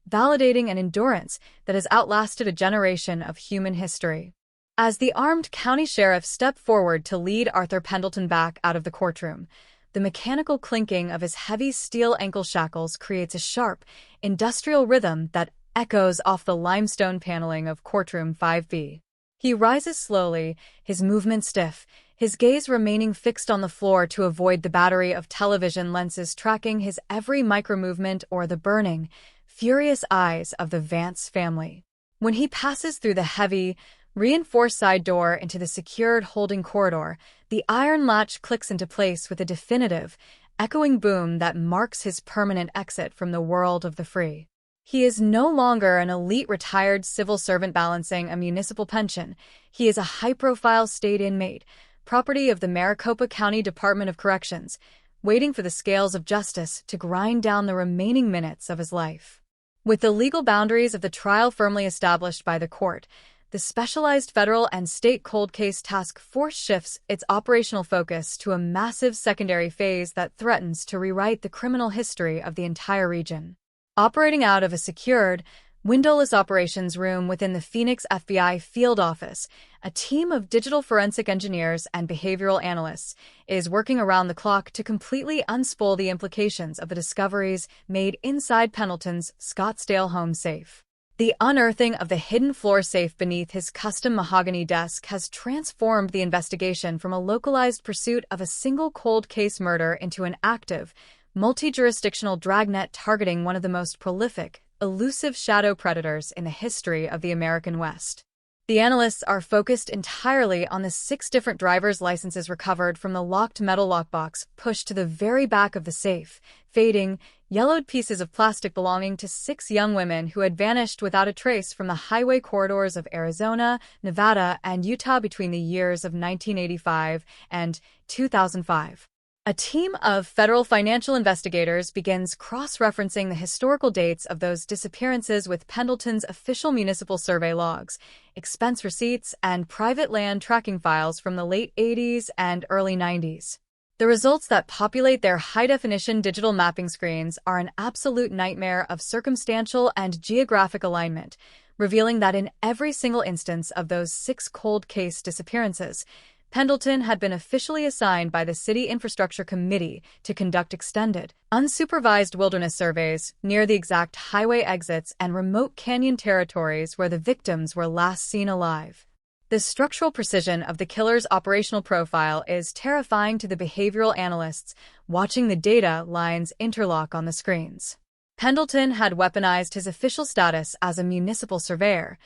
validating an endurance that has outlasted a generation of human history. As the armed county sheriff stepped forward to lead Arthur Pendleton back out of the courtroom, the mechanical clinking of his heavy steel ankle shackles creates a sharp, industrial rhythm that echoes off the limestone paneling of courtroom 5B. He rises slowly, his movement stiff, his gaze remaining fixed on the floor to avoid the battery of television lenses tracking his every micromovement or the burning, furious eyes of the Vance family. When he passes through the heavy, reinforced side door into the secured holding corridor, the iron latch clicks into place with a definitive, echoing boom that marks his permanent exit from the world of the free. He is no longer an elite retired civil servant balancing a municipal pension. He is a high-profile state inmate, property of the Maricopa County Department of Corrections, waiting for the scales of justice to grind down the remaining minutes of his life. With the legal boundaries of the trial firmly established by the court, the specialized federal and state cold case task force shifts its operational focus to a massive secondary phase that threatens to rewrite the criminal history of the entire region. Operating out of a secured, windowless operations room within the Phoenix FBI field office, a team of digital forensic engineers and behavioral analysts is working around the clock to completely unspool the implications of the discoveries made inside Pendleton's Scottsdale home safe. The unearthing of the hidden floor safe beneath his custom mahogany desk has transformed the investigation from a localized pursuit of a single cold case murder into an active, multi-jurisdictional dragnet targeting one of the most prolific, elusive shadow predators in the history of the American West. The analysts are focused entirely on the 6 different driver's licenses recovered from the locked metal lockbox pushed to the very back of the safe, fading, yellowed pieces of plastic belonging to 6 young women who had vanished without a trace from the highway corridors of Arizona, Nevada, and Utah between the years of 1985 and 2005. A team of federal financial investigators begins cross-referencing the historical dates of those disappearances with Pendleton's official municipal survey logs, expense receipts, and private land tracking files from the late 80s and early 90s. The results that populate their high-definition digital mapping screens are an absolute nightmare of circumstantial and geographic alignment, revealing that in every single instance of those 6 cold case disappearances, Pendleton had been officially assigned by the City Infrastructure Committee to conduct extended, unsupervised wilderness surveys near the exact highway exits and remote canyon territories where the victims were last seen alive. The structural precision of the killer's operational profile is terrifying to the behavioral analysts watching the data lines interlock on the screens. Pendleton had weaponized his official status as a municipal surveyor,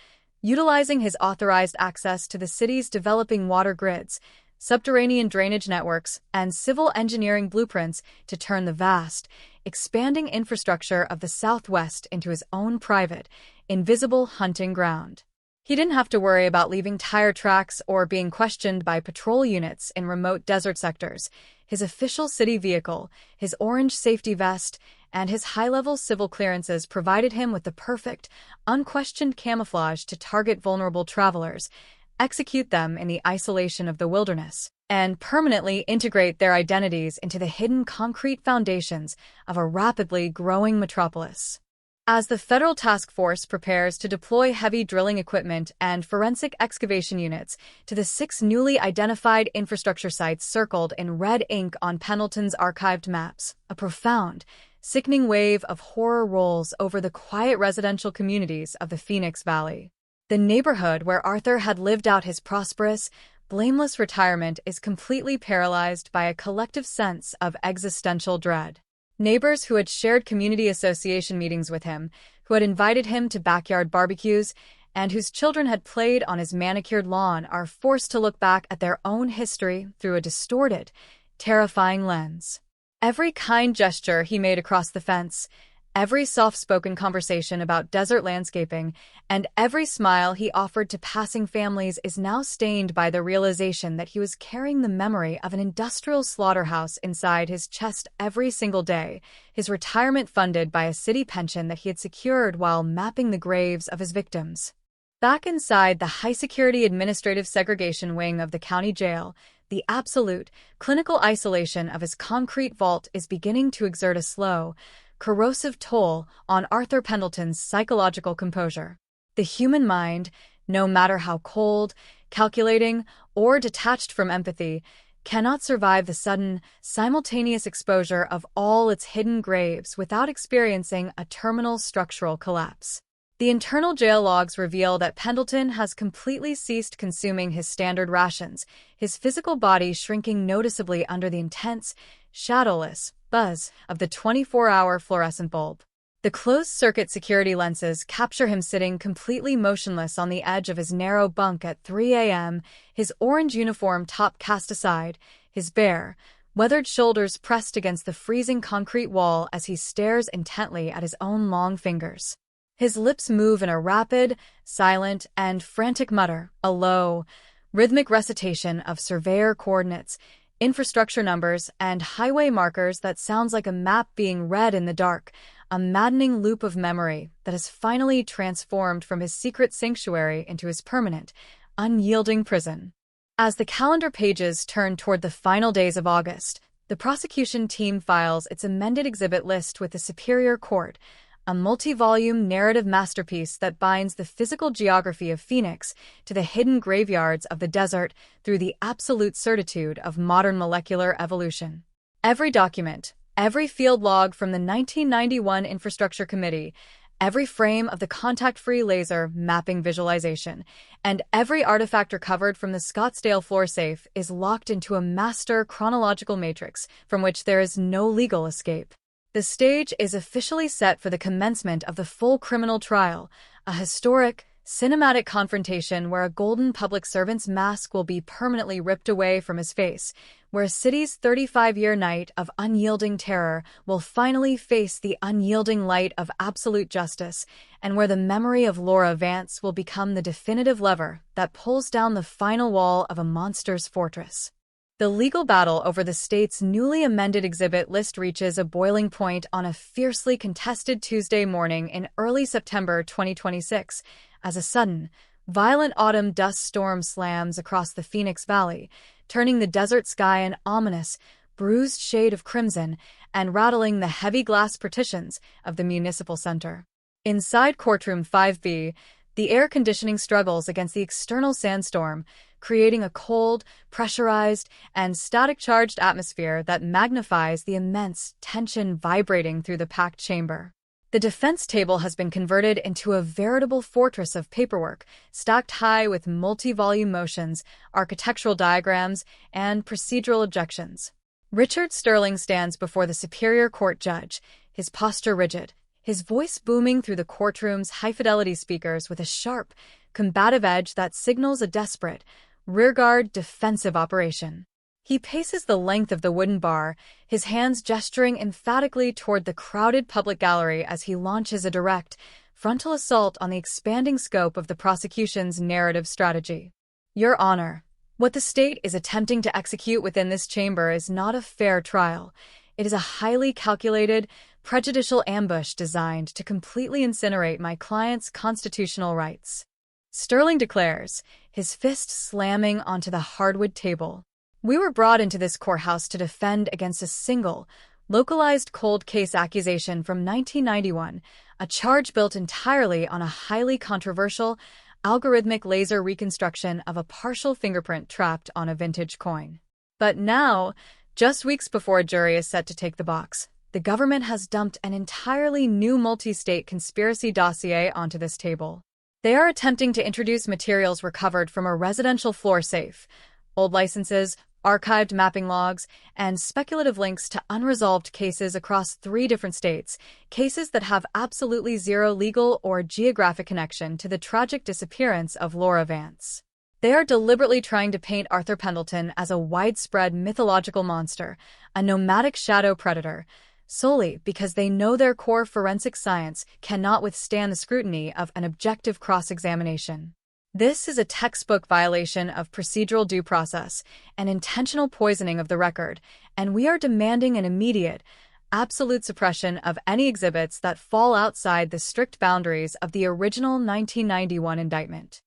utilizing his authorized access to the city's developing water grids, subterranean drainage networks, and civil engineering blueprints to turn the vast, expanding infrastructure of the Southwest into his own private, invisible hunting ground. He didn't have to worry about leaving tire tracks or being questioned by patrol units in remote desert sectors. His official city vehicle, his orange safety vest, and his high-level civil clearances provided him with the perfect, unquestioned camouflage to target vulnerable travelers, execute them in the isolation of the wilderness, and permanently integrate their identities into the hidden concrete foundations of a rapidly growing metropolis. As the federal task force prepares to deploy heavy drilling equipment and forensic excavation units to the 6 newly identified infrastructure sites circled in red ink on Pendleton's archived maps, a profound, sickening wave of horror rolls over the quiet residential communities of the Phoenix Valley. The neighborhood where Arthur had lived out his prosperous, blameless retirement is completely paralyzed by a collective sense of existential dread. Neighbors who had shared community association meetings with him, who had invited him to backyard barbecues, and whose children had played on his manicured lawn are forced to look back at their own history through a distorted, terrifying lens. Every kind gesture he made across the fence, every soft-spoken conversation about desert landscaping, and every smile he offered to passing families is now stained by the realization that he was carrying the memory of an industrial slaughterhouse inside his chest every single day, his retirement funded by a city pension that he had secured while mapping the graves of his victims. Back inside the high-security administrative segregation wing of the county jail, the absolute, clinical isolation of his concrete vault is beginning to exert a slow, corrosive toll on Arthur Pendleton's psychological composure. The human mind, no matter how cold, calculating, or detached from empathy, cannot survive the sudden, simultaneous exposure of all its hidden graves without experiencing a terminal structural collapse. The internal jail logs reveal that Pendleton has completely ceased consuming his standard rations, his physical body shrinking noticeably under the intense, shadowless buzz of the 24-hour fluorescent bulb. The closed-circuit security lenses capture him sitting completely motionless on the edge of his narrow bunk at 3 a.m., his orange uniform top cast aside, his bare, weathered shoulders pressed against the freezing concrete wall as he stares intently at his own long fingers. His lips move in a rapid, silent, and frantic mutter, a low, rhythmic recitation of surveyor coordinates, infrastructure numbers, and highway markers that sounds like a map being read in the dark, a maddening loop of memory that has finally transformed from his secret sanctuary into his permanent, unyielding prison. As the calendar pages turn toward the final days of August, the prosecution team files its amended exhibit list with the Superior Court, a multi-volume narrative masterpiece that binds the physical geography of Phoenix to the hidden graveyards of the desert through the absolute certitude of modern molecular evolution. Every document, every field log from the 1991 Infrastructure Committee, every frame of the contact-free laser mapping visualization, and every artifact recovered from the Scottsdale floor safe is locked into a master chronological matrix from which there is no legal escape. The stage is officially set for the commencement of the full criminal trial, a historic, cinematic confrontation where a golden public servant's mask will be permanently ripped away from his face, where a city's 35-year night of unyielding terror will finally face the unyielding light of absolute justice, and where the memory of Laura Vance will become the definitive lever that pulls down the final wall of a monster's fortress. The legal battle over the state's newly amended exhibit list reaches a boiling point on a fiercely contested Tuesday morning in early September 2026, as a sudden, violent autumn dust storm slams across the Phoenix Valley, turning the desert sky an ominous, bruised shade of crimson and rattling the heavy glass partitions of the municipal center. Inside courtroom 5B, the air conditioning struggles against the external sandstorm, creating a cold, pressurized, and static-charged atmosphere that magnifies the immense tension vibrating through the packed chamber. The defense table has been converted into a veritable fortress of paperwork, stacked high with multi-volume motions, architectural diagrams, and procedural objections. Richard Sterling stands before the Superior Court judge, his posture rigid, his voice booming through the courtroom's high-fidelity speakers with a sharp, combative edge that signals a desperate, rearguard defensive operation. He paces the length of the wooden bar, his hands gesturing emphatically toward the crowded public gallery as he launches a direct, frontal assault on the expanding scope of the prosecution's narrative strategy. Your Honor, what the state is attempting to execute within this chamber is not a fair trial. It is a highly calculated, prejudicial ambush designed to completely incinerate my client's constitutional rights. Sterling declares, his fist slamming onto the hardwood table. We were brought into this courthouse to defend against a single, localized cold case accusation from 1991, a charge built entirely on a highly controversial, algorithmic laser reconstruction of a partial fingerprint trapped on a vintage coin. But now, just weeks before a jury is set to take the box, the government has dumped an entirely new multi-state conspiracy dossier onto this table. They are attempting to introduce materials recovered from a residential floor safe, old licenses, archived mapping logs, and speculative links to unresolved cases across 3 different states, cases that have absolutely zero legal or geographic connection to the tragic disappearance of Laura Vance. They are deliberately trying to paint Arthur Pendleton as a widespread mythological monster, a nomadic shadow predator, solely because they know their core forensic science cannot withstand the scrutiny of an objective cross-examination. This is a textbook violation of procedural due process, an intentional poisoning of the record, and we are demanding an immediate, absolute suppression of any exhibits that fall outside the strict boundaries of the original 1991 indictment.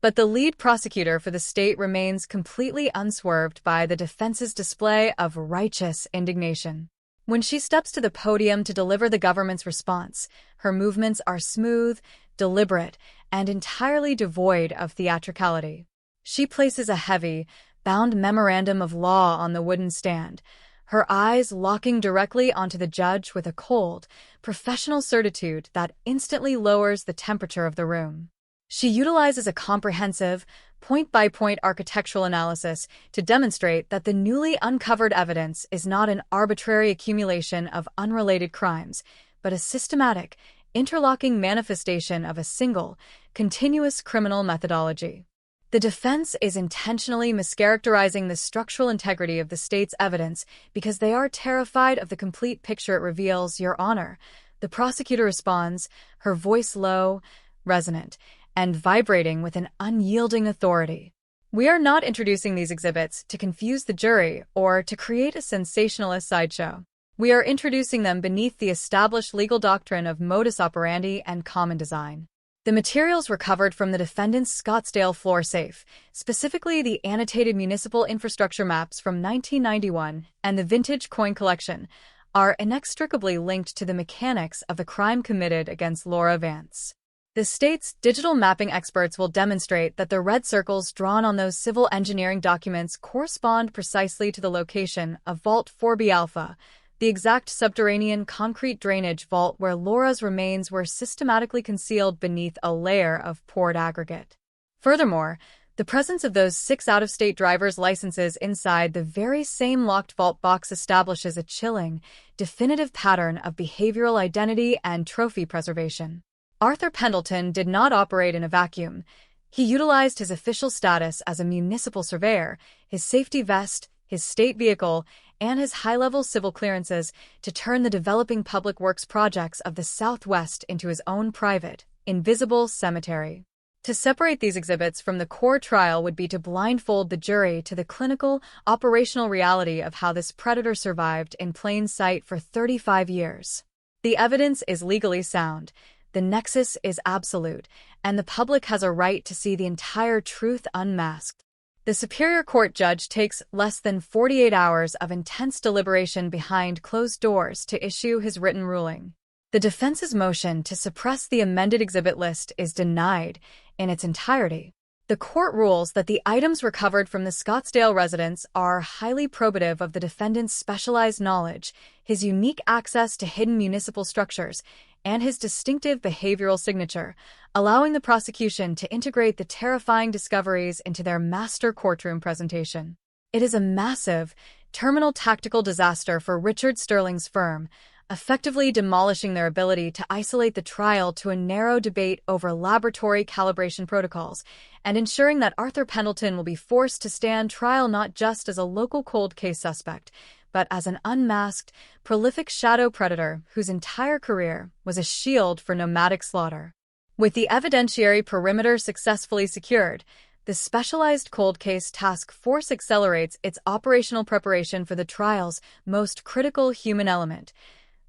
But the lead prosecutor for the state remains completely unswerved by the defense's display of righteous indignation. When she steps to the podium to deliver the government's response, her movements are smooth, deliberate, and entirely devoid of theatricality. She places a heavy, bound memorandum of law on the wooden stand, her eyes locking directly onto the judge with a cold, professional certitude that instantly lowers the temperature of the room. She utilizes a comprehensive, point-by-point architectural analysis to demonstrate that the newly uncovered evidence is not an arbitrary accumulation of unrelated crimes, but a systematic, interlocking manifestation of a single, continuous criminal methodology. The defense is intentionally mischaracterizing the structural integrity of the state's evidence because they are terrified of the complete picture it reveals, Your Honor. The prosecutor responds, her voice low, resonant, and vibrating with an unyielding authority. We are not introducing these exhibits to confuse the jury or to create a sensationalist sideshow. We are introducing them beneath the established legal doctrine of modus operandi and common design. The materials recovered from the defendant's Scottsdale floor safe, specifically the annotated municipal infrastructure maps from 1991 and the vintage coin collection, are inextricably linked to the mechanics of the crime committed against Laura Vance. The state's digital mapping experts will demonstrate that the red circles drawn on those civil engineering documents correspond precisely to the location of Vault 4B Alpha, the exact subterranean concrete drainage vault where Laura's remains were systematically concealed beneath a layer of poured aggregate. Furthermore, the presence of those 6 out-of-state driver's licenses inside the very same locked vault box establishes a chilling, definitive pattern of behavioral identity and trophy preservation. Arthur Pendleton did not operate in a vacuum. He utilized his official status as a municipal surveyor, his safety vest, his state vehicle, and his high-level civil clearances to turn the developing public works projects of the Southwest into his own private, invisible cemetery. To separate these exhibits from the core trial would be to blindfold the jury to the clinical, operational reality of how this predator survived in plain sight for 35 years. The evidence is legally sound. The nexus is absolute, and the public has a right to see the entire truth unmasked. The Superior Court judge takes less than 48 hours of intense deliberation behind closed doors to issue his written ruling. The defense's motion to suppress the amended exhibit list is denied in its entirety. The court rules that the items recovered from the Scottsdale residence are highly probative of the defendant's specialized knowledge, his unique access to hidden municipal structures, and his distinctive behavioral signature, allowing the prosecution to integrate the terrifying discoveries into their master courtroom presentation. It is a massive, terminal tactical disaster for Richard Sterling's firm, effectively demolishing their ability to isolate the trial to a narrow debate over laboratory calibration protocols, and ensuring that Arthur Pendleton will be forced to stand trial not just as a local cold case suspect, but as an unmasked, prolific shadow predator whose entire career was a shield for nomadic slaughter. With the evidentiary perimeter successfully secured, the Specialized Cold Case Task Force accelerates its operational preparation for the trial's most critical human element,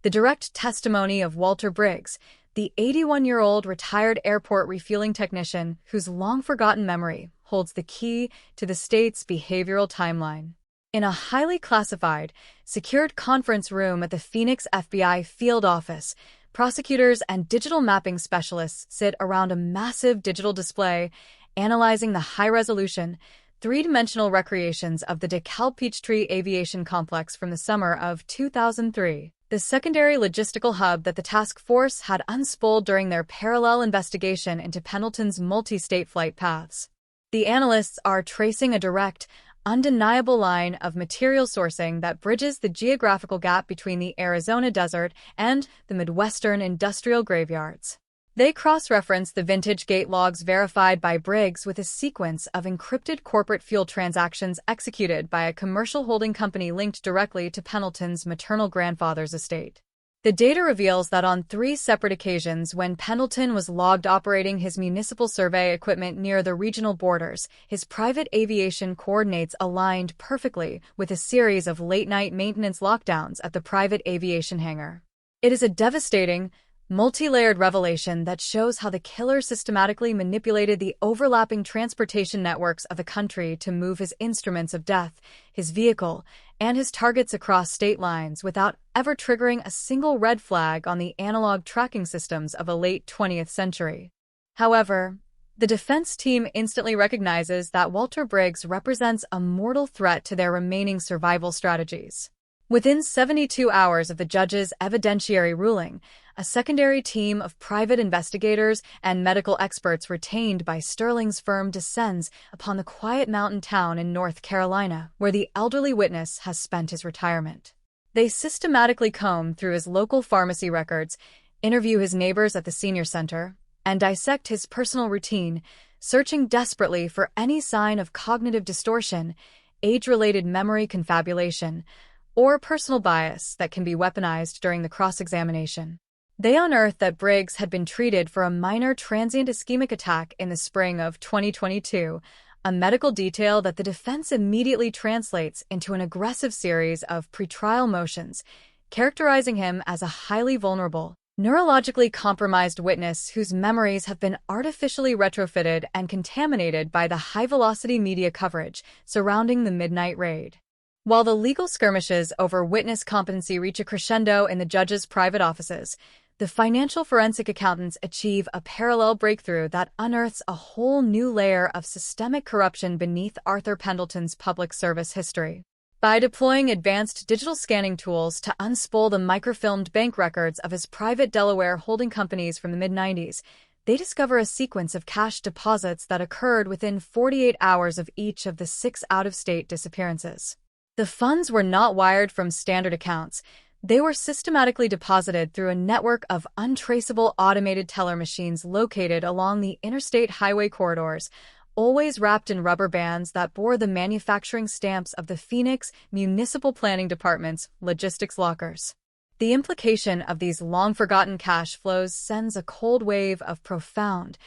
the direct testimony of Walter Briggs, the 81-year-old retired airport refueling technician whose long-forgotten memory holds the key to the state's behavioral timeline. In a highly classified, secured conference room at the Phoenix FBI field office, prosecutors and digital mapping specialists sit around a massive digital display, analyzing the high-resolution, three-dimensional recreations of the DeKalb Peachtree Aviation Complex from the summer of 2003. The the secondary logistical hub that the task force had unspooled during their parallel investigation into Pendleton's multi-state flight paths. The analysts are tracing a direct, undeniable line of material sourcing that bridges the geographical gap between the Arizona desert and the Midwestern industrial graveyards. They cross-reference the vintage gate logs verified by Briggs with a sequence of encrypted corporate fuel transactions executed by a commercial holding company linked directly to Pendleton's maternal grandfather's estate. The data reveals that on 3 separate occasions when Pendleton was logged operating his municipal survey equipment near the regional borders, his private aviation coordinates aligned perfectly with a series of late-night maintenance lockdowns at the private aviation hangar. It is a devastating, multi-layered revelation that shows how the killer systematically manipulated the overlapping transportation networks of the country to move his instruments of death, his vehicle, and his targets across state lines without ever triggering a single red flag on the analog tracking systems of a late 20th century. However, the defense team instantly recognizes that Walter Briggs represents a mortal threat to their remaining survival strategies. Within 72 hours of the judge's evidentiary ruling, a secondary team of private investigators and medical experts retained by Sterling's firm descends upon the quiet mountain town in North Carolina, where the elderly witness has spent his retirement. They systematically comb through his local pharmacy records, interview his neighbors at the senior center, and dissect his personal routine, searching desperately for any sign of cognitive distortion, age-related memory confabulation, or personal bias that can be weaponized during the cross-examination. They unearthed that Briggs had been treated for a minor transient ischemic attack in the spring of 2022, a medical detail that the defense immediately translates into an aggressive series of pretrial motions, characterizing him as a highly vulnerable, neurologically compromised witness whose memories have been artificially retrofitted and contaminated by the high-velocity media coverage surrounding the midnight raid. While the legal skirmishes over witness competency reach a crescendo in the judge's private offices, the financial forensic accountants achieve a parallel breakthrough that unearths a whole new layer of systemic corruption beneath Arthur Pendleton's public service history. By deploying advanced digital scanning tools to unspool the microfilmed bank records of his private Delaware holding companies from the mid-90s, they discover a sequence of cash deposits that occurred within 48 hours of each of the 6 out-of-state disappearances. The funds were not wired from standard accounts. They were systematically deposited through a network of untraceable automated teller machines located along the interstate highway corridors, always wrapped in rubber bands that bore the manufacturing stamps of the Phoenix Municipal Planning Department's logistics lockers. The implication of these long-forgotten cash flows sends a cold wave of profound,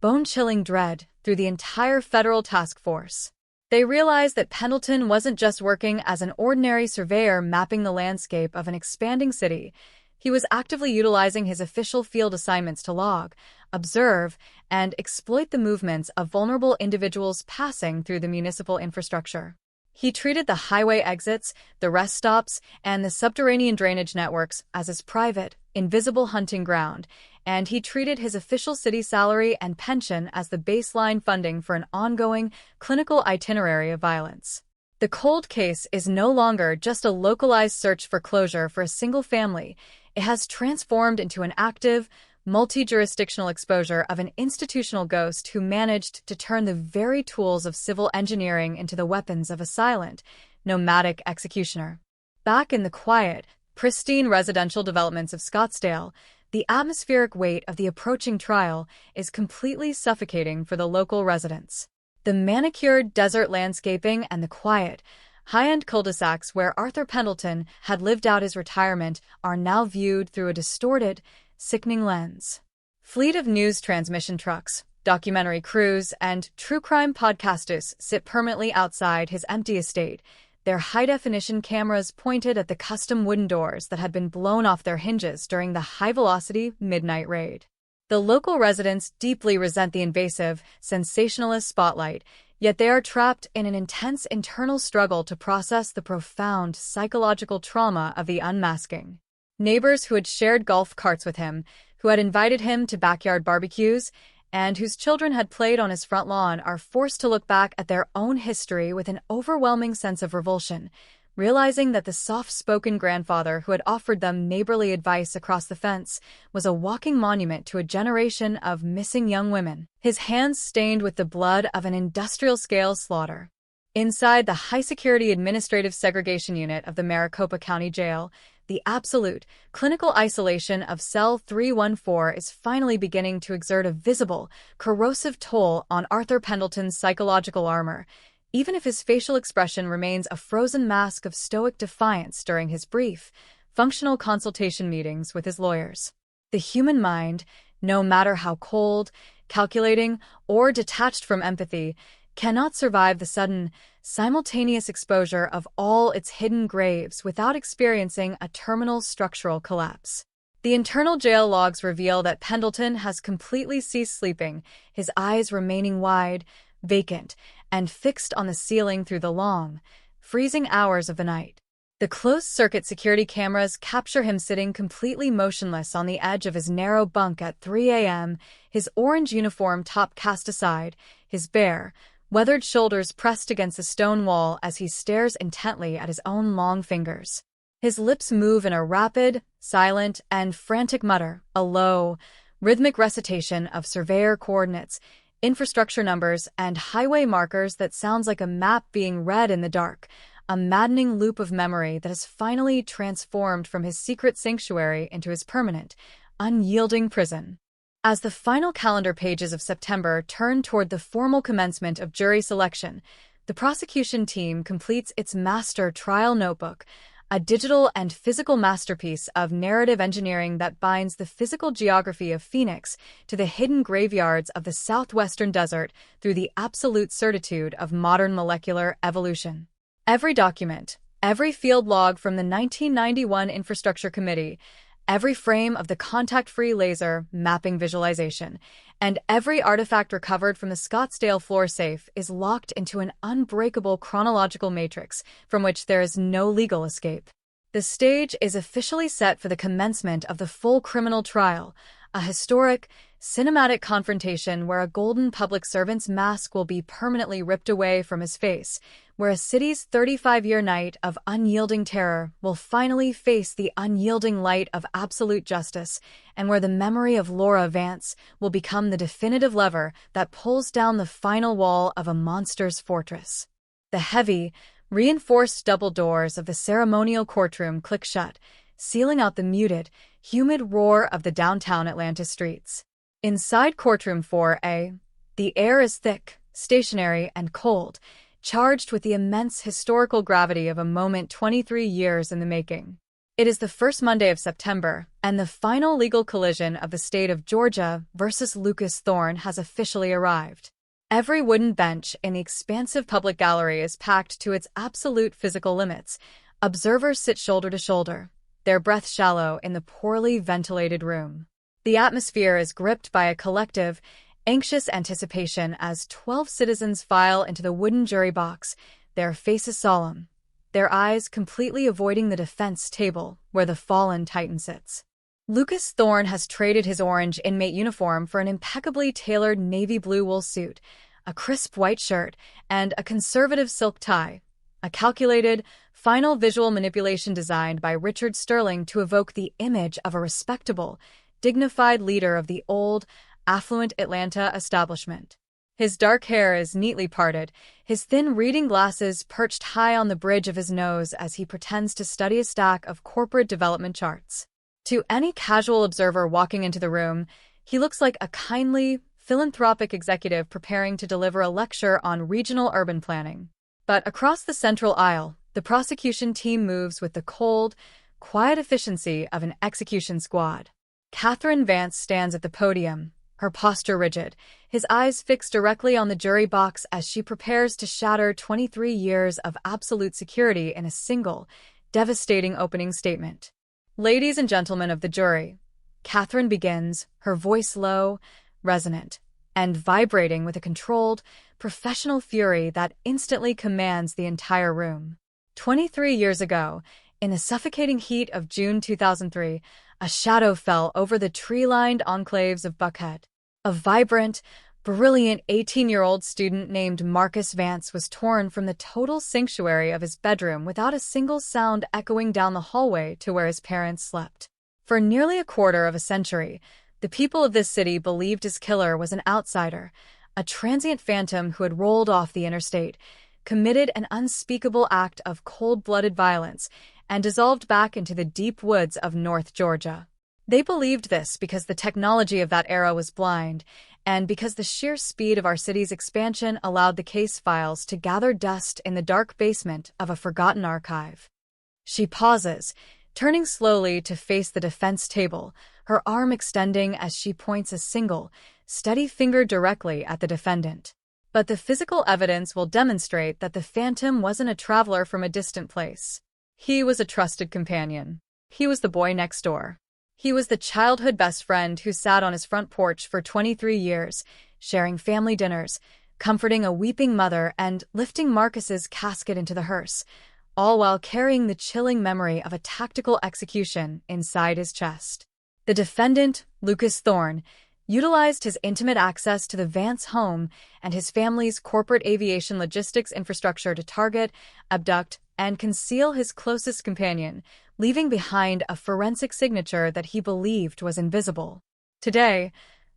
bone-chilling dread through the entire federal task force. They realized that Pendleton wasn't just working as an ordinary surveyor mapping the landscape of an expanding city. He was actively utilizing his official field assignments to log, observe, and exploit the movements of vulnerable individuals passing through the municipal infrastructure. He treated the highway exits, the rest stops, and the subterranean drainage networks as his private, invisible hunting ground, and he treated his official city salary and pension as the baseline funding for an ongoing, clinical itinerary of violence. The cold case is no longer just a localized search for closure for a single family. It has transformed into an active, multi-jurisdictional exposure of an institutional ghost who managed to turn the very tools of civil engineering into the weapons of a silent, nomadic executioner. Back in the quiet, pristine residential developments of Scottsdale, the atmospheric weight of the approaching trial is completely suffocating for the local residents. The manicured desert landscaping and the quiet, high-end cul-de-sacs where Arthur Pendleton had lived out his retirement are now viewed through a distorted, sickening lens. Fleet of news transmission trucks, documentary crews, and true crime podcasters sit permanently outside his empty estate, their high-definition cameras pointed at the custom wooden doors that had been blown off their hinges during the high-velocity midnight raid. The local residents deeply resent the invasive, sensationalist spotlight, yet they are trapped in an intense internal struggle to process the profound psychological trauma of the unmasking. Neighbors who had shared golf carts with him, who had invited him to backyard barbecues, and whose children had played on his front lawn are forced to look back at their own history with an overwhelming sense of revulsion. realizing that the soft-spoken grandfather who had offered them neighborly advice across the fence was a walking monument to a generation of missing young women, his hands stained with the blood of an industrial-scale slaughter. Inside the high-security administrative segregation unit of the Maricopa County Jail, the absolute, clinical isolation of Cell 314 is finally beginning to exert a visible, corrosive toll on Arthur Pendleton's psychological armor, even if his facial expression remains a frozen mask of stoic defiance during his brief, functional consultation meetings with his lawyers. The human mind, no matter how cold, calculating, or detached from empathy, cannot survive the sudden, simultaneous exposure of all its hidden graves without experiencing a terminal structural collapse. The internal jail logs reveal that Pendleton has completely ceased sleeping, his eyes remaining wide, vacant, and fixed on the ceiling through the long, freezing hours of the night. The closed-circuit security cameras capture him sitting completely motionless on the edge of his narrow bunk at 3 a.m., his orange uniform top cast aside, his bare, weathered shoulders pressed against a stone wall as he stares intently at his own long fingers. His lips move in a rapid, silent, and frantic mutter, a low, rhythmic recitation of surveyor coordinates, infrastructure numbers, and highway markers that sounds like a map being read in the dark, a maddening loop of memory that has finally transformed from his secret sanctuary into his permanent, unyielding prison. As the final calendar pages of September turn toward the formal commencement of jury selection, the prosecution team completes its master trial notebook, a digital and physical masterpiece of narrative engineering that binds the physical geography of Phoenix to the hidden graveyards of the southwestern desert through the absolute certitude of modern molecular evolution. Every document, every field log from the 1991 Infrastructure Committee, every frame of the contact-free laser mapping visualization, and every artifact recovered from the Scottsdale floor safe is locked into an unbreakable chronological matrix from which there is no legal escape. The stage is officially set for the commencement of the full criminal trial, a historic, cinematic confrontation where a golden public servant's mask will be permanently ripped away from his face, where a city's 35-year night of unyielding terror will finally face the unyielding light of absolute justice, and where the memory of Laura Vance will become the definitive lever that pulls down the final wall of a monster's fortress. The heavy, reinforced double doors of the ceremonial courtroom click shut, sealing out the muted, humid roar of the downtown Atlanta streets. Inside courtroom 4A, the air is thick, stationary, and cold, charged with the immense historical gravity of a moment 23 years in the making. It is the first Monday of September, and the final legal collision of the state of Georgia versus Lucas Thorne has officially arrived. Every wooden bench in the expansive public gallery is packed to its absolute physical limits. Observers sit shoulder to shoulder, their breath shallow in the poorly ventilated room. The atmosphere is gripped by a collective, anxious anticipation as 12 citizens file into the wooden jury box, their faces solemn, their eyes completely avoiding the defense table where the fallen Titan sits. Lucas Thorne has traded his orange inmate uniform for an impeccably tailored navy blue wool suit, a crisp white shirt, and a conservative silk tie, a calculated, final visual manipulation designed by Richard Sterling to evoke the image of a respectable, dignified leader of the old, affluent Atlanta establishment. His dark hair is neatly parted, his thin reading glasses perched high on the bridge of his nose as he pretends to study a stack of corporate development charts. To any casual observer walking into the room, he looks like a kindly, philanthropic executive preparing to deliver a lecture on regional urban planning. But across the central aisle, the prosecution team moves with the cold, quiet efficiency of an execution squad. Catherine Vance stands at the podium, her posture rigid, his eyes fixed directly on the jury box as she prepares to shatter 23 years of absolute security in a single, devastating opening statement. Ladies and gentlemen of the jury, Catherine begins, her voice low, resonant, and vibrating with a controlled, professional fury that instantly commands the entire room. 23 years ago, in the suffocating heat of June 2003, a shadow fell over the tree-lined enclaves of Buckhead. A vibrant, brilliant 18-year-old student named Marcus Vance was torn from the total sanctuary of his bedroom without a single sound echoing down the hallway to where his parents slept. For nearly a quarter of a century, the people of this city believed his killer was an outsider, a transient phantom who had rolled off the interstate, committed an unspeakable act of cold-blooded violence, and dissolved back into the deep woods of North Georgia. They believed this because the technology of that era was blind, and because the sheer speed of our city's expansion allowed the case files to gather dust in the dark basement of a forgotten archive. She pauses, turning slowly to face the defense table, her arm extending as she points a single, steady finger directly at the defendant. But the physical evidence will demonstrate that the phantom wasn't a traveler from a distant place. He was a trusted companion. He was the boy next door. He was the childhood best friend who sat on his front porch for 23 years, sharing family dinners, comforting a weeping mother, and lifting Marcus's casket into the hearse, all while carrying the chilling memory of a tactical execution inside his chest. The defendant, Lucas Thorne, utilized his intimate access to the Vance home and his family's corporate aviation logistics infrastructure to target, abduct, and conceal his closest companion, leaving behind a forensic signature that he believed was invisible. Today,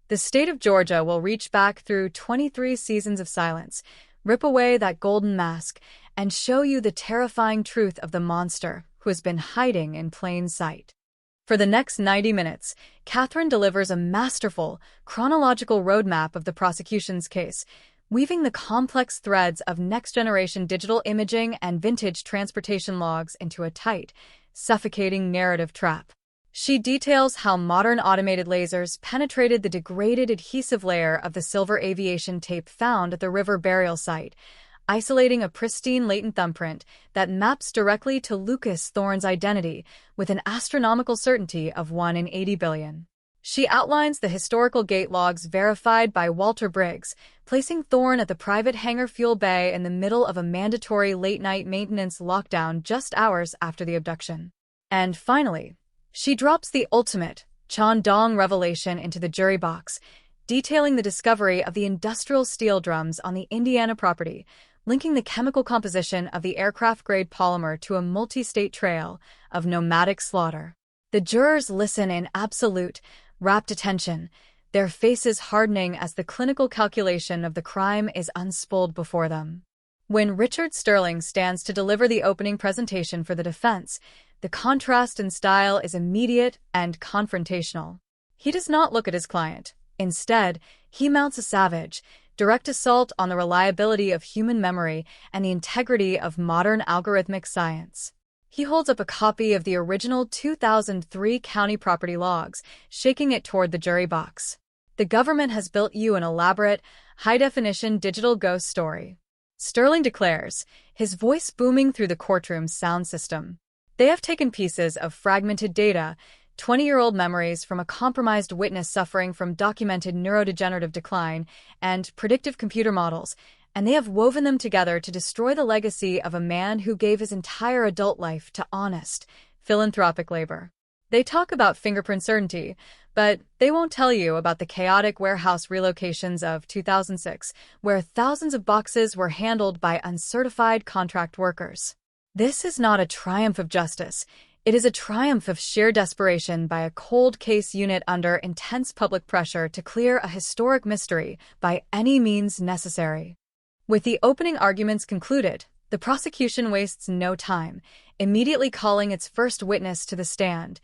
the state of Georgia will reach back through 23 seasons of silence, rip away that golden mask, and show you the terrifying truth of the monster who has been hiding in plain sight. For the next 90 minutes, Catherine delivers a masterful, chronological roadmap of the prosecution's case, weaving the complex threads of next-generation digital imaging and vintage transportation logs into a tight, suffocating narrative trap. She details how modern automated lasers penetrated the degraded adhesive layer of the silver aviation tape found at the river burial site, isolating a pristine latent thumbprint that maps directly to Lucas Thorne's identity with an astronomical certainty of 1 in 80 billion. She outlines the historical gate logs verified by Walter Briggs, placing Thorne at the private hangar fuel bay in the middle of a mandatory late-night maintenance lockdown just hours after the abduction. And finally, she drops the ultimate, Chandong revelation into the jury box, detailing the discovery of the industrial steel drums on the Indiana property, linking the chemical composition of the aircraft-grade polymer to a multi-state trail of nomadic slaughter. The jurors listen in absolute, rapt attention, their faces hardening as the clinical calculation of the crime is unspooled before them. When Richard Sterling stands to deliver the opening presentation for the defense, the contrast in style is immediate and confrontational. He does not look at his client. Instead, he mounts a savage, direct assault on the reliability of human memory and the integrity of modern algorithmic science. He holds up a copy of the original 2003 county property logs, shaking it toward the jury box. The government has built you an elaborate, high-definition digital ghost story, Sterling declares, his voice booming through the courtroom's sound system. They have taken pieces of fragmented data, 20-year-old memories from a compromised witness suffering from documented neurodegenerative decline, and predictive computer models, and they have woven them together to destroy the legacy of a man who gave his entire adult life to honest, philanthropic labor. They talk about fingerprint certainty, but they won't tell you about the chaotic warehouse relocations of 2006, where thousands of boxes were handled by uncertified contract workers. This is not a triumph of justice. It is a triumph of sheer desperation by a cold case unit under intense public pressure to clear a historic mystery by any means necessary. With the opening arguments concluded, the prosecution wastes no time, immediately calling its first witness to the stand,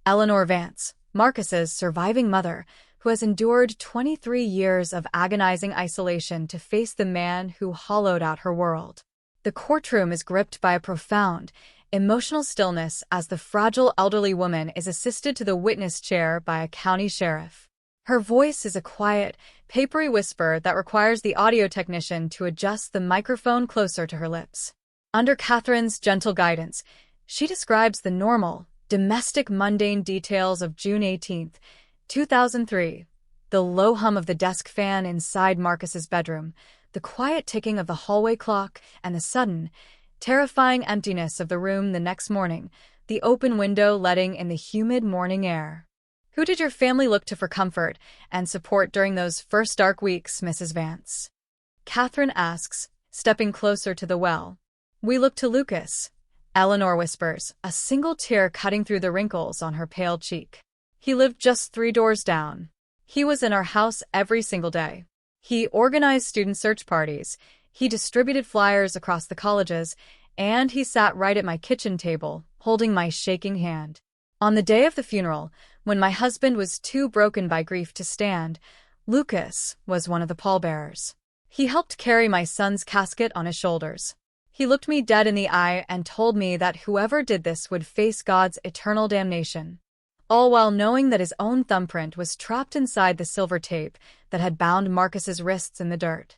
Eleanor Vance, Marcus's surviving mother, who has endured 23 years of agonizing isolation to face the man who hollowed out her world. The courtroom is gripped by a profound, emotional stillness as the fragile elderly woman is assisted to the witness chair by a county sheriff. Her voice is a quiet, papery whisper that requires the audio technician to adjust the microphone closer to her lips. Under Catherine's gentle guidance, she describes the normal, domestic mundane details of June 18, 2003, the low hum of the desk fan inside Marcus's bedroom, the quiet ticking of the hallway clock, and the sudden, terrifying emptiness of the room the next morning, the open window letting in the humid morning air. Who did your family look to for comfort and support during those first dark weeks, Mrs. Vance? Catherine asks, stepping closer to the well. We look to Lucas, Eleanor whispers, a single tear cutting through the wrinkles on her pale cheek. He lived just 3 doors down. He was in our house every single day. He organized student search parties, he distributed flyers across the colleges, and he sat right at my kitchen table, holding my shaking hand. On the day of the funeral, when my husband was too broken by grief to stand, Lucas was one of the pallbearers. He helped carry my son's casket on his shoulders. He looked me dead in the eye and told me that whoever did this would face God's eternal damnation, all while knowing that his own thumbprint was trapped inside the silver tape that had bound Marcus's wrists in the dirt.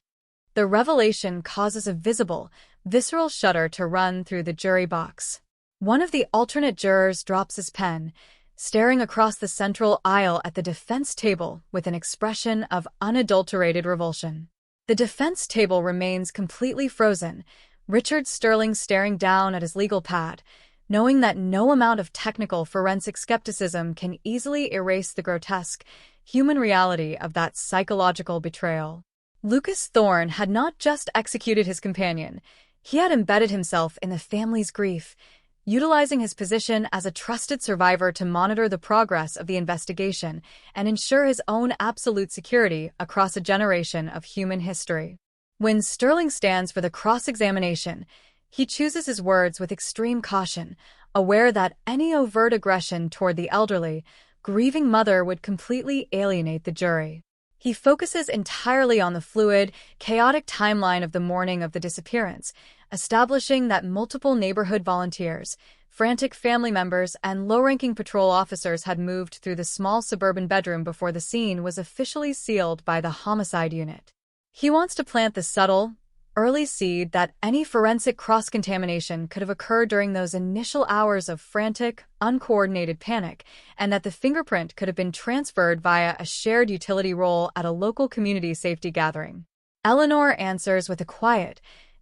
The revelation causes a visible, visceral shudder to run through the jury box. One of the alternate jurors drops his pen, staring across the central aisle at the defense table with an expression of unadulterated revulsion. The defense table remains completely frozen, Richard Sterling staring down at his legal pad, knowing that no amount of technical forensic skepticism can easily erase the grotesque, human reality of that psychological betrayal. Lucas Thorne had not just executed his companion, he had embedded himself in the family's grief, utilizing his position as a trusted survivor to monitor the progress of the investigation and ensure his own absolute security across a generation of human history. When Sterling stands for the cross-examination, he chooses his words with extreme caution, aware that any overt aggression toward the elderly, grieving mother would completely alienate the jury. He focuses entirely on the fluid, chaotic timeline of the morning of the disappearance, establishing that multiple neighborhood volunteers, frantic family members, and low-ranking patrol officers had moved through the small suburban bedroom before the scene was officially sealed by the homicide unit. He wants to plant the subtle, early seed that any forensic cross-contamination could have occurred during those initial hours of frantic, uncoordinated panic, and that the fingerprint could have been transferred via a shared utility role at a local community safety gathering. Eleanor answers with a quiet,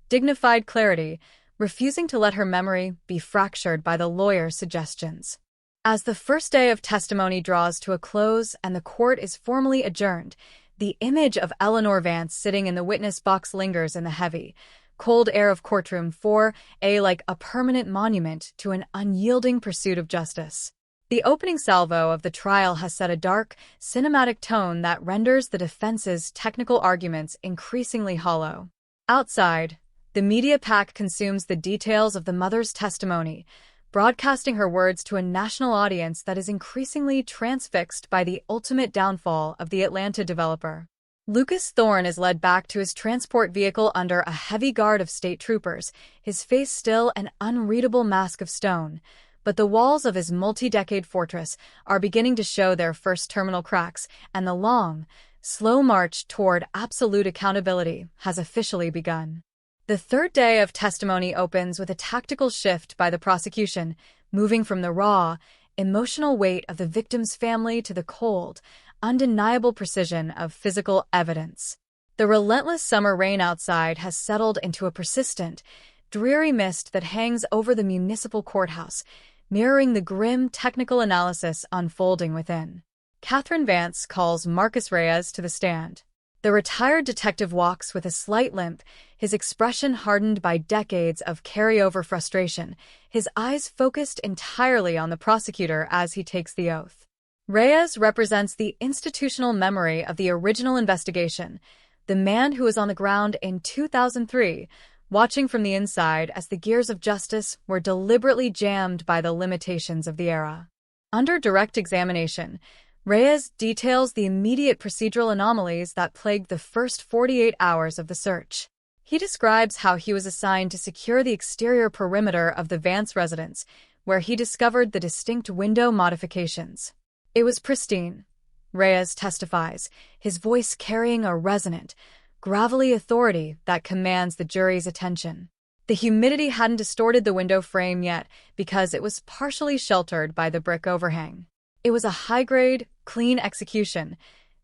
dignified clarity, refusing to let her memory be fractured by the lawyer's suggestions. As the first day of testimony draws to a close and the court is formally adjourned, the image of Eleanor Vance sitting in the witness box lingers in the heavy, cold air of courtroom 4A like a permanent monument to an unyielding pursuit of justice. The opening salvo of the trial has set a dark, cinematic tone that renders the defense's technical arguments increasingly hollow. Outside, the media pack consumes the details of the mother's testimony, broadcasting her words to a national audience that is increasingly transfixed by the ultimate downfall of the Atlanta developer. Lucas Thorne is led back to his transport vehicle under a heavy guard of state troopers, his face still an unreadable mask of stone, but the walls of his multi-decade fortress are beginning to show their first terminal cracks, and the long, slow march toward absolute accountability has officially begun. The third day of testimony opens with a tactical shift by the prosecution, moving from the raw, emotional weight of the victim's family to the cold, undeniable precision of physical evidence. The relentless summer rain outside has settled into a persistent, dreary mist that hangs over the municipal courthouse, mirroring the grim technical analysis unfolding within. Catherine Vance calls Marcus Reyes to the stand. The retired detective walks with a slight limp, his expression hardened by decades of carryover frustration, his eyes focused entirely on the prosecutor as he takes the oath. Reyes represents the institutional memory of the original investigation, the man who was on the ground in 2003, watching from the inside as the gears of justice were deliberately jammed by the limitations of the era. Under direct examination, Reyes details the immediate procedural anomalies that plagued the first 48 hours of the search. He describes how he was assigned to secure the exterior perimeter of the Vance residence, where he discovered the distinct window modifications. It was pristine, Reyes testifies, his voice carrying a resonant, gravelly authority that commands the jury's attention. The humidity hadn't distorted the window frame yet because it was partially sheltered by the brick overhang. It was a high-grade, clean execution,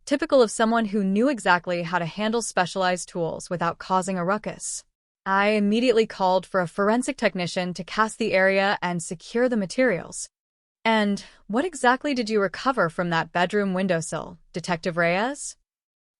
typical of someone who knew exactly how to handle specialized tools without causing a ruckus. I immediately called for a forensic technician to cast the area and secure the materials. And what exactly did you recover from that bedroom windowsill, Detective Reyes?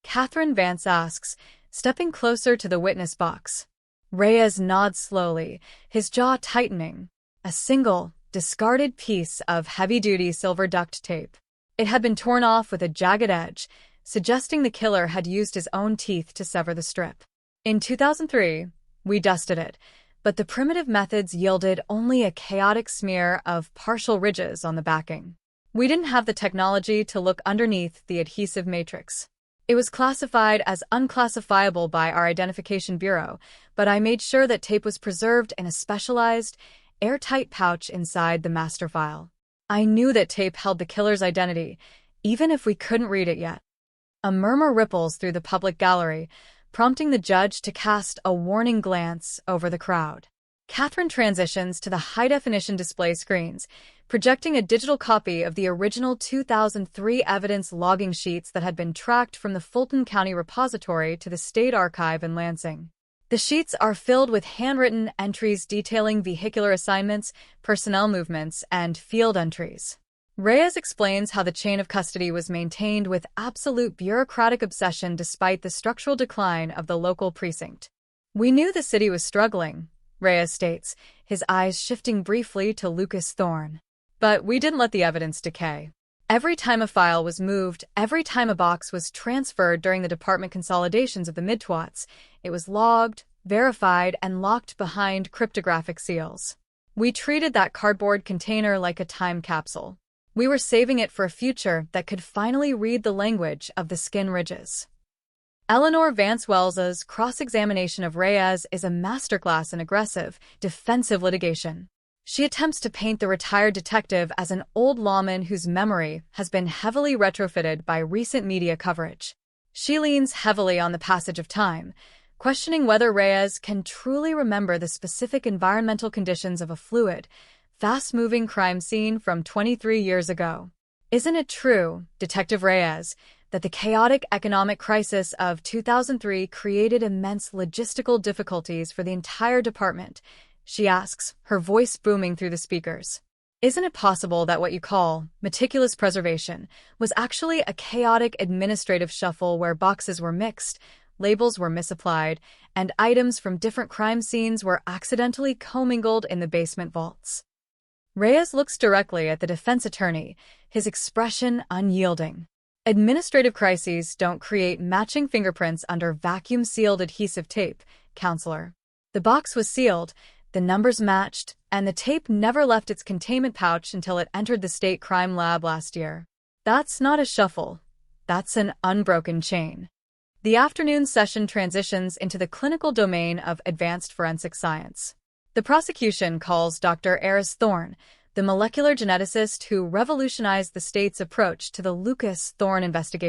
Catherine Vance asks, stepping closer to the witness box. Reyes nods slowly, his jaw tightening. A single, discarded piece of heavy-duty silver duct tape. It had been torn off with a jagged edge, suggesting the killer had used his own teeth to sever the strip. In 2003, we dusted it, but the primitive methods yielded only a chaotic smear of partial ridges on the backing. We didn't have the technology to look underneath the adhesive matrix. It was classified as unclassifiable by our identification bureau, but I made sure that tape was preserved in a specialized, airtight pouch inside the master file. I knew that tape held the killer's identity, even if we couldn't read it yet. A murmur ripples through the public gallery, prompting the judge to cast a warning glance over the crowd. Catherine transitions to the high-definition display screens, projecting a digital copy of the original 2003 evidence logging sheets that had been tracked from the Fulton County Repository to the State Archive in Lansing. The sheets are filled with handwritten entries detailing vehicular assignments, personnel movements, and field entries. Reyes explains how the chain of custody was maintained with absolute bureaucratic obsession despite the structural decline of the local precinct. "We knew the city was struggling," Reyes states, his eyes shifting briefly to Lucas Thorne. "But we didn't let the evidence decay. Every time a file was moved, every time a box was transferred during the department consolidations of the mid-twats, it was logged, verified, and locked behind cryptographic seals. We treated that cardboard container like a time capsule. We were saving it for a future that could finally read the language of the skin ridges." Eleanor Vance Wells's cross-examination of Reyes is a masterclass in aggressive, defensive litigation. She attempts to paint the retired detective as an old lawman whose memory has been heavily retrofitted by recent media coverage. She leans heavily on the passage of time, questioning whether Reyes can truly remember the specific environmental conditions of a fluid, fast-moving crime scene from 23 years ago. Isn't it true, Detective Reyes, that the chaotic economic crisis of 2003 created immense logistical difficulties for the entire department? She asks, her voice booming through the speakers. Isn't it possible that what you call meticulous preservation was actually a chaotic administrative shuffle where boxes were mixed, labels were misapplied, and items from different crime scenes were accidentally commingled in the basement vaults? Reyes looks directly at the defense attorney, his expression unyielding. "Administrative crises don't create matching fingerprints under vacuum-sealed adhesive tape, counselor. The box was sealed, the numbers matched, and the tape never left its containment pouch until it entered the state crime lab last year. That's not a shuffle. That's an unbroken chain." The afternoon session transitions into the clinical domain of advanced forensic science. The prosecution calls Dr. Eris Thorne, the molecular geneticist who revolutionized the state's approach to the Lucas Thorne investigation.